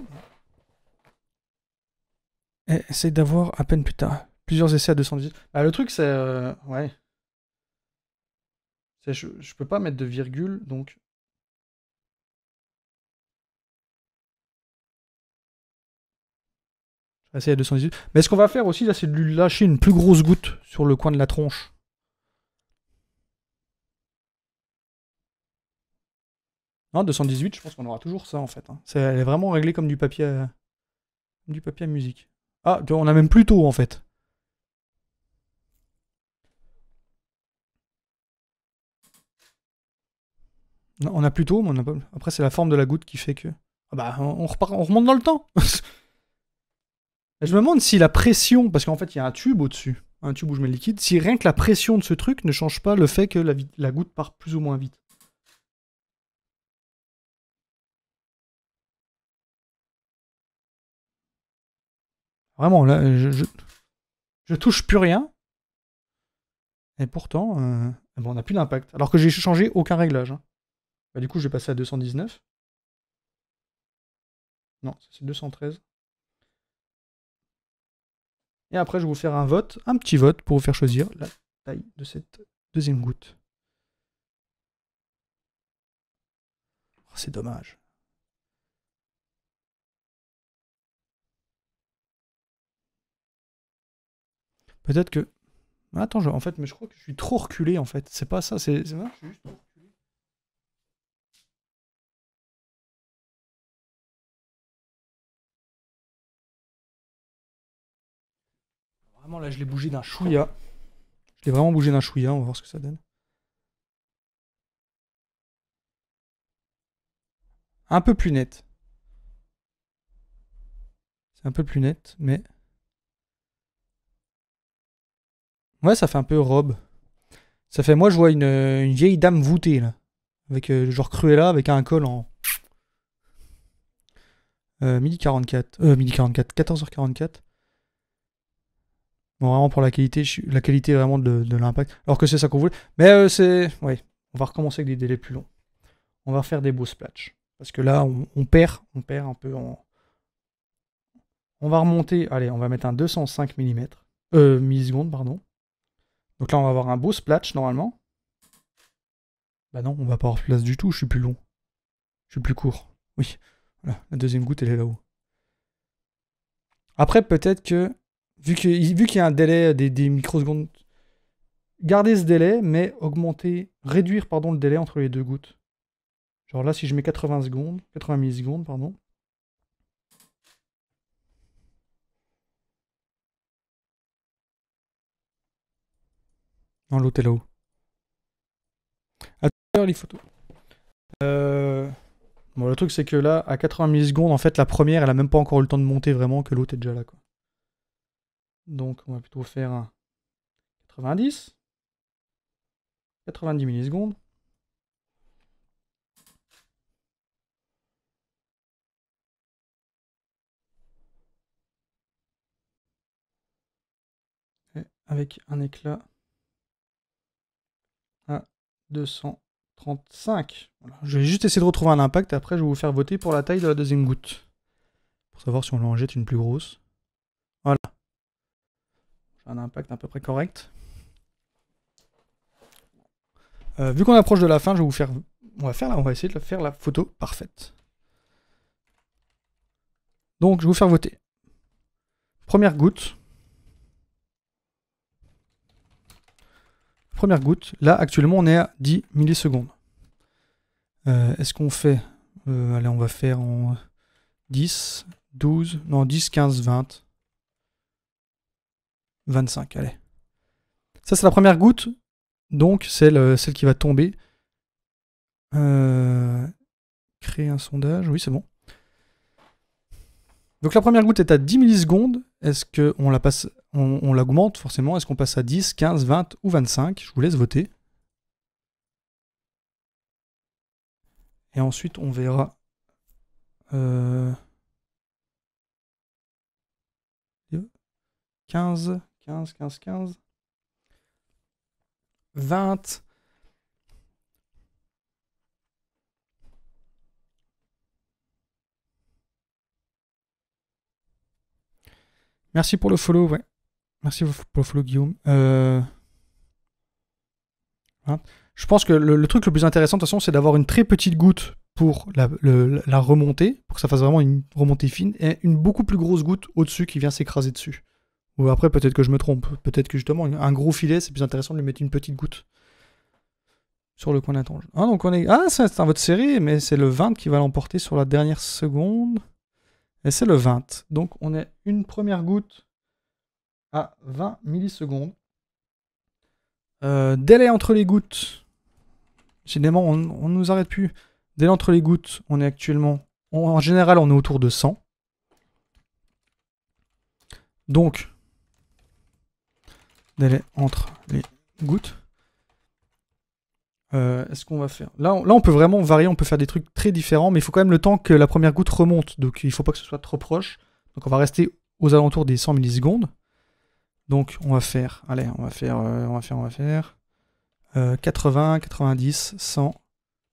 c'est d'avoir à peine putain, plusieurs essais à 210. Bah, le truc, c'est... ouais. Je peux pas mettre de virgule, donc... Je vais essayer à 218. Mais ce qu'on va faire aussi, là, c'est de lui lâcher une plus grosse goutte sur le coin de la tronche. Non, 218, je pense qu'on aura toujours ça, en fait. Hein. Elle est vraiment réglée comme du papier à musique. Ah, on a même plus tôt, en fait. Non, on a plus tôt, mais on a pas... Après, c'est la forme de la goutte qui fait que... Ah bah, on remonte dans le temps. Je me demande si la pression... Parce qu'en fait, il y a un tube au-dessus. Un tube où je mets le liquide. Si rien que la pression de ce truc ne change pas le fait que la goutte part plus ou moins vite. Vraiment, là, je touche plus rien. Et pourtant, bon, on n'a plus d'impact. Alors que j'ai changé aucun réglage. Hein. Bah, du coup, je vais passer à 219. Non, c'est 213. Et après, je vais vous faire un vote, un petit vote, pour vous faire choisir la taille de cette deuxième goutte. Oh, c'est dommage. Peut-être que... Attends, en fait, mais je crois que je suis trop reculé, en fait. C'est pas ça, c'est vrai, je suis juste trop reculé. Vraiment, là, je l'ai bougé d'un chouïa. Je l'ai vraiment bougé d'un chouïa, on va voir ce que ça donne. Un peu plus net. C'est un peu plus net, mais... Ouais, ça fait un peu robe. Ça fait... Moi, je vois une vieille dame voûtée, là. Avec genre Cruella, avec un col en... midi 44. Midi 44. 14h44. Bon, vraiment pour la qualité, la qualité vraiment de l'impact. Alors que c'est ça qu'on voulait. Mais c'est... Ouais, on va recommencer avec des délais plus longs. On va faire des beaux splatchs. Parce que là, on perd un peu en... On va remonter... Allez, on va mettre un 205 mm. Millisecondes, pardon. Donc là, on va avoir un beau splatch, normalement. Bah non, on va pas avoir place du tout, je suis plus long. Je suis plus court. Oui, voilà, la deuxième goutte, elle est là-haut. Après, peut-être que... Vu qu'il y a un délai des microsecondes, garder ce délai, mais réduire pardon, le délai entre les deux gouttes. Genre là, si je mets 80 millisecondes, pardon. Non, l'autre est là-haut. À tout à l'heure, les photos. Bon, le truc, c'est que là, à 80 millisecondes, en fait, la première, elle a même pas encore eu le temps de monter vraiment, que l'autre est déjà là, quoi. Donc, on va plutôt faire un 90. 90 millisecondes. Et avec un éclat à 235. Voilà. Je vais juste essayer de retrouver un impact et après je vais vous faire voter pour la taille de la deuxième goutte. Pour savoir si on en jette une plus grosse. Voilà. J'ai un impact à peu près correct. Vu qu'on approche de la fin, je vais vous faire... On va essayer de faire la photo parfaite. Donc je vais vous faire voter. Première goutte. Première goutte. Là, actuellement, on est à 10 millisecondes. Est-ce qu'on fait... allez, on va faire en 10, 12... Non, 10, 15, 20. 25, allez. Ça, c'est la première goutte. Donc, celle qui va tomber. Créer un sondage. Oui, c'est bon. Donc, la première goutte est à 10 millisecondes. Est-ce qu'on la passe... On l'augmente forcément. Est-ce qu'on passe à 10, 15, 20 ou 25? Je vous laisse voter. Et ensuite, on verra... 15, 20. Merci pour le follow, ouais. Merci pour le follow, Guillaume. Hein. Je pense que le truc le plus intéressant, de toute façon, c'est d'avoir une très petite goutte pour la remontée, pour que ça fasse vraiment une remontée fine, et une beaucoup plus grosse goutte au-dessus qui vient s'écraser dessus. Ou après, peut-être que je me trompe. Peut-être que justement, un gros filet, c'est plus intéressant de lui mettre une petite goutte sur le coin d'un tangent. Ah, donc on est... Ah, c'est un vote serré, mais c'est le 20 qui va l'emporter sur la dernière seconde. Et c'est le 20. Donc on est une première goutte à 20 millisecondes. Délai entre les gouttes. Décidément, on ne nous arrête plus. Délai entre les gouttes, on est actuellement... En général, on est autour de 100. Donc, délai entre les gouttes. Est-ce qu'on va faire... Là, on peut vraiment varier, on peut faire des trucs très différents, mais il faut quand même le temps que la première goutte remonte. Donc, il ne faut pas que ce soit trop proche. Donc, on va rester aux alentours des 100 millisecondes. Donc, on va faire... Allez, on va faire 80, 90, 100,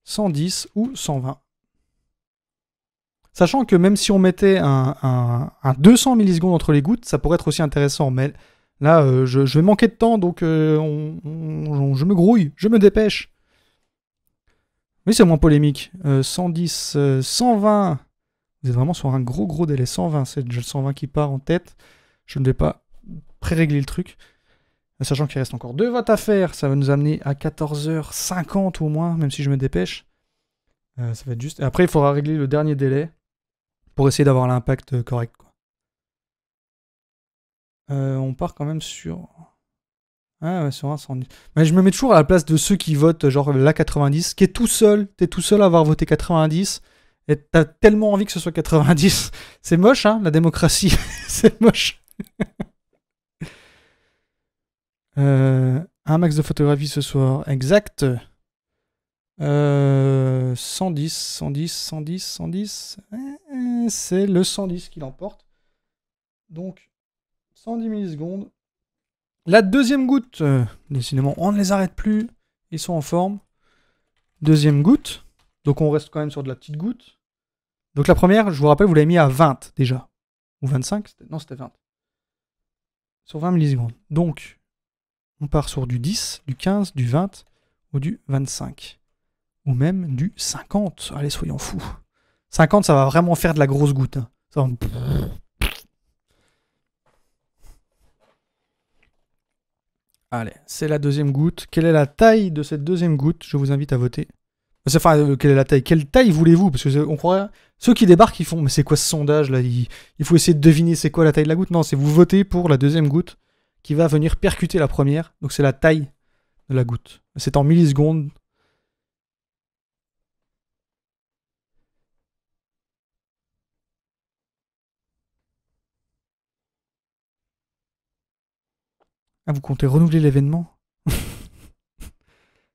110 ou 120. Sachant que même si on mettait un 200 millisecondes entre les gouttes, ça pourrait être aussi intéressant. Mais là, je vais manquer de temps, donc je me grouille, je me dépêche. Oui, c'est moins polémique. 110, 120. Vous êtes vraiment sur un gros délai. 120, c'est déjà le 120 qui part en tête. Je ne vais pas pré-régler le truc. Sachant qu'il reste encore 2 votes à faire, ça va nous amener à 14h50 au moins, même si je me dépêche. Ça va être juste. Et après, il faudra régler le dernier délai pour essayer d'avoir l'impact correct, quoi. On part quand même sur... Ah ouais, sur un 110. Mais je me mets toujours à la place de ceux qui votent genre la 90, qui est tout seul. T'es tout seul à avoir voté 90. Et t'as tellement envie que ce soit 90. C'est moche, hein, la démocratie. C'est moche. Un max de photographie ce soir. Exact. 110, 110, 110, 110. C'est le 110 qui l'emporte. Donc, 110 millisecondes. La deuxième goutte. Décidément, on ne les arrête plus. Ils sont en forme. Deuxième goutte. Donc, on reste quand même sur de la petite goutte. Donc, la première, je vous rappelle, vous l'avez mis à 20 déjà. Ou 25 ? Non, c'était 20. Sur 20 millisecondes. Donc, on part sur du 10, du 15, du 20 ou du 25. Ou même du 50. Allez, soyons fous. 50, ça va vraiment faire de la grosse goutte. Hein. Ça va... Allez, c'est la deuxième goutte. Quelle est la taille de cette deuxième goutte? Je vous invite à voter. Enfin, quelle est la taille? Quelle taille voulez-vous? Parce que on croirait... Ceux qui débarquent, ils font, mais c'est quoi ce sondage là? Il faut essayer de deviner c'est quoi la taille de la goutte. Non, c'est vous votez pour la deuxième goutte qui va venir percuter la première. Donc c'est la taille de la goutte. C'est en millisecondes. Ah, vous comptez renouveler l'événement?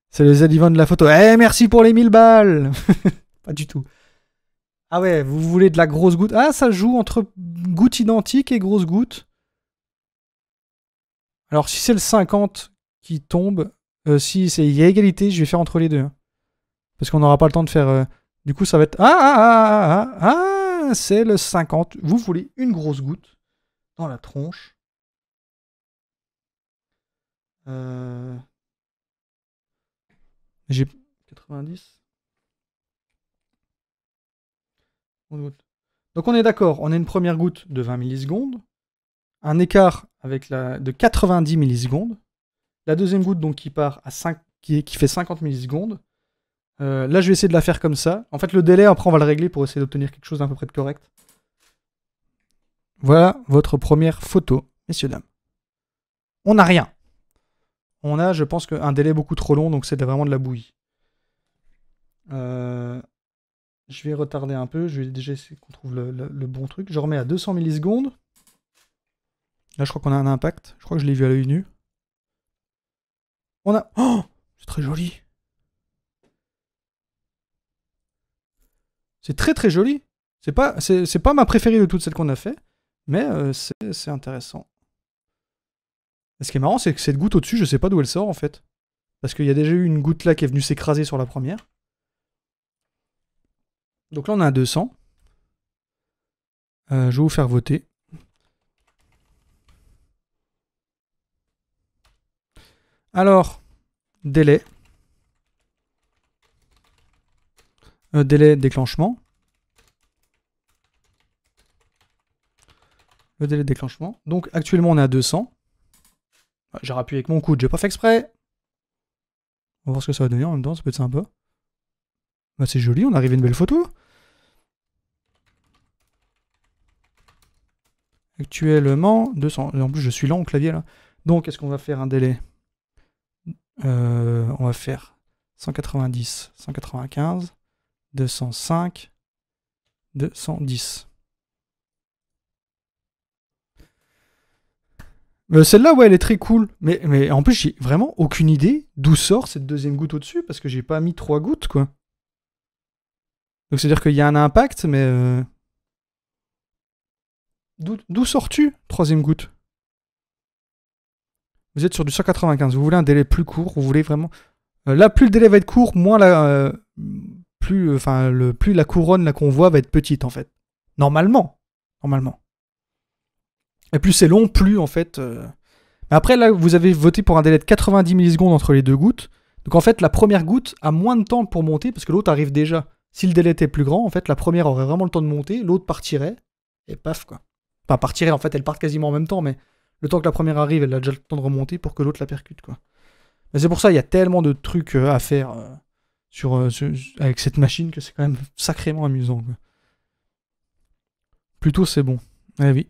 C'est le Z-Event de la photo. Eh, merci pour les 1000 balles. Pas du tout. Ah ouais, vous voulez de la grosse goutte. Ah, ça joue entre goutte identique et grosse goutte. Alors, si c'est le 50 qui tombe, si il y a égalité, je vais faire entre les deux. Hein. Parce qu'on n'aura pas le temps de faire... Du coup, ça va être... C'est le 50. Vous voulez une grosse goutte dans la tronche. J'ai 90. Donc on est d'accord, on a une première goutte de 20 millisecondes, un écart avec de 90 millisecondes, la deuxième goutte donc qui part à 5, qui fait 50 millisecondes. Là je vais essayer de la faire comme ça. En fait le délai après on va le régler pour essayer d'obtenir quelque chose d'à peu près de correct. Voilà votre première photo, messieurs dames. On n'a rien. On a, je pense, un délai beaucoup trop long, donc c'est vraiment de la bouillie. Je vais retarder un peu, je vais déjà essayer qu'on trouve le bon truc. Je remets à 200 millisecondes. Là, je crois qu'on a un impact. Je crois que je l'ai vu à l'œil nu. On a... Oh, c'est très joli. C'est très très joli. C'est pas ma préférée de toutes celles qu'on a fait, mais c'est intéressant. Et ce qui est marrant, c'est que cette goutte au-dessus, je sais pas d'où elle sort en fait. Parce qu'il y a déjà eu une goutte là qui est venue s'écraser sur la première. Donc là, on a un 200. Je vais vous faire voter. Alors, délai. Délai de déclenchement. Le délai de déclenchement. Donc actuellement, on est à 200. J'ai rappuyé avec mon coude, j'ai pas fait exprès. On va voir ce que ça va donner en même temps, ça peut être sympa. Bah, c'est joli, on arrive à une belle photo. Actuellement, 200. En plus, je suis lent au clavier là. Donc, est-ce qu'on va faire un délai? On va faire 190, 195, 205, 210. Celle-là, ouais, elle est très cool. Mais en plus, j'ai vraiment aucune idée d'où sort cette deuxième goutte au-dessus, parce que j'ai pas mis 3 gouttes, quoi. Donc, c'est-à-dire qu'il y a un impact, mais... D'où sors-tu, troisième goutte? Vous êtes sur du 195. Vous voulez un délai plus court. Vous voulez vraiment... là, plus le délai va être court, moins la... plus la couronne qu'on voit va être petite, en fait. Normalement. Et plus c'est long, plus, en fait... Après, là, vous avez voté pour un délai de 90 millisecondes entre les deux gouttes. Donc, en fait, la première goutte a moins de temps pour monter, parce que l'autre arrive déjà. Si le délai était plus grand, en fait, la première aurait vraiment le temps de monter, l'autre partirait, et paf, quoi. Enfin, partirait, en fait, elles partent quasiment en même temps, mais le temps que la première arrive, elle a déjà le temps de remonter pour que l'autre la percute, quoi. Mais c'est pour ça, il y a tellement de trucs à faire avec cette machine que c'est quand même sacrément amusant, quoi. Plutôt, c'est bon. Eh oui.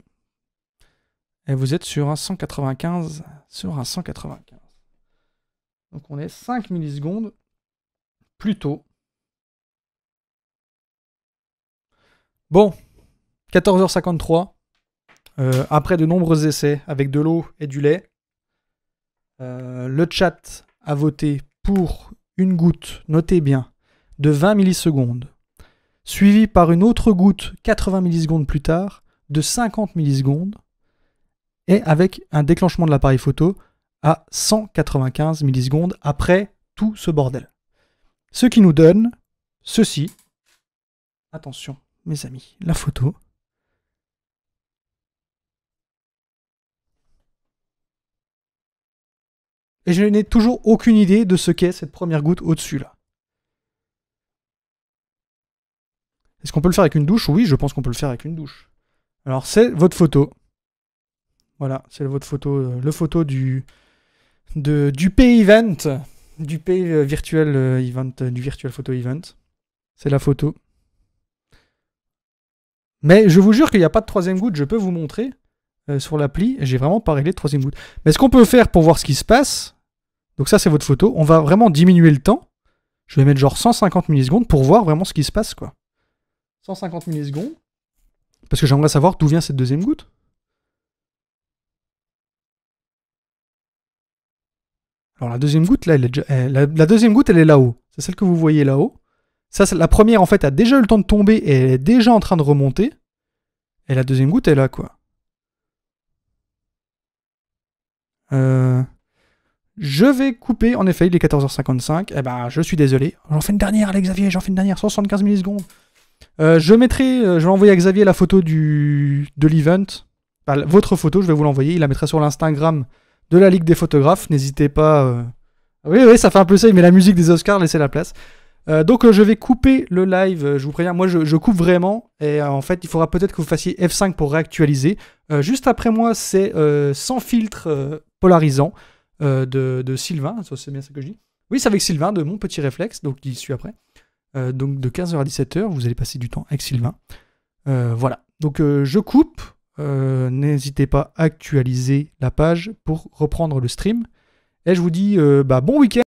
Et vous êtes sur un 195. Sur un 195. Donc on est 5 millisecondes plus tôt. Bon, 14h53. Après de nombreux essais avec de l'eau et du lait, le chat a voté pour une goutte, notez bien, de 20 millisecondes, suivie par une autre goutte 80 millisecondes plus tard, de 50 millisecondes, et avec un déclenchement de l'appareil photo à 195 millisecondes après tout ce bordel. Ce qui nous donne ceci. Attention, mes amis, la photo. Et je n'ai toujours aucune idée de ce qu'est cette première goutte au-dessus là. Est-ce qu'on peut le faire avec une douche? Oui, je pense qu'on peut le faire avec une douche. Alors c'est votre photo. Voilà, c'est votre photo, le photo du Pay Event, du Pay Virtual Event, du Virtual Photo Event. C'est la photo. Mais je vous jure qu'il n'y a pas de troisième goutte, je peux vous montrer sur l'appli. J'ai vraiment pas réglé de troisième goutte. Mais ce qu'on peut faire pour voir ce qui se passe, donc ça c'est votre photo, on va vraiment diminuer le temps. Je vais mettre genre 150 millisecondes pour voir vraiment ce qui se passe, quoi. 150 millisecondes. Parce que j'aimerais savoir d'où vient cette deuxième goutte. Alors la deuxième goutte, là, la deuxième goutte, elle est là-haut. C'est celle que vous voyez là-haut. Ça, la première, en fait, a déjà eu le temps de tomber et elle est déjà en train de remonter. Et la deuxième goutte est là, quoi. Je vais couper, en effet, il est 14h55. Eh ben, je suis désolé. J'en fais une dernière, Alex Xavier, j'en fais une dernière, 175 millisecondes. Je vais envoyer à Xavier la photo de l'event. Enfin, votre photo, je vais vous l'envoyer. Il la mettra sur l'Instagram de la Ligue des photographes. N'hésitez pas. Oui, ça fait un peu ça. Il met la musique des Oscars, laissez la place. Donc, je vais couper le live. Je vous préviens, moi, je coupe vraiment. Et en fait, il faudra peut-être que vous fassiez F5 pour réactualiser. Juste après moi, c'est sans filtre polarisant de Sylvain. C'est bien ça que je dis. Oui, c'est avec Sylvain de Mon Petit Réflexe. Donc, il suit après. Donc de 15h à 17h, vous allez passer du temps avec Sylvain. Voilà. Donc je coupe. N'hésitez pas à actualiser la page pour reprendre le stream. Et je vous dis bon week-end.